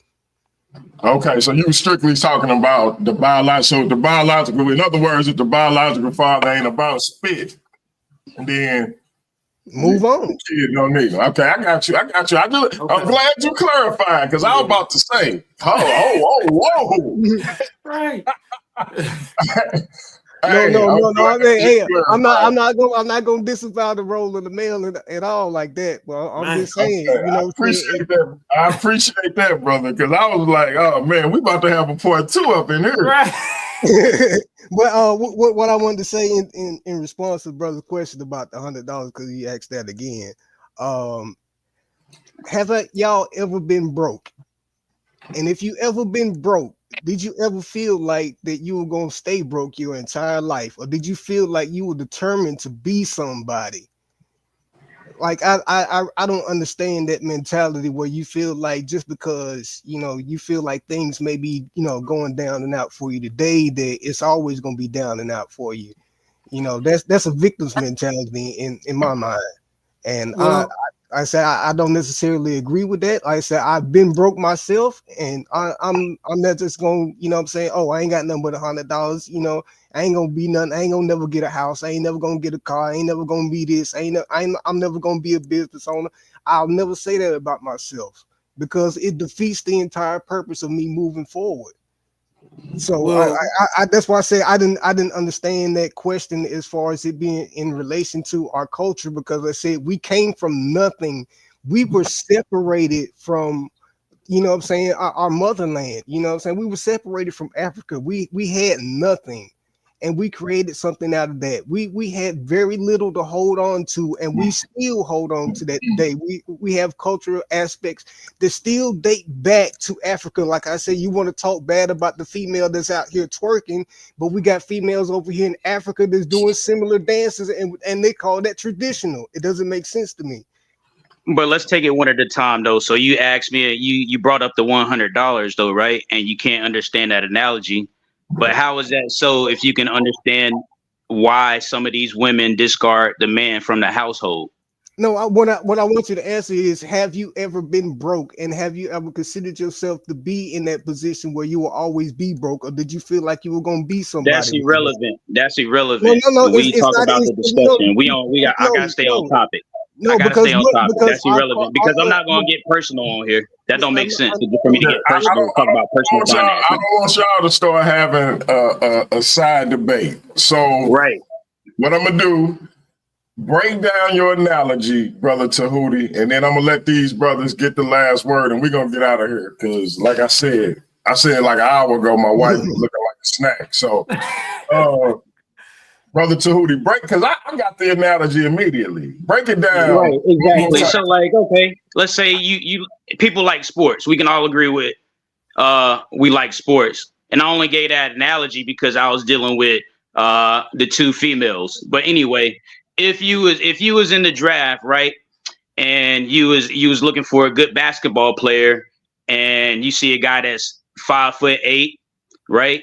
Okay, so you were strictly talking about the biological. So the biological, in other words, if the biological father ain't about spit, then move on. Kid don't need him. Okay, I got you. Okay. I'm glad you clarified, because I was about to say, whoa. Right. No. I'm not gonna disavow the role of the male at all like that. Well, I'm just saying, okay. I appreciate that, brother, because I was like, oh man, we about to have a part 2 up in here. Right. But what I wanted to say in response to the brother's question about the $100, because he asked that again. Have y'all ever been broke? And if you ever been broke, did you ever feel like that you were gonna stay broke your entire life, or did you feel like you were determined to be somebody? Like I don't understand that mentality where you feel like just because you feel like things may be going down and out for you today, that it's always gonna be down and out for you. That's a victim's mentality in my mind. And I said I don't necessarily agree with that. Like I said, I've been broke myself, and I'm not just gonna, you know what I'm saying, oh, I ain't got nothing but $100, you know, I ain't gonna be nothing, I ain't gonna never get a house, I ain't never gonna get a car, I ain't never gonna be this, I'm never gonna be a business owner. I'll never say that about myself because it defeats the entire purpose of me moving forward. So Well, I that's why I say I didn't understand that question as far as it being in relation to our culture, because I said we came from nothing. We were separated from, you know what I'm saying, our motherland. You know what I'm saying? We were separated from Africa. We had nothing, and we created something out of that. We had very little to hold on to, and we still hold on to that today. We have cultural aspects that still date back to Africa. Like I said, you want to talk bad about the female that's out here twerking, but we got females over here in Africa that's doing similar dances, and they call that traditional. It doesn't make sense to me. But let's take it one at a time, though. So you asked me, you brought up the $100, though, right? And you can't understand that analogy. But how is that so? If you can understand why some of these women discard the man from the household? No, what I want you to answer is: have you ever been broke, and have you ever considered yourself to be in that position where you will always be broke, or did you feel like you were going to be somebody? That's irrelevant. That's No, irrelevant. no, no. We It's talk not. about the discussion. I gotta stay on topic. I No, gotta because stay on topic. because That's irrelevant because I'm not gonna get personal on here. That don't make sense for me to get personal and talk about personal I finances. don't want y'all to start having a side debate. So Right. what I'm gonna do, break down your analogy, Brother Tahuti, and then I'm gonna let these brothers get the last word, and we're gonna get out of here. Because, like I said like an hour ago, my wife was looking like a snack. So, Brother Tahuti, because I got the analogy immediately. Break it down. Right, exactly. So, like, okay, let's say you people like sports. We can all agree with we like sports. And I only gave that analogy because I was dealing with the two females. But anyway, if you was in the draft, right, and you was looking for a good basketball player, and you see a guy that's 5'8", right?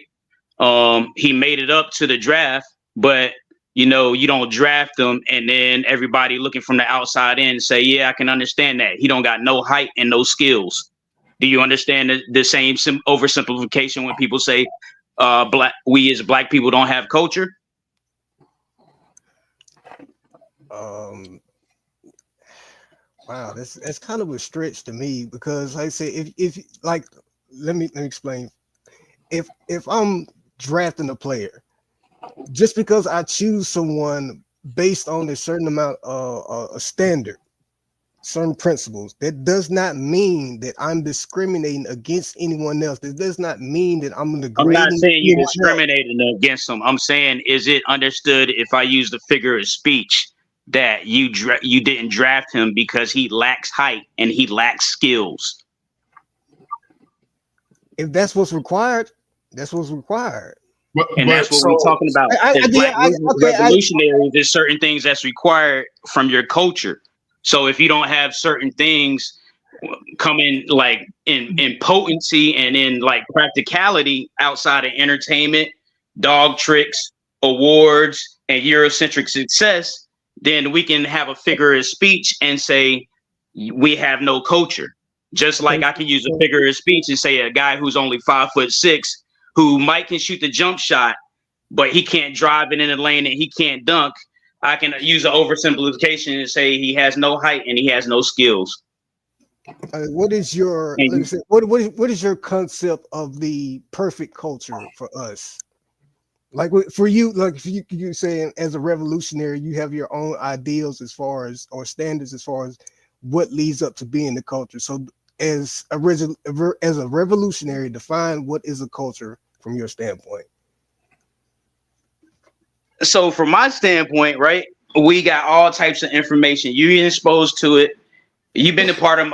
He made it up to the draft, but you don't draft him, and then everybody looking from the outside in say, yeah, I can understand that. He don't got no height and no skills. Do you understand the same oversimplification when people say we as black people don't have culture? Wow, that's kind of a stretch to me, because like I say, if like, let me explain. If I'm drafting a player, just because I choose someone based on a certain amount of a standard, certain principles, that does not mean that I'm discriminating against anyone else. That does not mean that I'm degrading. I'm not saying you're discriminating against them. I'm saying, is it understood if I use the figure of speech that you didn't draft him because he lacks height and he lacks skills? If that's what's required, that's what's required. And that's what we're talking about. Revolutionaries, there's certain things that's required from your culture. So if you don't have certain things coming like in potency and in like practicality outside of entertainment, dog tricks, awards, and Eurocentric success, then we can have a figure of speech and say we have no culture. Just like I can use a figure of speech and say a guy who's only 5'6", who might can shoot the jump shot, but he can't drive it in the lane and he can't dunk. I can use an oversimplification and say he has no height and he has no skills. What is your what is your concept of the perfect culture for us? Like for you, like if you saying as a revolutionary, you have your own ideals as far as, or standards as far as what leads up to being the culture. So as a revolutionary, define what is a culture from your standpoint. So from my standpoint, right, we got all types of information. You're exposed to it. You've been a part of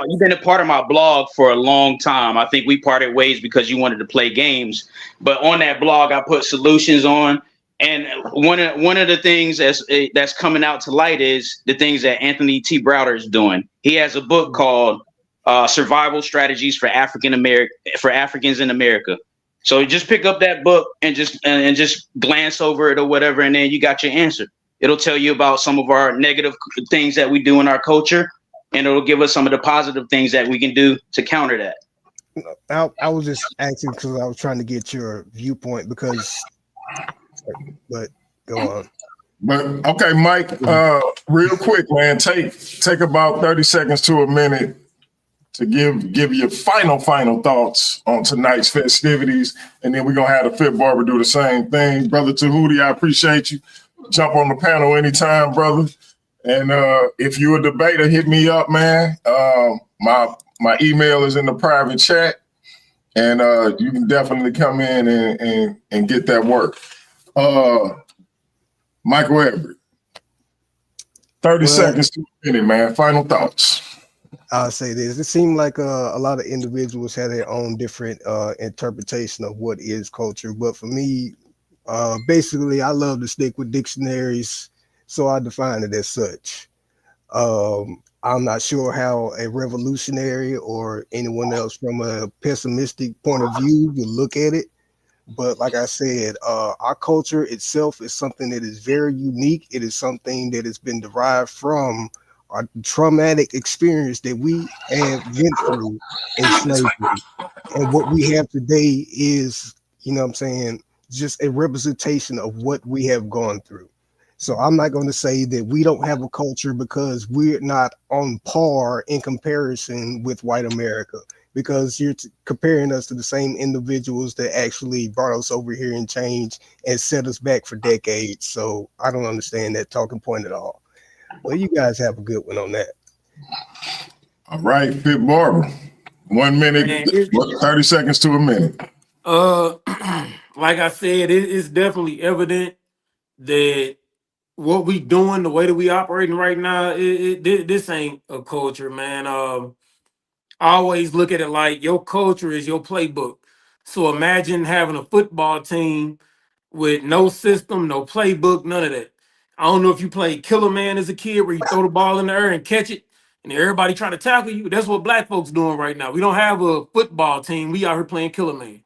my blog for a long time. I think we parted ways because you wanted to play games. But on that blog, I put solutions on. And one of the things that's coming out to light is the things that Anthony T. Browder is doing. He has a book called Survival Strategies for Africans in America. So just pick up that book and just glance over it or whatever, and then you got your answer. It'll tell you about some of our negative things that we do in our culture, and it'll give us some of the positive things that we can do to counter that. I was just asking because I was trying to get your viewpoint but go on. But okay, Mike, real quick, man, take about 30 seconds to a minute to give your final thoughts on tonight's festivities, and then we're gonna have the Fit Barber do the same thing. Brother Tahuti, I appreciate you. Jump on the panel anytime, brother. And if you're a debater, hit me up, man. My email is in the private chat, and you can definitely come in and get that work. Michael Everett, 30 seconds to a minute, man. Final thoughts. I'll say this. It seemed like a lot of individuals had their own different interpretation of what is culture. But for me, basically, I love to stick with dictionaries, so I define it as such. I'm not sure how a revolutionary or anyone else from a pessimistic point of view would look at it. But like I said, our culture itself is something that is very unique. It is something that has been derived from our traumatic experience that we have went through in slavery. And what we have today is, you know what I'm saying, just a representation of what we have gone through. So I'm not going to say that we don't have a culture because we're not on par in comparison with white America, because you're comparing us to the same individuals that actually brought us over here and changed and set us back for decades. So I don't understand that talking point at all. Well, you guys have a good one on that. All right, Fit Barber. 1 minute, 30 seconds to a minute. Like I said, it's definitely evident that what we doing, the way that we operating right now, this ain't a culture, man. I always look at it like your culture is your playbook. So imagine having a football team with no system, no playbook, none of that. I don't know if you played Killer Man as a kid where you throw the ball in the air and catch it and everybody trying to tackle you. That's what black folks doing right now. We don't have a football team. We out here playing Killer Man.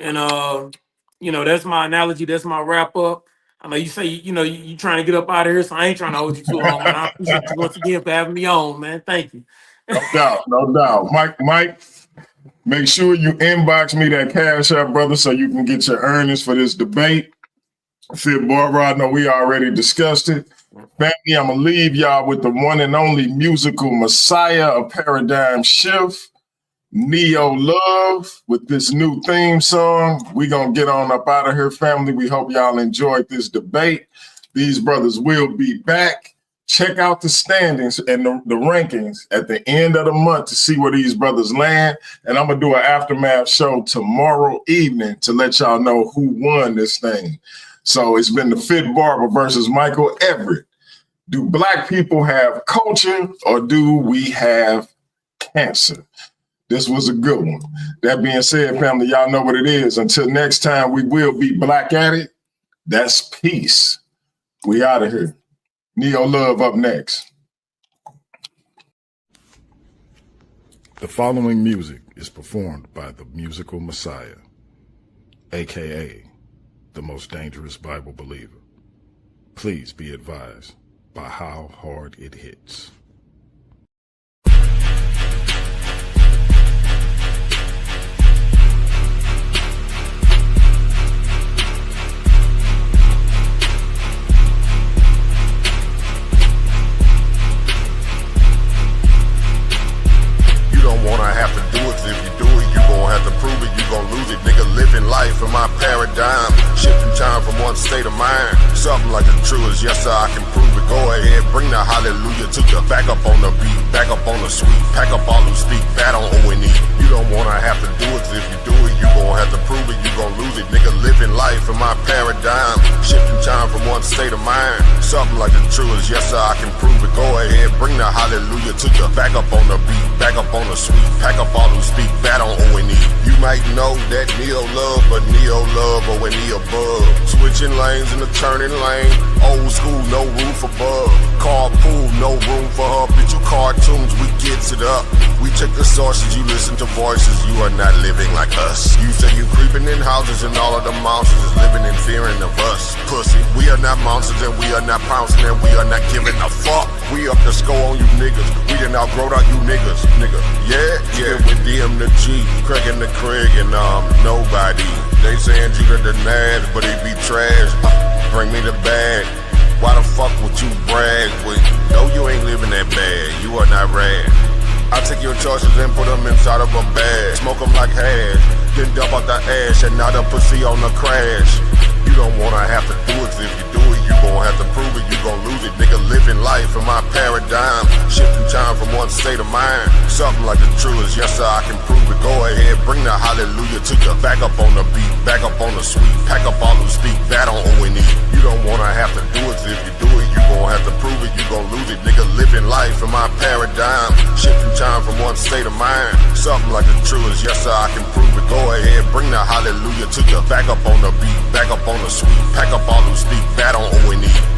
And, you know, that's my analogy. That's my wrap up. I know you say, you know, you trying to get up out of here, so I ain't trying to hold you too long, man. I appreciate you once again for having me on, man. Thank you. No doubt. Mike, make sure you inbox me that Cash App, brother, so you can get your earnings for this debate. Fit Barber, I know we already discussed it. Family, I'm going to leave y'all with the one and only musical messiah of Paradigm Shift, Neo Love, with this new theme song. We going to get on up out of here, family. We hope y'all enjoyed this debate. These brothers will be back. Check out the standings and the rankings at the end of the month to see where these brothers land. And I'm going to do an aftermath show tomorrow evening to let y'all know who won this thing. So it's been the Fit Barber versus Michael Everett. Do black people have culture or do we have cancer? This was a good one. That being said, family, y'all know what it is. Until next time, we will be black at it. That's peace. We out of here. Neo Love up next. The following music is performed by the musical messiah, aka the most dangerous Bible believer. Please be advised by how hard it hits. You don't wanna have to do it, 'cause if you do it, you gon' have to prove it, you gon' lose it. Nigga, living life in my paradigm, shifting time from one state of mind. Something like the truest, yes sir, I can prove it. Go ahead, bring the hallelujah to you. Back up on the beat, back up on the sweet. Pack up all who speak bad on O&E. You don't wanna have to do it, 'cause if you do it, you gon' have to prove it, you gon' lose it. Nigga, living life in my paradigm, shifting time from one state of mind. Something like the truest, yes sir, I can prove it. Go ahead, bring the hallelujah to you. Back up on the beat, back up on the sweet. Pack up all who speak bad on O&E. You might know that Neo Love, but Neo Love or when he above. Switch Switching lanes in the turning lane. Old school, no roof above. Carpool, no room for her. Bitch, you cartoons, we gets it up. We check the sources, you listen to voices. You are not living like us. You say you creeping in houses and all of the monsters is living in fearing of us. Pussy, we are not monsters and we are not pouncing and we are not giving a fuck. We up the score on you niggas. We done outgrown out you niggas. Nigga, yeah, with DM the G, Craig and the Craig and nobody. They saying Judah the Nads, but he be trash. Bring me the bag. Why the fuck would you brag with? No, you ain't living that bad. You are not rad. I take your choices and put them inside of a bag. Smoke them like hash. Then dump out the ash and now the pussy on the crash. You don't wanna have to do it. If you do it, you gon' have to prove it. You gon' lose it. Nigga, living life in my paradigm. Shifting time from one state of mind. Something like the truest. Yes, sir, I can prove it. Go ahead, bring the hallelujah to you. Back up on the beat, back up on the sweet. Pack up all who speak, that on O&E. You don't wanna have to do it. If you do it, you gon' have to prove it. You gon' lose it. Nigga, living life in my paradigm. Shifting time from one state of mind. Something like the truest. Yes, sir, I can prove it. Go ahead, bring the hallelujah to you. Back up on the beat, back up on the sweet. Pack up all who speak, that on O&E.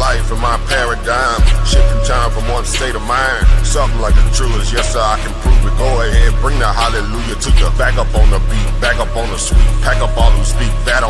life in my paradigm. Shifting time from one state of mind. Something like the truest, yes sir, I can prove it. Go ahead, bring the hallelujah to you. Back up on the beat, back up on the sweet. Pack up all who speak, that